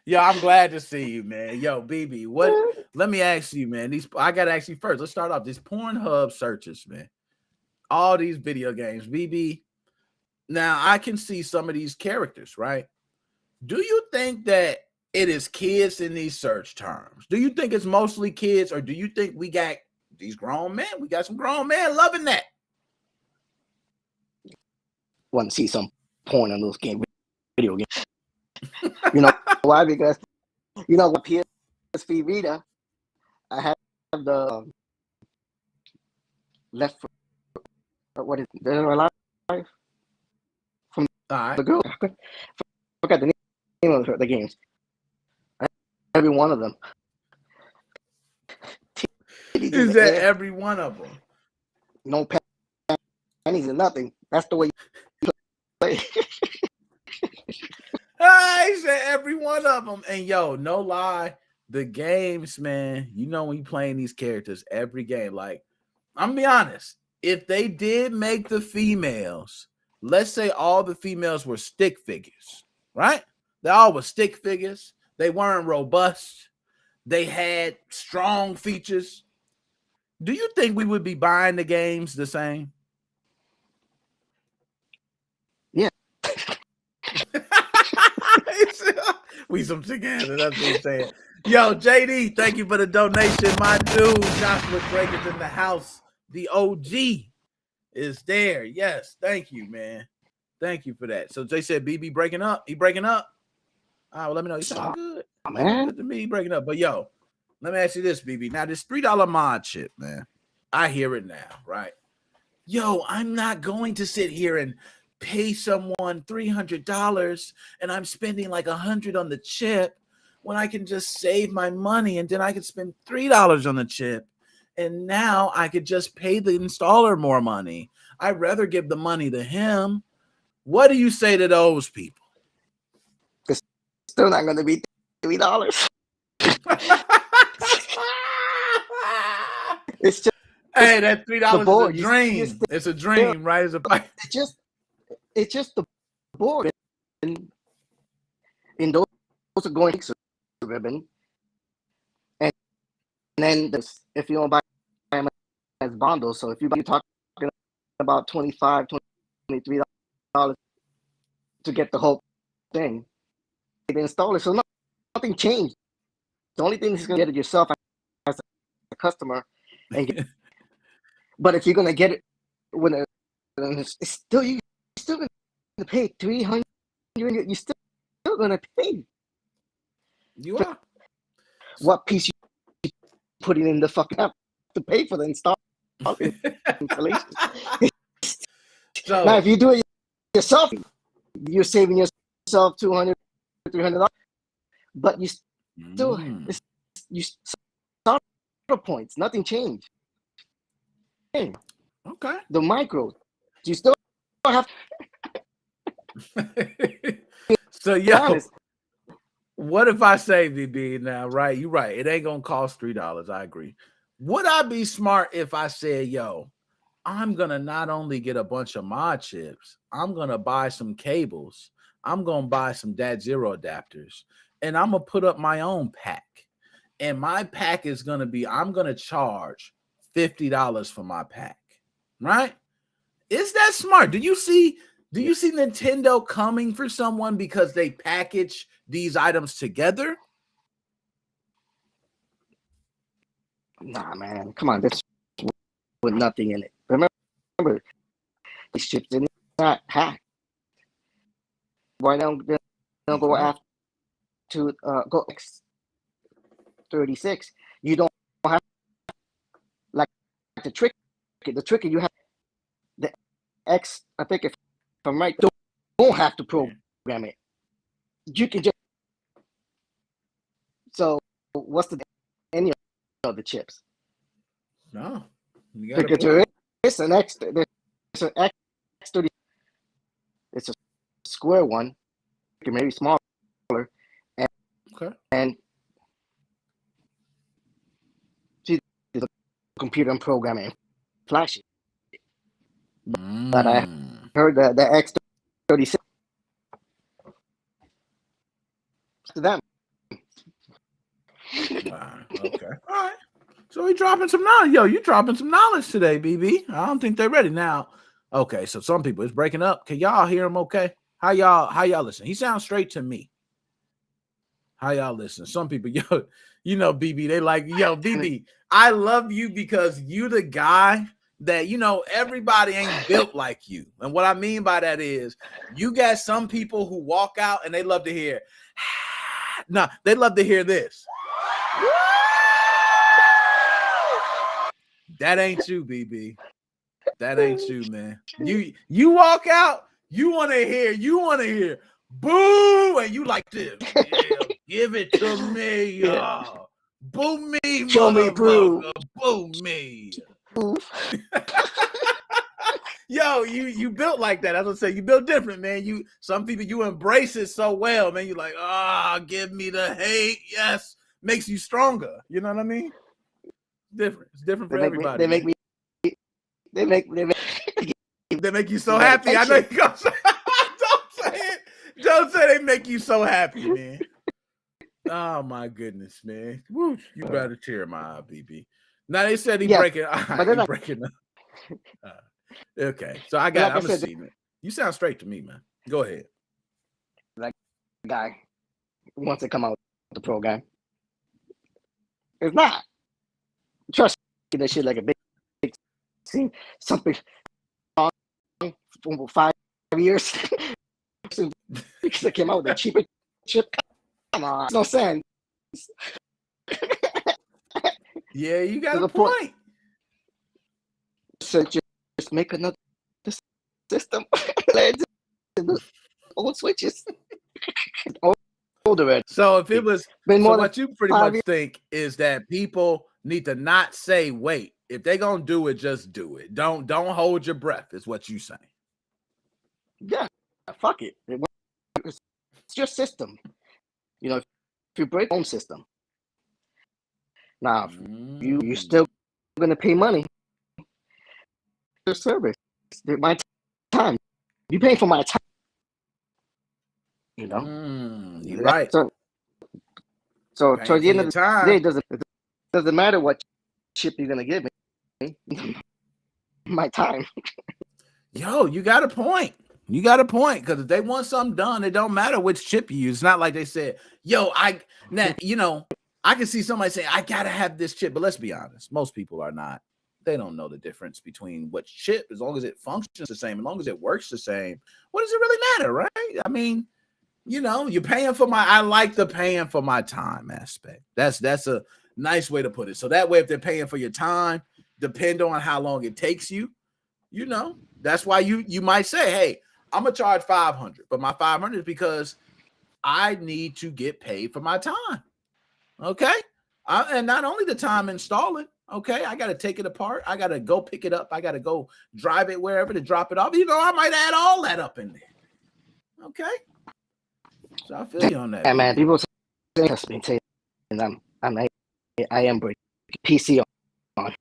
Yo, I'm glad to see you, man. Yo, BB, let me ask you, man. I gotta ask you first. Let's start off these Pornhub searches, man. All these video games, BB. Now I can see some of these characters, right? Do you think that it is kids in these search terms? Do you think it's mostly kids, or do you think we got these grown men? We got some grown men loving that. Want to see some porn on those video games. You know why? Because PSV Vita, I have the left. What is Dead or Alive from the girl? I forgot the name of the games. Every one of them. Is that every one of them? No panties and nothing. That's the way you play. I said every one of them. And yo, no lie, the games, man, when you playing these characters, every game, like, I'm gonna be honest, if they did make the females, let's say all the females were stick figures, right? They all were stick figures. They weren't robust. They had strong features. Do you think we would be buying the games the same? Yeah. We some together. That's what I'm saying. Yo, JD, thank you for the donation. My dude, Joshua Drake is in the house. The OG is there. Yes, thank you, man. Thank you for that. So they said BB breaking up. He breaking up. All right, well, let me know. You sound good. Man. Good to me breaking up. But yo, let me ask you this, BB. Now, this $3 mod chip, man. I hear it now, right? Yo, I'm not going to sit here and pay someone $300 and I'm spending like $100 on the chip when I can just save my money and then I can spend $3 on the chip. And now I could just pay the installer more money. I'd rather give the money to him. What do you say to those people? It's still not going to be $3. It's just hey, that $3 is a dream. It's a dream, still, right? It's just the board, and those are going to ribbon, and then if you don't buy them as bundles, so if you're talking about $25, $23 to get the whole thing, the installer, so nothing changed. The only thing is going to get it yourself as a customer, and but if you're going to get it when it's still you're still going to pay $300. You're still going to pay. You are. What piece you put it in the fucking app to pay for the installation? So, now, if you do it yourself, you're saving yourself $200, $300. But you still you start points. Nothing changed. Okay. The micro, you still have. So yo, what if I say BB now? Right, you're right. It ain't gonna cost $3. I agree. Would I be smart if I said, yo, I'm gonna not only get a bunch of mod chips, I'm gonna buy some cables, I'm gonna buy some DAT0 adapters, and I'm gonna put up my own pack. And my pack is gonna be, I'm gonna charge $50 for my pack, right? Is that smart? Do you see Nintendo coming for someone because they package these items together? Nah, man, come on, this with nothing in it. Remember, these chips did not hack. Why don't they go after to go X36? You don't have like the trick. The trick you have the X. I think if I'm right, don't have to program it. You can just. So what's the any of the chips? No, because there is an X. There's an X30. It's a square one, maybe smaller, and see the computer and programming flash it. But I heard that the X36 to them. Wow. Okay. All right. So we dropping some knowledge. Yo, you dropping some knowledge today, BB. I don't think they're ready now. Okay, so some people it's breaking up. Can y'all hear him okay? How y'all listen? He sounds straight to me. How y'all listen? Some people, yo, you know, BB, they like, yo, BB, I love you because you the guy that, you know, everybody ain't built like you. And what I mean by that is you got some people who walk out and they love to hear, nah, they love to hear this. That ain't you, BB. That ain't you, man. You walk out, you want to hear, boo, and you like this. Yeah, give it to me, boo me, show me proof, boo me. Yo, you built like that. As I say, you built different, man. Some people you embrace it so well, man. You like, give me the hate. Yes, makes you stronger. You know what I mean? Different. It's different for everybody. They make you so happy. I know you gonna say. Don't say it. Don't say they make you so happy, man. Oh my goodness, man. Woo, you better tear my eye, BB. Now they said he breaking. He breaking up. Okay, so I'm gonna see, man. You sound straight to me, man. Go ahead. That guy wants to come out with the program. It's not. Trust me, that shit like a big scene. Something wrong from 5 years because they came out with a cheaper chip. Come on, it's no sense. Yeah, you got a point. So just make another system. Old switches. Older. So if it was, been so more what than you pretty 5 much years. think is that people need to not say wait. If they're gonna do it, just do it. Don't hold your breath. Is what you saying? Yeah, fuck it. It's your system. You know, if you break your own system, now you're still gonna pay money for service. My time. You paying for my time. You know, you're right. So toward the end of the day, it doesn't matter what chip you're gonna give me. My time. Yo, you got a point. You got a point, because if they want something done, it don't matter which chip you use. It's not like they said, yo, I can see somebody saying, I gotta have this chip, but let's be honest, most people are not. They don't know the difference between what chip, as long as it functions the same, as long as it works the same. What does it really matter, right? I mean, you're paying for I like the paying for my time aspect. That's a nice way to put it. So that way, if they're paying for your time, depend on how long it takes you, that's why you might say, hey, I'm gonna charge $500, but my $500 is because I need to get paid for my time. Okay. And not only the time installing, okay, I got to take it apart. I got to go pick it up. I got to go drive it wherever to drop it off. I might add all that up in there. Okay. So I feel you on that. Yeah, man. People say I am breaking PC on.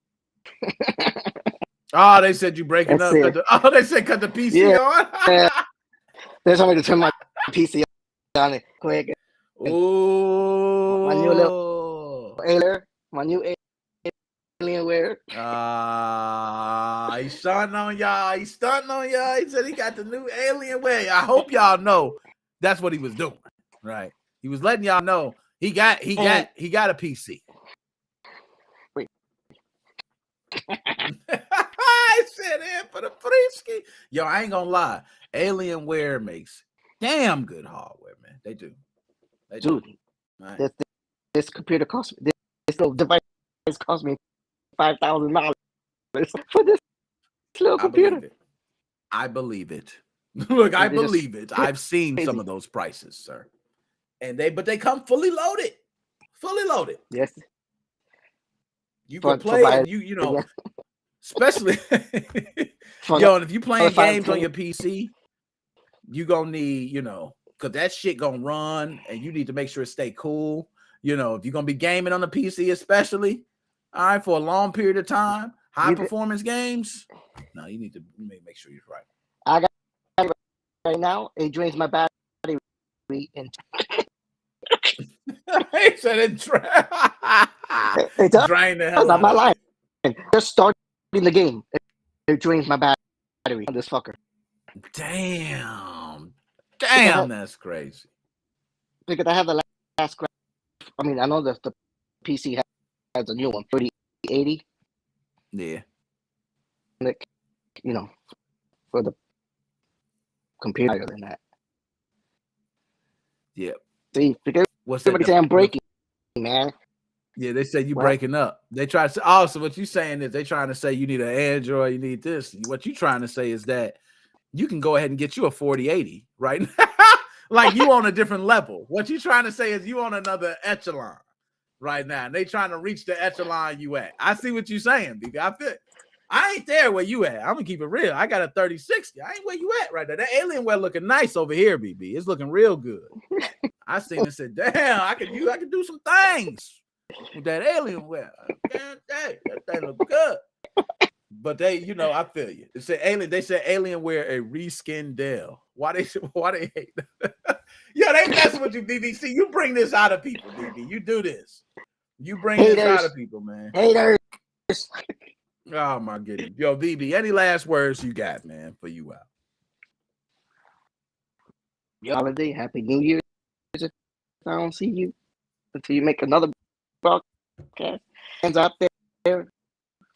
Oh, they said you breaking up. They said cut the PC on. Yeah. They told me to turn my PC on it quick. Oh, my new little alien, my new Alienware. He's starting on y'all. He said he got the new Alienware. I hope y'all know that's what he was doing. Right. He was letting y'all know he got a PC. Wait. I said in for the Frisky. Yo, I ain't gonna lie. Alienware makes damn good hardware, man. They do. Dude, right. This computer cost me. This little device cost me $5,000 for this little computer. I believe it. Look, I believe it. I've seen some of those prices, sir. And they come fully loaded. Fully loaded. Yes. You can play and especially and if you playing games on your PC, you gonna need, because that shit gonna run and you need to make sure it stay cool. If you're gonna be gaming on the PC, especially, all right, for a long period of time, high performance games. No, you need to make sure you're right. I got right now, it drains my battery. He said it drained the hell out my of life. Just starting the game, it drains my battery on this fucker. Damn, that's crazy. Because I have the last scrap. I mean, I know that the PC has a new one, 3080. Yeah. For the computer higher than that. Yep. See, because everybody say I'm breaking, man. Yeah, they say you breaking up. They try to say, so what you saying is they trying to say you need an Android, you need this. What you trying to say is that you can go ahead and get you a 4080 right now. Like you on a different level. What you trying to say is you on another echelon right now. And they trying to reach the echelon you at. I see what you saying, BB. I feel I ain't there where you at. I'm gonna keep it real. I got a 3060. I ain't where you at right there. That Alienware looking nice over here, BB. It's looking real good. I seen it and said, damn, I can do some things with that Alienware. That thing look good. But they, I feel you. They said Alienware a reskinned Dell. Why they hate that? Yo, they messing with you, BBC. You bring this out of people, BB. You do this. You bring this out of people, man. Haters. Oh my goodness. Yo, BB, any last words you got, man, for you out? Holiday, Happy New Year. I don't see you until you make another broadcast. Hands out there.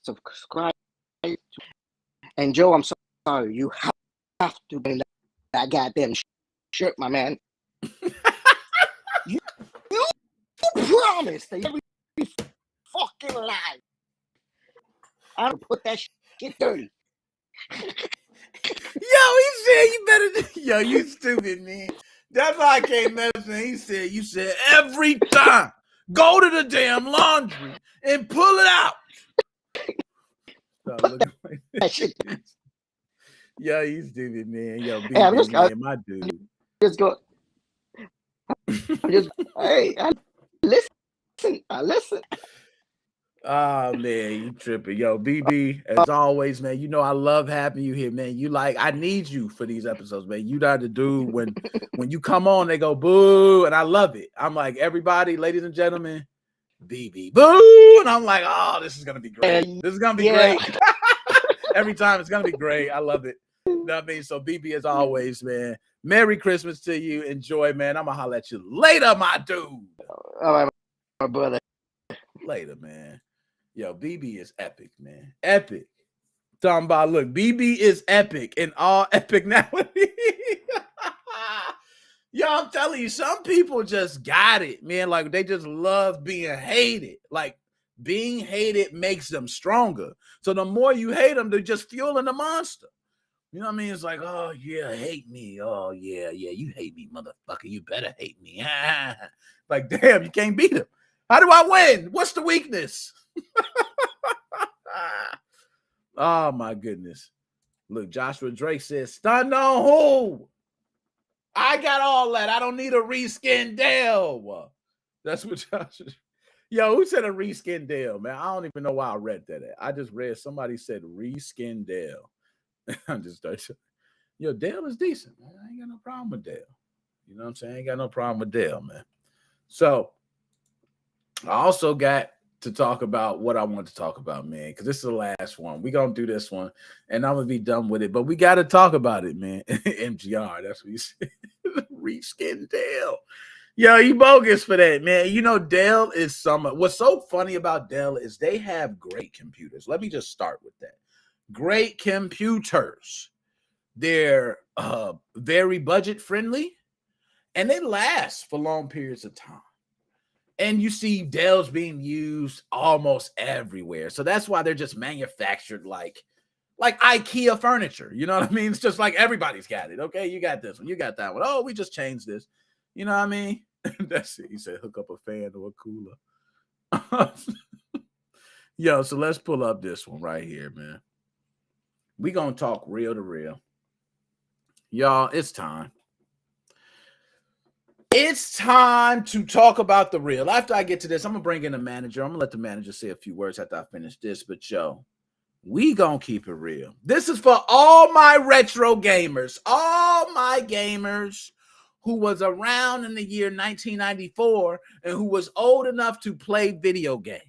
Subscribe. And Joe, I'm sorry. You have to bring that goddamn shirt, my man. you promised that every fucking lie. I don't put that shit dirty. Yo, he said you better. Yo, you stupid, man. That's why I can't mess with him. He said, you said every time, go to the damn laundry and pull it out. That shit. Yo, you stupid, man. Yo, Hey, I'm just, man, my dude. Just go. I'm just, hey, I listen. Oh man, you tripping. Yo, BB, as always, man. You know I love having you here, man. You like, I need you for these episodes, man. You got the dude when you come on, they go boo, and I love it. I'm like, everybody, ladies and gentlemen, BB, boo, and I'm like, oh, this is gonna be great. This is gonna be great. Every time it's gonna be great. I love it. You know what I mean? So BB, as always, man. Merry Christmas to you. Enjoy, man. I'm gonna holler at you later, my dude. All right, my brother. Later, man. Yo, BB is epic, man. Epic. Talking about, look, BB is epic in all epicality. Yo, I'm telling you, some people just got it, man. Like, they just love being hated. Like, being hated makes them stronger. So the more you hate them, they're just fueling the monster. You know what I mean? It's like, oh, yeah, hate me. Oh, yeah, you hate me, motherfucker. You better hate me. Like, damn, you can't beat him. How do I win? What's the weakness? Oh, my goodness. Look, Joshua Drake says, stun on who? I got all that. I don't need a reskin Dale. That's what Joshua... Yo, who said a reskin Dale, man? I don't even know why I read that. I just read somebody said reskin Dale. I'm just starting. Yo, Dale is decent, man. I ain't got no problem with Dale. You know what I'm saying? I ain't got no problem with Dale, man. So I also got to talk about what I want to talk about, man, because this is the last one. We're going to do this one, and I'm going to be done with it. But we got to talk about it, man. MGR, that's what he said. Reskin Dale. Yo, you bogus for that, man. You know, Dell is what's so funny about Dell is they have great computers. Let me just start with that. Great computers. They're very budget friendly, and they last for long periods of time. And you see Dells being used almost everywhere. So that's why they're just manufactured like IKEA furniture. You know what I mean? It's just like everybody's got it. Okay, you got this one. You got that one. Oh, we just changed this. You know what I mean? That's it. He said hook up a fan or a cooler. Yo, so let's pull up this one right here, man. We're going to talk real to real. Y'all, it's time. It's time to talk about the real. After I get to this, I'm going to bring in the manager. I'm going to let the manager say a few words after I finish this. But, yo, we going to keep it real. This is for all my retro gamers, all my gamers who was around in the year 1994 and who was old enough to play video games.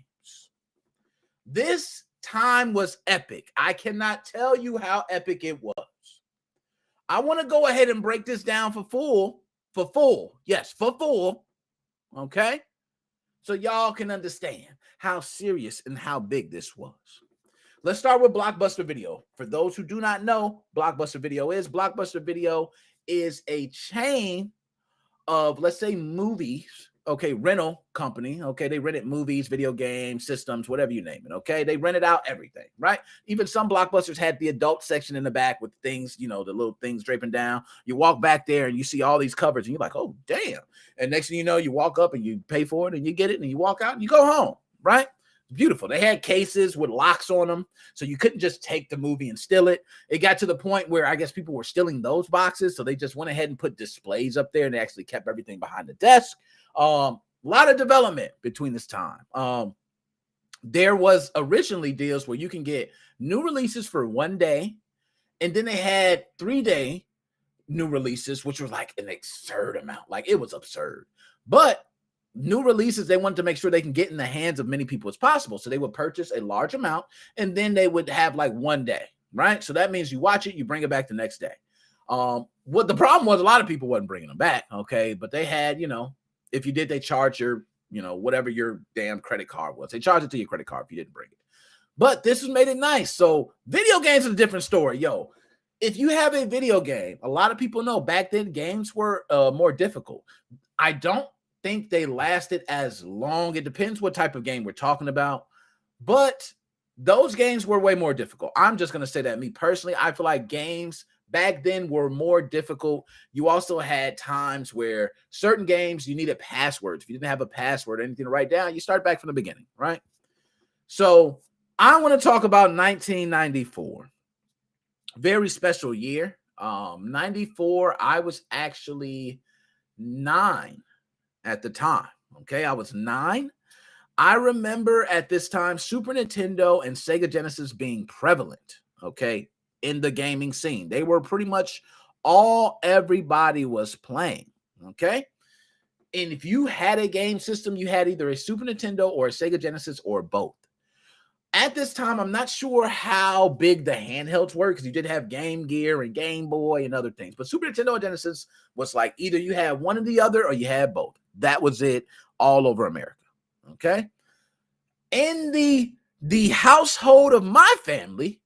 This time was epic. I cannot tell you how epic it was. I want to go ahead and break this down for full. Yes, for full. Okay? So y'all can understand how serious and how big this was. Let's start with Blockbuster Video. For those who do not know, Blockbuster Video is a chain of, let's say, movies, okay, rental company, okay, they rented movies, video games, systems, whatever you name it, okay, they rented out everything, right? Even some Blockbusters had the adult section in the back with things, you know, the little things draping down. You walk back there and you see all these covers and you're like, oh, damn. And next thing you know, you walk up and you pay for it and you get it and you walk out and you go home, right? Beautiful. They had cases with locks on them, so you couldn't just take the movie and steal it. It got to the point where I guess people were stealing those boxes, so they just went ahead and put displays up there, and they actually kept everything behind the desk. A lot of development between this time. There was originally deals where you can get new releases for 1 day, and then they had 3-day new releases, which was like an absurd amount. Like, it was absurd. But new releases, they wanted to make sure they can get in the hands of many people as possible. So they would purchase a large amount and then they would have like 1 day, right? So that means you watch it, you bring it back the next day. What the problem was, a lot of people wasn't bringing them back, okay? But they had, you know, if you did, they charge your, you know, whatever your damn credit card was. They charged it to your credit card if you didn't bring it. But this has made it nice. So video games is a different story. Yo, if you have a video game, a lot of people know back then games were more difficult. I don't think they lasted as long. It depends what type of game we're talking about, but those games were way more difficult. I'm just going to say that me personally, I feel like games back then were more difficult. You also had times where certain games you needed passwords. If you didn't have a password or anything to write down, you start back from the beginning, right? So I want to talk about 1994. Very special year. 94, I was actually 9 at the time. Okay, I was 9. I remember at this time Super Nintendo and Sega Genesis being prevalent, okay, in the gaming scene. They were pretty much all everybody was playing, okay? And if you had a game system, you had either a Super Nintendo or a Sega Genesis or both. At this time, I'm not sure how big the handhelds were because you did have Game Gear and Game Boy and other things. But Super Nintendo and Genesis was like either you had one or the other or you had both. That was it all over America. Okay. In the household of my family,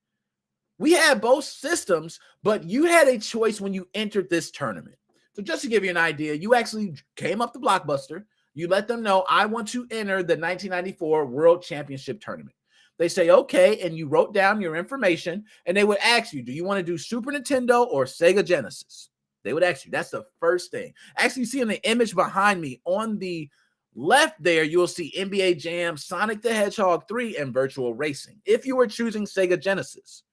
we had both systems, but you had a choice when you entered this tournament. So just to give you an idea, you actually came up to Blockbuster. You let them know, I want to enter the 1994 World Championship Tournament. They say, okay, and you wrote down your information, and they would ask you, do you want to do Super Nintendo or Sega Genesis? They would ask you. That's the first thing. Actually, you see in the image behind me on the left there, you'll see NBA Jam, Sonic the Hedgehog 3, and Virtual Racing, if you were choosing Sega Genesis.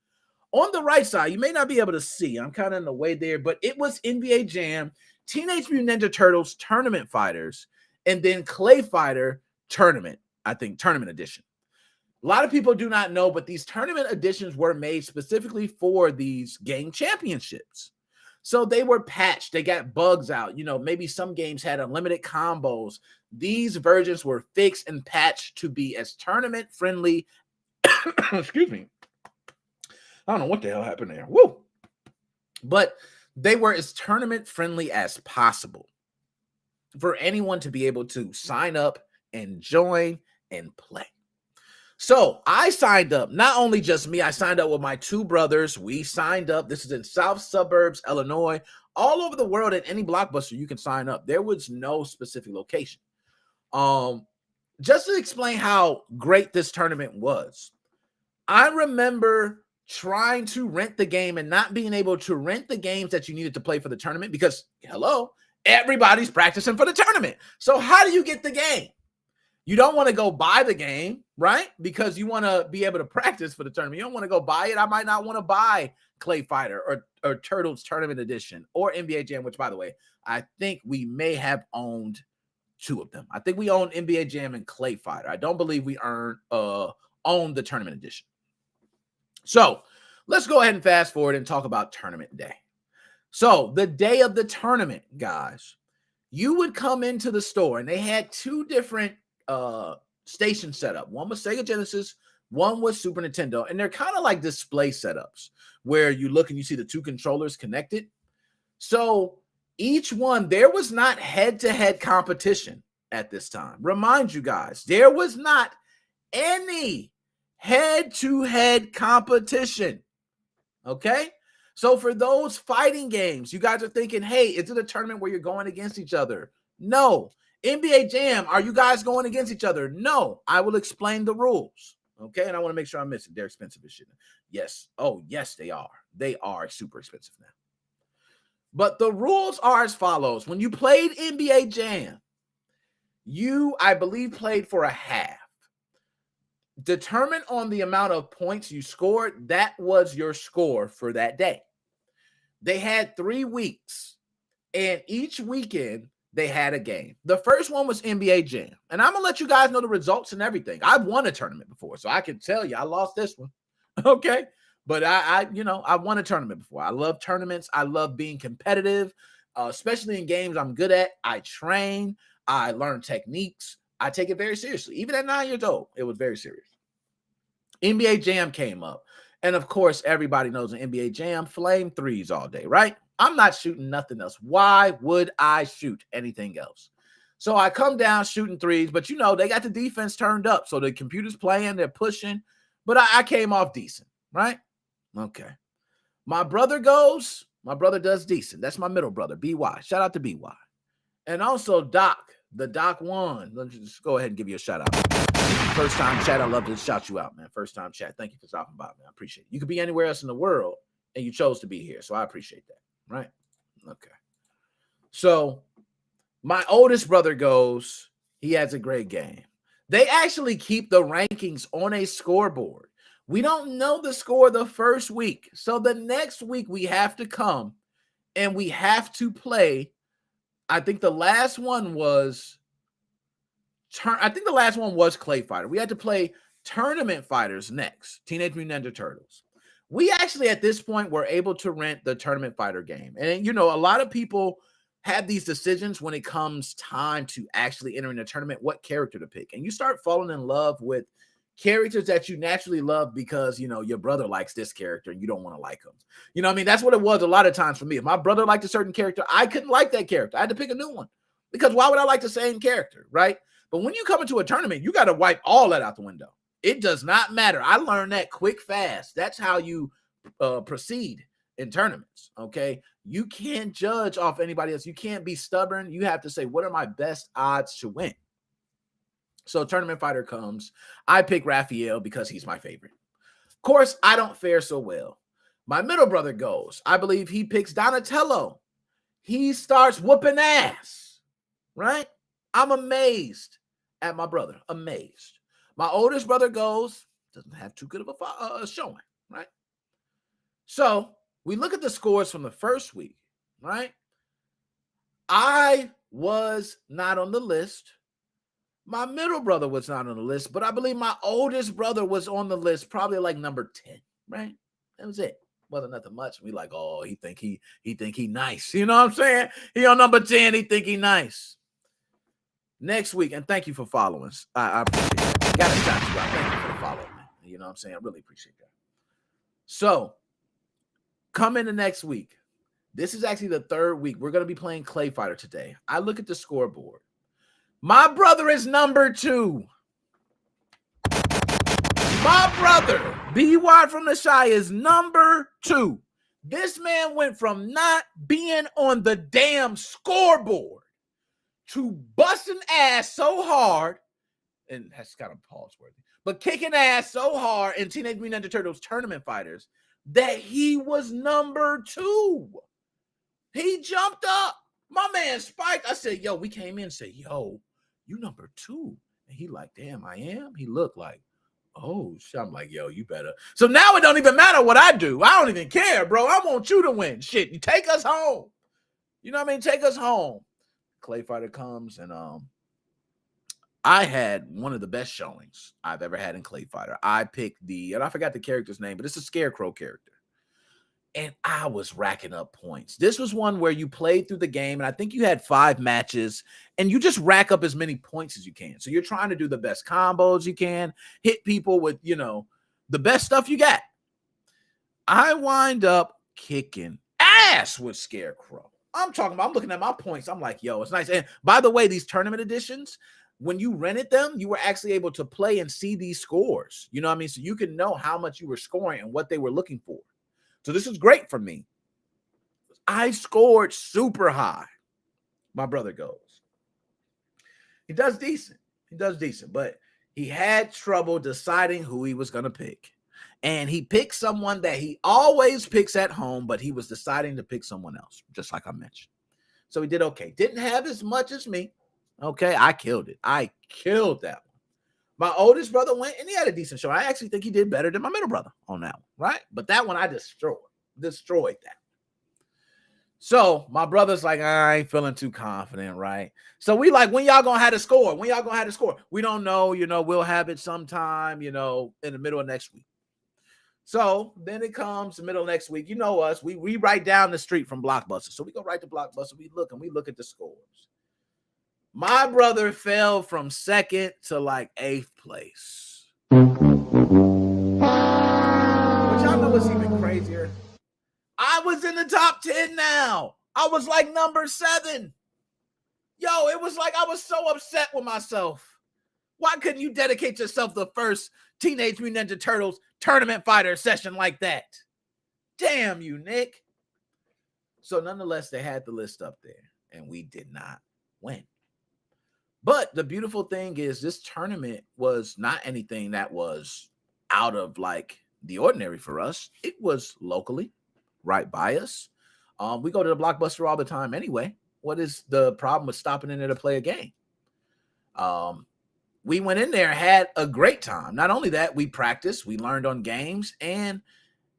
On the right side, you may not be able to see. I'm kind of in the way there, but it was NBA Jam, Teenage Mutant Ninja Turtles Tournament Fighters, and then Clay Fighter Tournament, I think, Tournament Edition. A lot of people do not know, but these tournament editions were made specifically for these game championships. So they were patched. They got bugs out. You know, maybe some games had unlimited combos. These versions were fixed and patched to be as tournament friendly. Excuse me. I don't know what the hell happened there. Woo! But they were as tournament friendly as possible for anyone to be able to sign up and join and play. So I signed up, not only just me, I signed up with my 2 brothers. We signed up. This is in South Suburbs, Illinois. All over the world at any Blockbuster, you can sign up. There was no specific location. Just to explain how great this tournament was, I remember trying to rent the game and not being able to rent the games that you needed to play for the tournament because, hello, everybody's practicing for the tournament. So how do you get the game? You don't want to go buy the game, right? Because you want to be able to practice for the tournament. You don't want to go buy it. I might not want to buy Clay Fighter or Turtles Tournament Edition or NBA Jam, which, by the way, I think we may have owned 2 of them. I think we own NBA Jam and Clay Fighter. I don't believe we own the Tournament Edition. So let's go ahead and fast forward and talk about tournament day. So the day of the tournament, guys, you would come into the store and they had 2 different station setup. One was Sega Genesis, one was Super Nintendo, and they're kind of like display setups where you look and you see the 2 controllers connected. So each one, there was not head-to-head competition at this time. Remind you guys, there was not any head-to-head competition. Okay? So for those fighting games, you guys are thinking, hey, is it a tournament where you're going against each other? No. NBA Jam, are you guys going against each other? No. I will explain the rules. Okay? And I want to make sure I'm missing. They're expensive as shit. Yes. Oh, yes, they are. They are super expensive now. But the rules are as follows. When you played NBA Jam, you, I believe, played for a half. Determined on the amount of points you scored, that was your score for that day. They had 3 weeks, and each weekend they had a game. The first one was NBA Jam, and I'm gonna let you guys know the results and everything. I've won a tournament before, so I can tell you I lost this one. Okay, but I won a tournament before. I love tournaments. I love being competitive, especially in games I'm good at. I train. I learn techniques. I take it very seriously. Even at 9 years old, it was very serious. NBA Jam came up. And of course, everybody knows in NBA Jam, flame threes all day, right? I'm not shooting nothing else. Why would I shoot anything else? So I come down shooting threes, but you know, they got the defense turned up. So the computer's playing, they're pushing, but I came off decent, right? Okay. My brother goes. My brother does decent. That's my middle brother, BY. Shout out to BY. And also Doc. The Doc won. Let's just go ahead and give you a shout out. First time chat. I love to shout you out, man. First time chat. Thank you for stopping by, man. I appreciate it. You could be anywhere else in the world, and you chose to be here. So I appreciate that. Right? Okay. So my oldest brother goes. He has a great game. They actually keep the rankings on a scoreboard. We don't know the score the first week. So the next week we have to come and we have to play. I think the last one was Clay Fighter. We had to play Tournament Fighters next. Teenage Mutant Ninja Turtles. We actually at this point were able to rent the Tournament Fighter game. And you know, a lot of people have these decisions when it comes time to actually enter in a tournament, what character to pick. And you start falling in love with characters that you naturally love because, you know, your brother likes this character and you don't want to like him. You know what I mean? That's what it was a lot of times for me. If my brother liked a certain character, I couldn't like that character. I had to pick a new one because why would I like the same character, right? But when you come into a tournament, you got to wipe all that out the window. It does not matter. I learned that quick, fast. That's how you proceed in tournaments, okay? You can't judge off anybody else. You can't be stubborn. You have to say, what are my best odds to win? So Tournament Fighter comes. I pick Raphael because he's my favorite. Of course, I don't fare so well. My middle brother goes. I believe he picks Donatello. He starts whooping ass, right? I'm amazed at my brother. Amazed. My oldest brother goes. Doesn't have too good of a showing, right? So we look at the scores from the first week, right? I was not on the list. My middle brother was not on the list, but I believe my oldest brother was on the list, probably like number 10, right? That was it. Wasn't nothing much. We like, oh, he think he nice. You know what I'm saying? He on number 10, he think he nice. Next week, and thank you for following us. I appreciate that. Got to shout you out. Thank you for the follow, man. You know what I'm saying? I really appreciate that. So, come into next week. This is actually the third week. We're going to be playing Clay Fighter today. I look at the scoreboard. My brother is number 2. My brother, B.Y. from the Shy, is number 2. This man went from not being on the damn scoreboard to busting ass so hard, and that's kind of pause worthy, but kicking ass so hard in Teenage Mutant Ninja Turtles Tournament Fighters that he was number 2. He jumped up. My man Spike, I said, yo, we came in and said, yo, you number 2. And he like, damn, I am? He looked like, oh, shit. I'm like, yo, you better. So now it don't even matter what I do. I don't even care, bro. I want you to win. Shit, you take us home. You know what I mean? Take us home. Clay Fighter comes, and I had one of the best showings I've ever had in Clay Fighter. I picked and I forgot the character's name, but it's a Scarecrow character. And I was racking up points. This was one where you played through the game, and I think you had 5 matches, and you just rack up as many points as you can. So you're trying to do the best combos you can, hit people with, you know, the best stuff you got. I wind up kicking ass with Scarecrow. I'm looking at my points. I'm like, yo, it's nice. And by the way, these tournament editions, when you rented them, you were actually able to play and see these scores. You know what I mean? So you can know how much you were scoring and what they were looking for. So this is great for me. I scored super high. My brother goes. He does decent. But he had trouble deciding who he was going to pick. And he picked someone that he always picks at home, but he was deciding to pick someone else, just like I mentioned. So he did okay. Didn't have as much as me. Okay, I killed it. I killed that one. My oldest brother went, and he had a decent show. I actually think he did better than my middle brother on that one, right? But that one I destroyed that. So my brother's like, I ain't feeling too confident, right? So we like, when y'all gonna have the score? We don't know, you know, we'll have it sometime, you know, in the middle of next week. So then it comes the middle of next week. You know us, we right down the street from Blockbuster. So we go right to Blockbuster, we look at the scores. My brother fell from 2nd to like 8th place. Which y'all know what's even crazier? I was in the top 10 now. I was like number 7. Yo, it was like I was so upset with myself. Why couldn't you dedicate yourself the first Teenage Mutant Ninja Turtles Tournament Fighter session like that? Damn you, Nick. So nonetheless, they had the list up there, and we did not win. But the beautiful thing is this tournament was not anything that was out of like the ordinary for us. It was locally, right by us. We go to the Blockbuster all the time anyway. What is the problem with stopping in there to play a game? We went in there, had a great time. Not only that, we practiced, we learned on games, and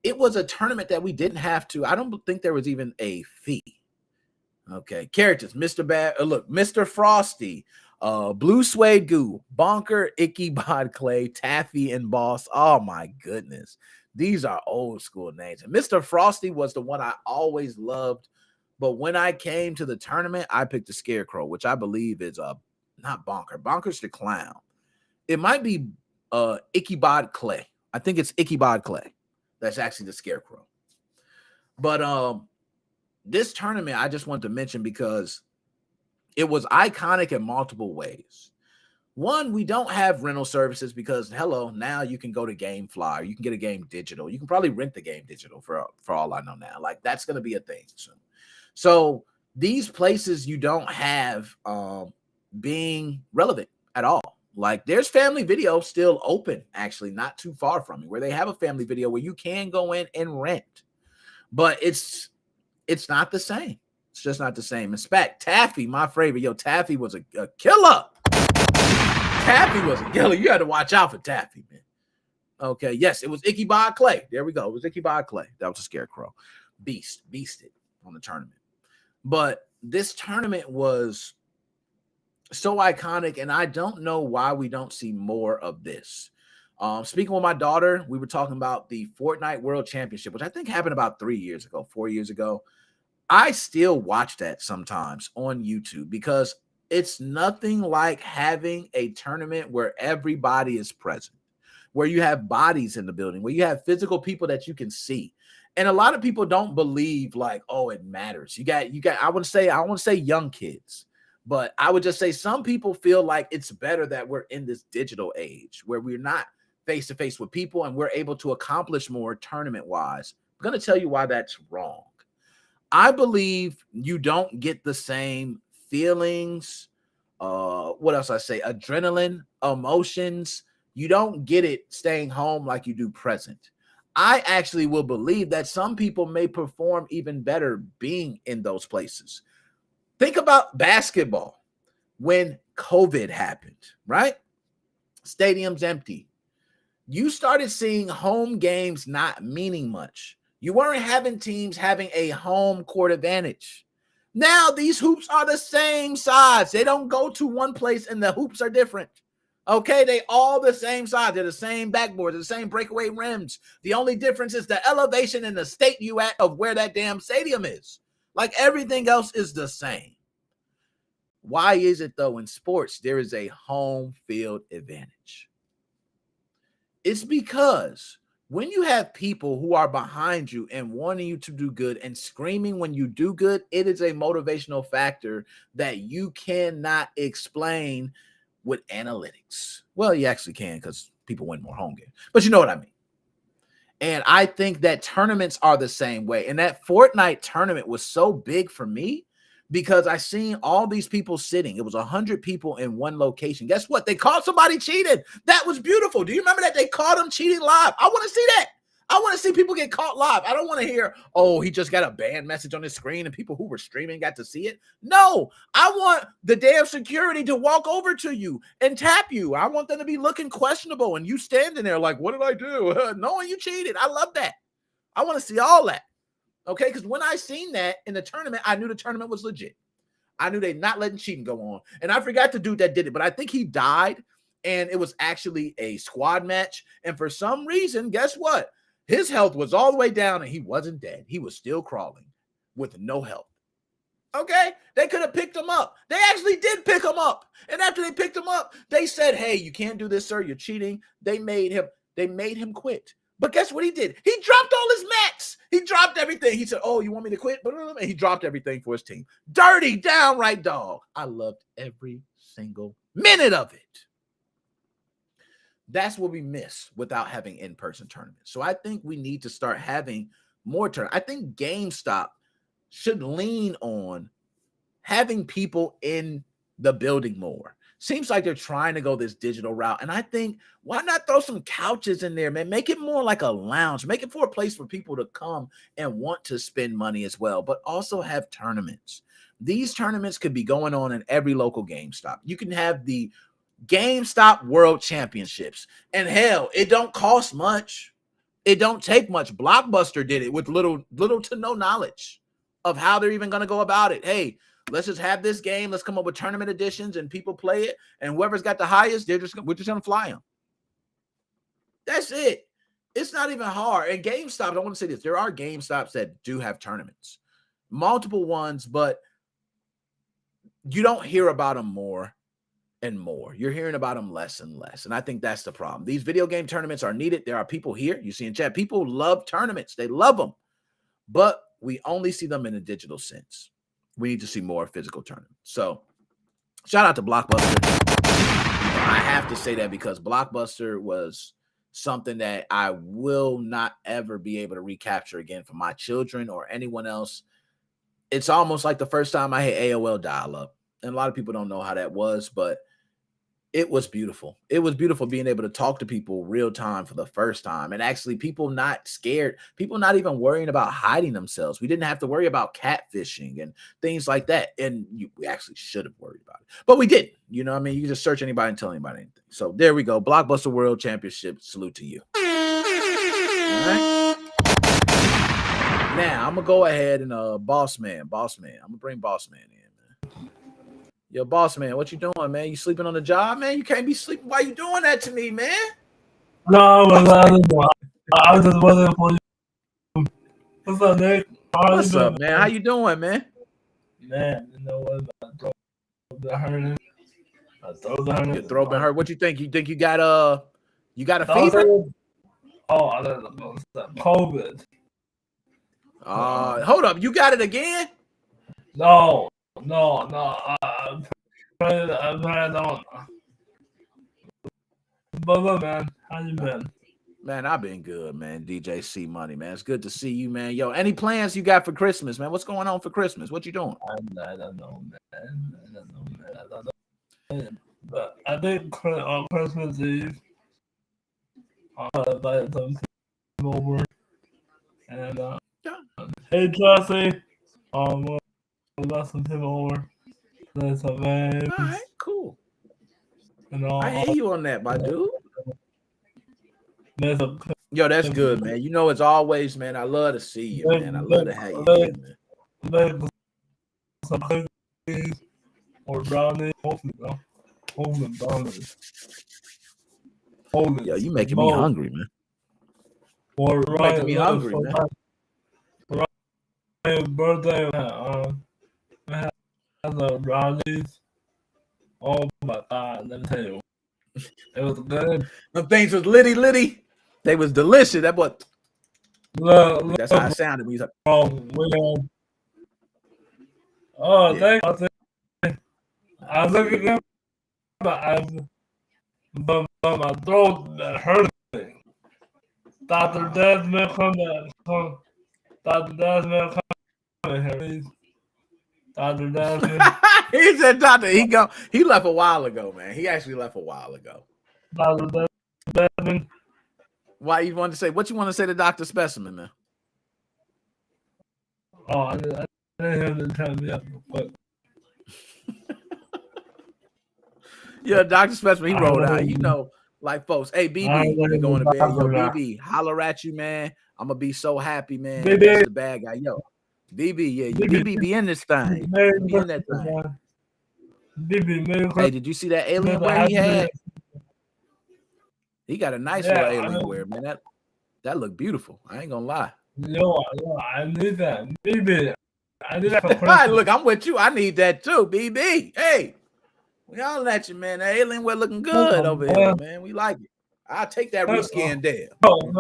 it was a tournament that we didn't have to. I don't think there was even a fee. Okay, characters: Mr. Bad, look, Mr. Frosty, Blue Suede Goo, Bonker, Icky Bod Clay, Taffy, and Boss. Oh my goodness, these are old school names. And Mr. Frosty was the one I always loved, but when I came to the tournament, I picked the Scarecrow, which I believe is not Bonker. Bonker's the clown. It might be Icky Bod Clay. I think it's Icky Bod Clay. That's actually the Scarecrow. But this tournament, I just want to mention because it was iconic in multiple ways. One, we don't have rental services because, hello, now you can go to GameFly. You can get a game digital. You can probably rent the game digital for all I know now. Like, that's going to be a thing soon. So these places you don't have being relevant at all. Like, there's Family Video still open, actually, not too far from me, where they have a Family Video where you can go in and rent. But it's not the same. It's just not the same. In fact, Taffy, my favorite. Yo, Taffy was a killer. Taffy was a killer. You had to watch out for Taffy, man. Okay, yes, it was Icky Bod Clay. There we go. It was Icky Bod Clay. That was a Scarecrow. Beasted on the tournament. But this tournament was so iconic, and I don't know why we don't see more of this. Speaking with my daughter, we were talking about the Fortnite World Championship, which I think happened about 4 years ago. I still watch that sometimes on YouTube because it's nothing like having a tournament where everybody is present, where you have bodies in the building, where you have physical people that you can see. And a lot of people don't believe like, oh, it matters. You got, I want to say young kids, but I would just say some people feel like it's better that we're in this digital age where we're not face to face with people and we're able to accomplish more tournament wise. I'm going to tell you why that's wrong. I believe you don't get the same feelings. What else I say? Adrenaline, emotions. You don't get it staying home like you do present. I actually will believe that some people may perform even better being in those places. Think about basketball when COVID happened, right? Stadiums empty. You started seeing home games not meaning much. You weren't having teams having a home court advantage. Now these hoops are the same size. They don't go to one place and the hoops are different. Okay, they all the same size. They're the same backboards, the same breakaway rims. The only difference is the elevation and the state you at of where that damn stadium is. Like everything else is the same. Why is it though in sports there is a home field advantage? It's because when you have people who are behind you and wanting you to do good and screaming when you do good, it is a motivational factor that you cannot explain with analytics. Well, you actually can because people win more home games, but you know what I mean. And I think that tournaments are the same way. And that Fortnite tournament was so big for me because I seen all these people sitting. It was 100 people in one location. Guess what? They caught somebody cheating. That was beautiful. Do you remember that? They caught them cheating live. I want to see that. I want to see people get caught live. I don't want to hear, oh, he just got a ban message on his screen and people who were streaming got to see it. No, I want the damn security to walk over to you and tap you. I want them to be looking questionable and you standing there like, what did I do? Knowing you cheated. I love that. I want to see all that. Okay, because when I seen that in the tournament, I knew the tournament was legit. I knew they not letting cheating go on. And I forgot the dude that did it, but I think he died and it was actually a squad match. And for some reason, guess what? His health was all the way down and he wasn't dead. He was still crawling with no health. Okay, they could have picked him up. They actually did pick him up. And after they picked him up, they said, hey, you can't do this, sir. You're cheating. They made him quit. But guess what he did? He dropped all his mats. He dropped everything. He said, oh, you want me to quit? And he dropped everything for his team. Dirty, downright dog. I loved every single minute of it. That's what we miss without having in-person tournaments. So I think we need to start having more turn. I think GameStop should lean on having people in the building more. Seems like they're trying to go this digital route. And I think, why not throw some couches in there, man? Make it more like a lounge. Make it for a place for people to come and want to spend money as well, but also have tournaments. These tournaments could be going on in every local GameStop. You can have the GameStop World Championships. And hell, it don't cost much. It don't take much. Blockbuster did it with little to no knowledge of how they're even going to go about it. Hey, let's just have this game. Let's come up with tournament editions and people play it. And whoever's got the highest, we're just going to fly them. That's it. It's not even hard. And GameStop, I want to say this. There are GameStops that do have tournaments, multiple ones, but you don't hear about them more and more. You're hearing about them less and less. And I think that's the problem. These video game tournaments are needed. There are people here. You see in chat, people love tournaments. They love them. But we only see them in a digital sense. We need to see more physical tournaments. So shout out to Blockbuster. I have to say that because Blockbuster was something that I will not ever be able to recapture again for my children or anyone else. It's almost like the first time I had AOL dial-up. And a lot of people don't know how that was, but it was beautiful. It was beautiful being able to talk to people real time for the first time. And actually people not scared, people not even worrying about hiding themselves. We didn't have to worry about catfishing and things like that. And we actually should have worried about it, but we didn't. You know what I mean? You can just search anybody and tell anybody anything. So there we go. Blockbuster World Championship. Salute to you. All right. Now I'm going to go ahead and Boss Man. I'm going to bring Boss Man in. Yo, Boss Man, what you doing, man? You sleeping on the job, man? You can't be sleeping. Why you doing that to me, man? No, I was just waiting for you. What's up, Nick? What's up, man? How you doing, man? Man, you know what? My throat been hurting. Your throat been hurt. What you think? You think you got a fever? Oh, I don't know. COVID. Hold up. You got it again? No. I'm trying on. But man, how you been? Man, I've been good, man. DJ C Money, man. It's good to see you, man. Yo, any plans you got for Christmas, man? What's going on for Christmas? What you doing? I don't know, man. But I think on Christmas Eve, I'll invite some people over. And hey, Jesse, we'll invite some people over. Play some games. All right, cool. And all. I hear you on that, my dude. Yo, that's good, man. You know, it's always, man, I love to see you, man. I love to have you here, man. Some cookies or brownies. Hopefully brownies. Yo, you making me hungry, man. Or you making me hungry, man. My birthday, I had the brownies. Oh my God, let me tell you. It was good. Them things was litty. They was delicious. That boy. That's how it sounded when you like, I was looking at but my throat hurting. Dr. Desmond, come back. Dr. Desmond, come here, please. Dr. Desmond. He said, Doctor, he left a while ago, man. He actually left a while ago. Dr. Desmond. Why you want to say? What you want to say to Dr. Specimen, man? Oh, I didn't hear him tell me up real quick. Yeah, Dr. Specimen, he rolled out. You know, like folks. Hey, BB, you going to bed? Yo, BB, holler at you, man. I'm gonna be so happy, man. BB. That's the bad guy. Yo, BB, yeah, BB be in this thing. Be in that thing. BB, hey, did you see that Alienware he had? He got a nice little Alienware, man. That looked beautiful. I ain't gonna lie. Yo, I need that. BB, I need that for Christmas. Look, I'm with you. I need that too, BB. Hey, we all at you, man. That Alienware looking good over here, man. We like it. I'll take that reskin there. Can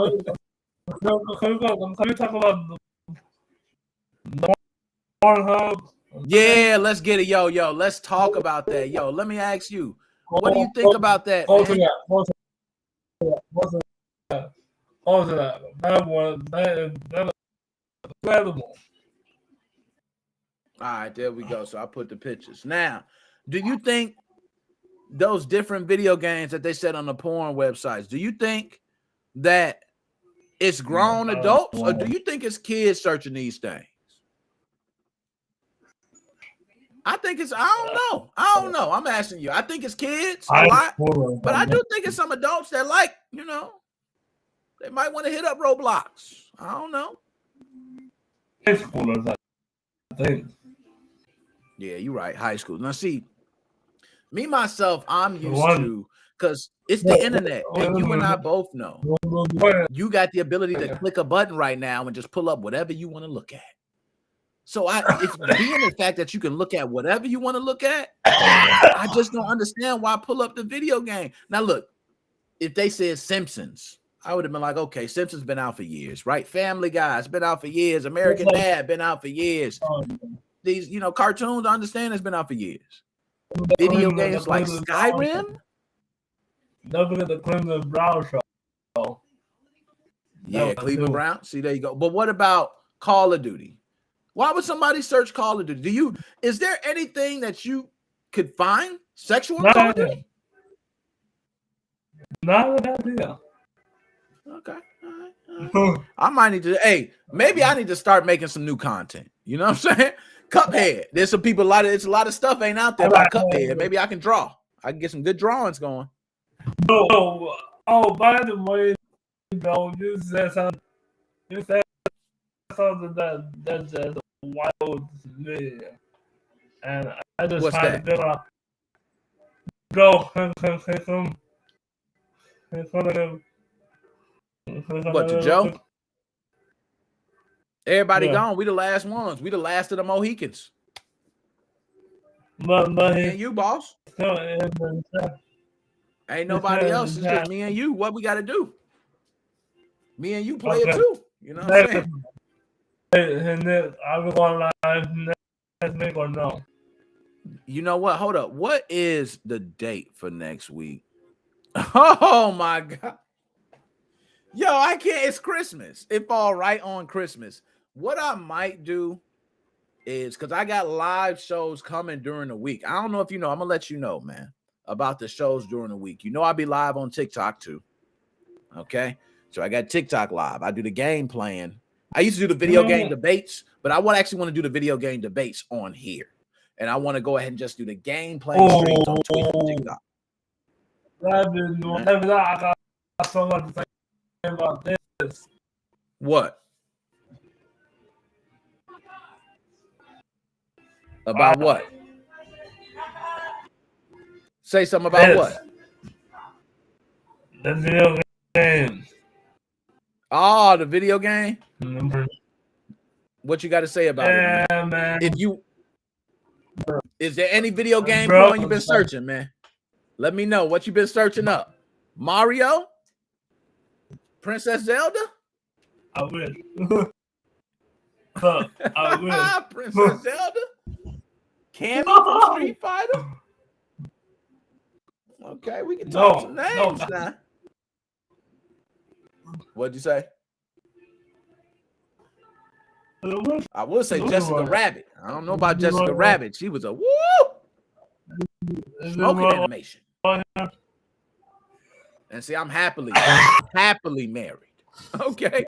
we talk about the Pornhub? Yeah, let's get it. Yo, let's talk about that. Yo, let me ask you, what do you think about that, man? That available. All right, there we go. So I put the pictures. Now, do you think those different video games that they said on the porn websites, do you think that it's grown adults, or do you think it's kids searching these things? I think it's, I don't know. I'm asking you. I think it's kids a lot, but I do think it's some adults that like, they might want to hit up Roblox. I don't know. High schoolers, I think. Yeah, you're right. High school. Now, see, me, myself, I'm used to, because it's the internet, and you and I both know. You got the ability to click a button right now and just pull up whatever you want to look at. So if being the fact that you can look at whatever you want to look at, I just don't understand why pull up the video game. Now, look, if they said Simpsons, I would have been like, okay, Simpsons been out for years, right? Family Guy's been out for years. American Dad been out for years. These, cartoons, I understand it's been out for years. Video games like Skyrim? Don't forget the Cleveland Brown show. Yeah, Cleveland Brown. See, there you go. But what about Call of Duty? Why would somebody search Call of Duty? Is there anything that you could find sexual in Call of Duty? Not a idea. Okay. All right. I might need to, maybe I need to start making some new content. You know what I'm saying? Cuphead. There's some people, it's a lot of stuff ain't out there about Cuphead. Maybe I can draw. I can get some good drawings going. Oh, by the way, you said something. You said something that's just wild to me. And I just What's tried that? to go. What, to Joe? Everybody gone. We the last ones. We the last of the Mohicans. But me and you, boss. Ain't nobody else. It's just me and you. What we got to do? Me and you play it too. You know what I'm saying? And then I was on live next week or no? You know what? Hold up. What is the date for next week? Oh my God. Yo, I can't. It's Christmas. It fall right on Christmas. What I might do is, because I got live shows coming during the week. I don't know if you know. I'm going to let you know, man, about the shows during the week. You know I'll be live on TikTok too. Okay? So I got TikTok live. I do the game playing. I used to do the video game debates, but I actually want to do the video game debates on here. And I want to go ahead and just do the game playing streams on Twitch and TikTok. I got so much to say about this. What? About what? Say something about what? The video game. Oh, the video game? Mm-hmm. What you got to say about it, man? Man. Is there any video game porn you've been searching, man? Let me know what you've been searching up. Mario? Princess Zelda? I wish. I wish. Princess Zelda? Cammy from Street Fighter? Okay, we can talk some names now. What'd you say? I will say Jessica Rabbit. I don't know about Jessica Rabbit. She was a woo smoking animation. And see, I'm happily married. Okay.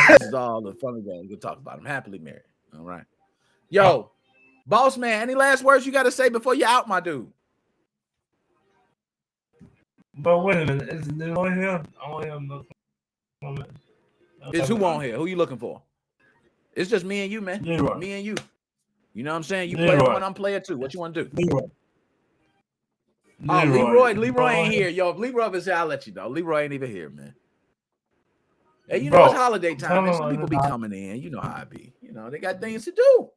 This is all the funny things we'll talk about. I'm happily married. All right. Yo, boss man, any last words you got to say before you out, my dude? But wait a minute, is it on here? I want him to. Is who on here? Who you looking for? It's just me and you, man. Leroy. Me and you. You know what I'm saying? You play one, I'm player two. What you want to do? Leroy. Oh, Leroy ain't here. Yo, if Leroy is here, I'll let you know. Leroy ain't even here, man. Hey, you know, it's holiday time, man. Some people be coming in. You know how it be. You know, they got things to do.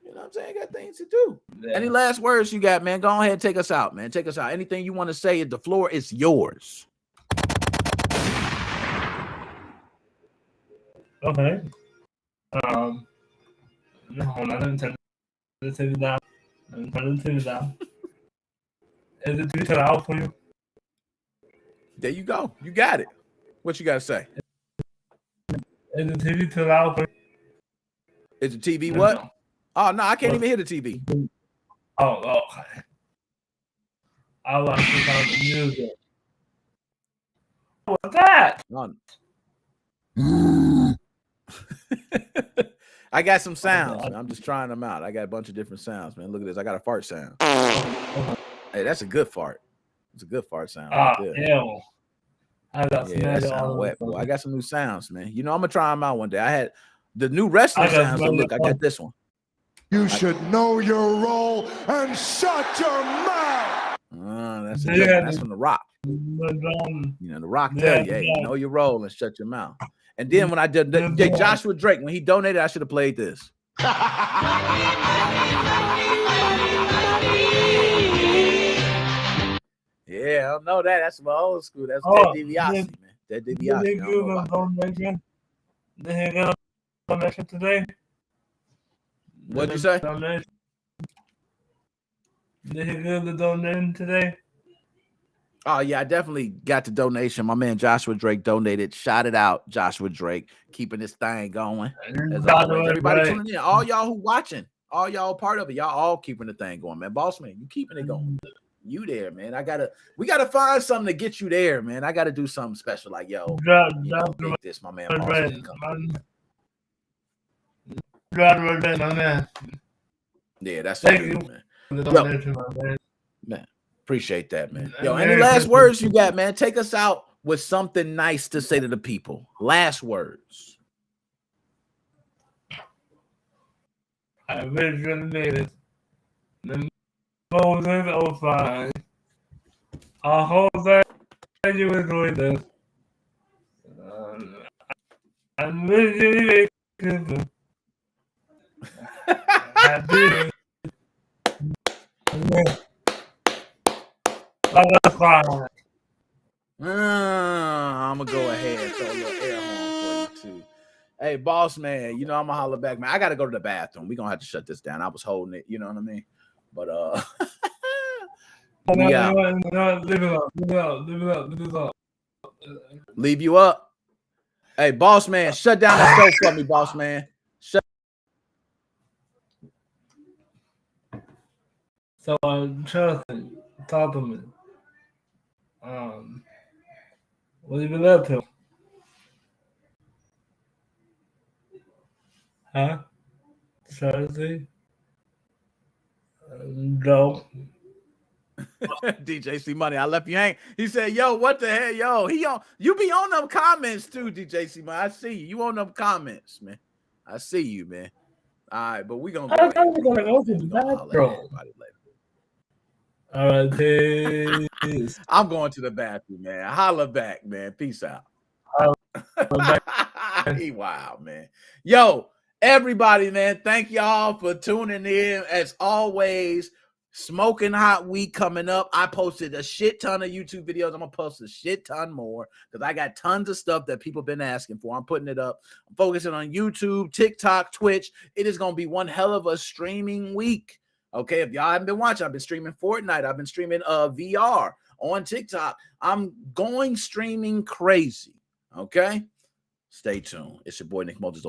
You know what I'm saying? Got things to do. Yeah. Any last words you got, man? Go ahead and take us out, man. Take us out. Anything you want to say, the floor is yours. Okay. No, I didn't turn the TV down. I didn't turn the TV down. Is the TV turned out for you? There you go. You got it. What you got to say? Is the TV too loud for you? Is the TV what? Oh no, I can't even hear the TV. Oh, okay. I like to find the music. What's that? I got some sounds, man. I'm just trying them out. I got a bunch of different sounds, man. Look at this. I got a fart sound. Hey, that's a good fart. It's a good fart sound right there. Hell. That sound wet, boy. I got some new sounds, man. You know, I'm gonna try them out one day. I had the new wrestling sounds. So look, I got this one. You should know your role and shut your mouth. That's a good one. That's from The Rock. You know, The Rock tell you, hey, know your role and shut your mouth. And then when I did Joshua Drake, when he donated, I should have played this. Yeah, I don't know that. That's my old school. That's Ted DiBiase, man. Ted DiBiase. Did he give a donation? Did he get a donation today? What'd you say? Donation? Did he give the donation today? Oh, yeah, I definitely got the donation. My man Joshua Drake donated. Shout it out, Joshua Drake. Keeping this thing going. As always. Everybody tuning in. All y'all who watching. All y'all part of it. Y'all all keeping the thing going, man. Boss man, you keeping it going. You there, man. We gotta find something to get you there, man. I gotta do something special, like yo. This my man. Yeah, that's it, man. Man, appreciate that, man. Yo, any last words you got, man? Take us out with something nice to say to the people. Last words. I visualized the Moses 05. I hope that you enjoyed this. I'm really good. I did it. I'm gonna go ahead and throw a little air horn for you too. Hey, boss man, you know I'm gonna holler back, man. I gotta go to the bathroom. We're gonna have to shut this down. I was holding it, you know what I mean? But leave you up. Hey, boss man, shut down that show for me, boss man. Shut. So Chelsea, talk to me. What have you been up to? Huh? Chelsea? Joe? DJ C Money, I left you hang. He said, yo, what the hell? Yo, you be on them comments too, DJ C Money. I see you. You on them comments, man. I see you, man. All right, but we gonna go. Go to the bathroom. All right, peace. I'm going to the bathroom, man. Holla back, man. Peace out. He wild, man. Yo, everybody, man. Thank y'all for tuning in. As always, Smoking Hot Week coming up. I posted a shit ton of YouTube videos. I'm gonna post a shit ton more because I got tons of stuff that people been asking for. I'm putting it up. I'm focusing on YouTube, TikTok, Twitch. It is gonna be one hell of a streaming week. Okay, if y'all haven't been watching, I've been streaming Fortnite. I've been streaming VR on TikTok. I'm going streaming crazy. Okay, stay tuned. It's your boy Nick Moses.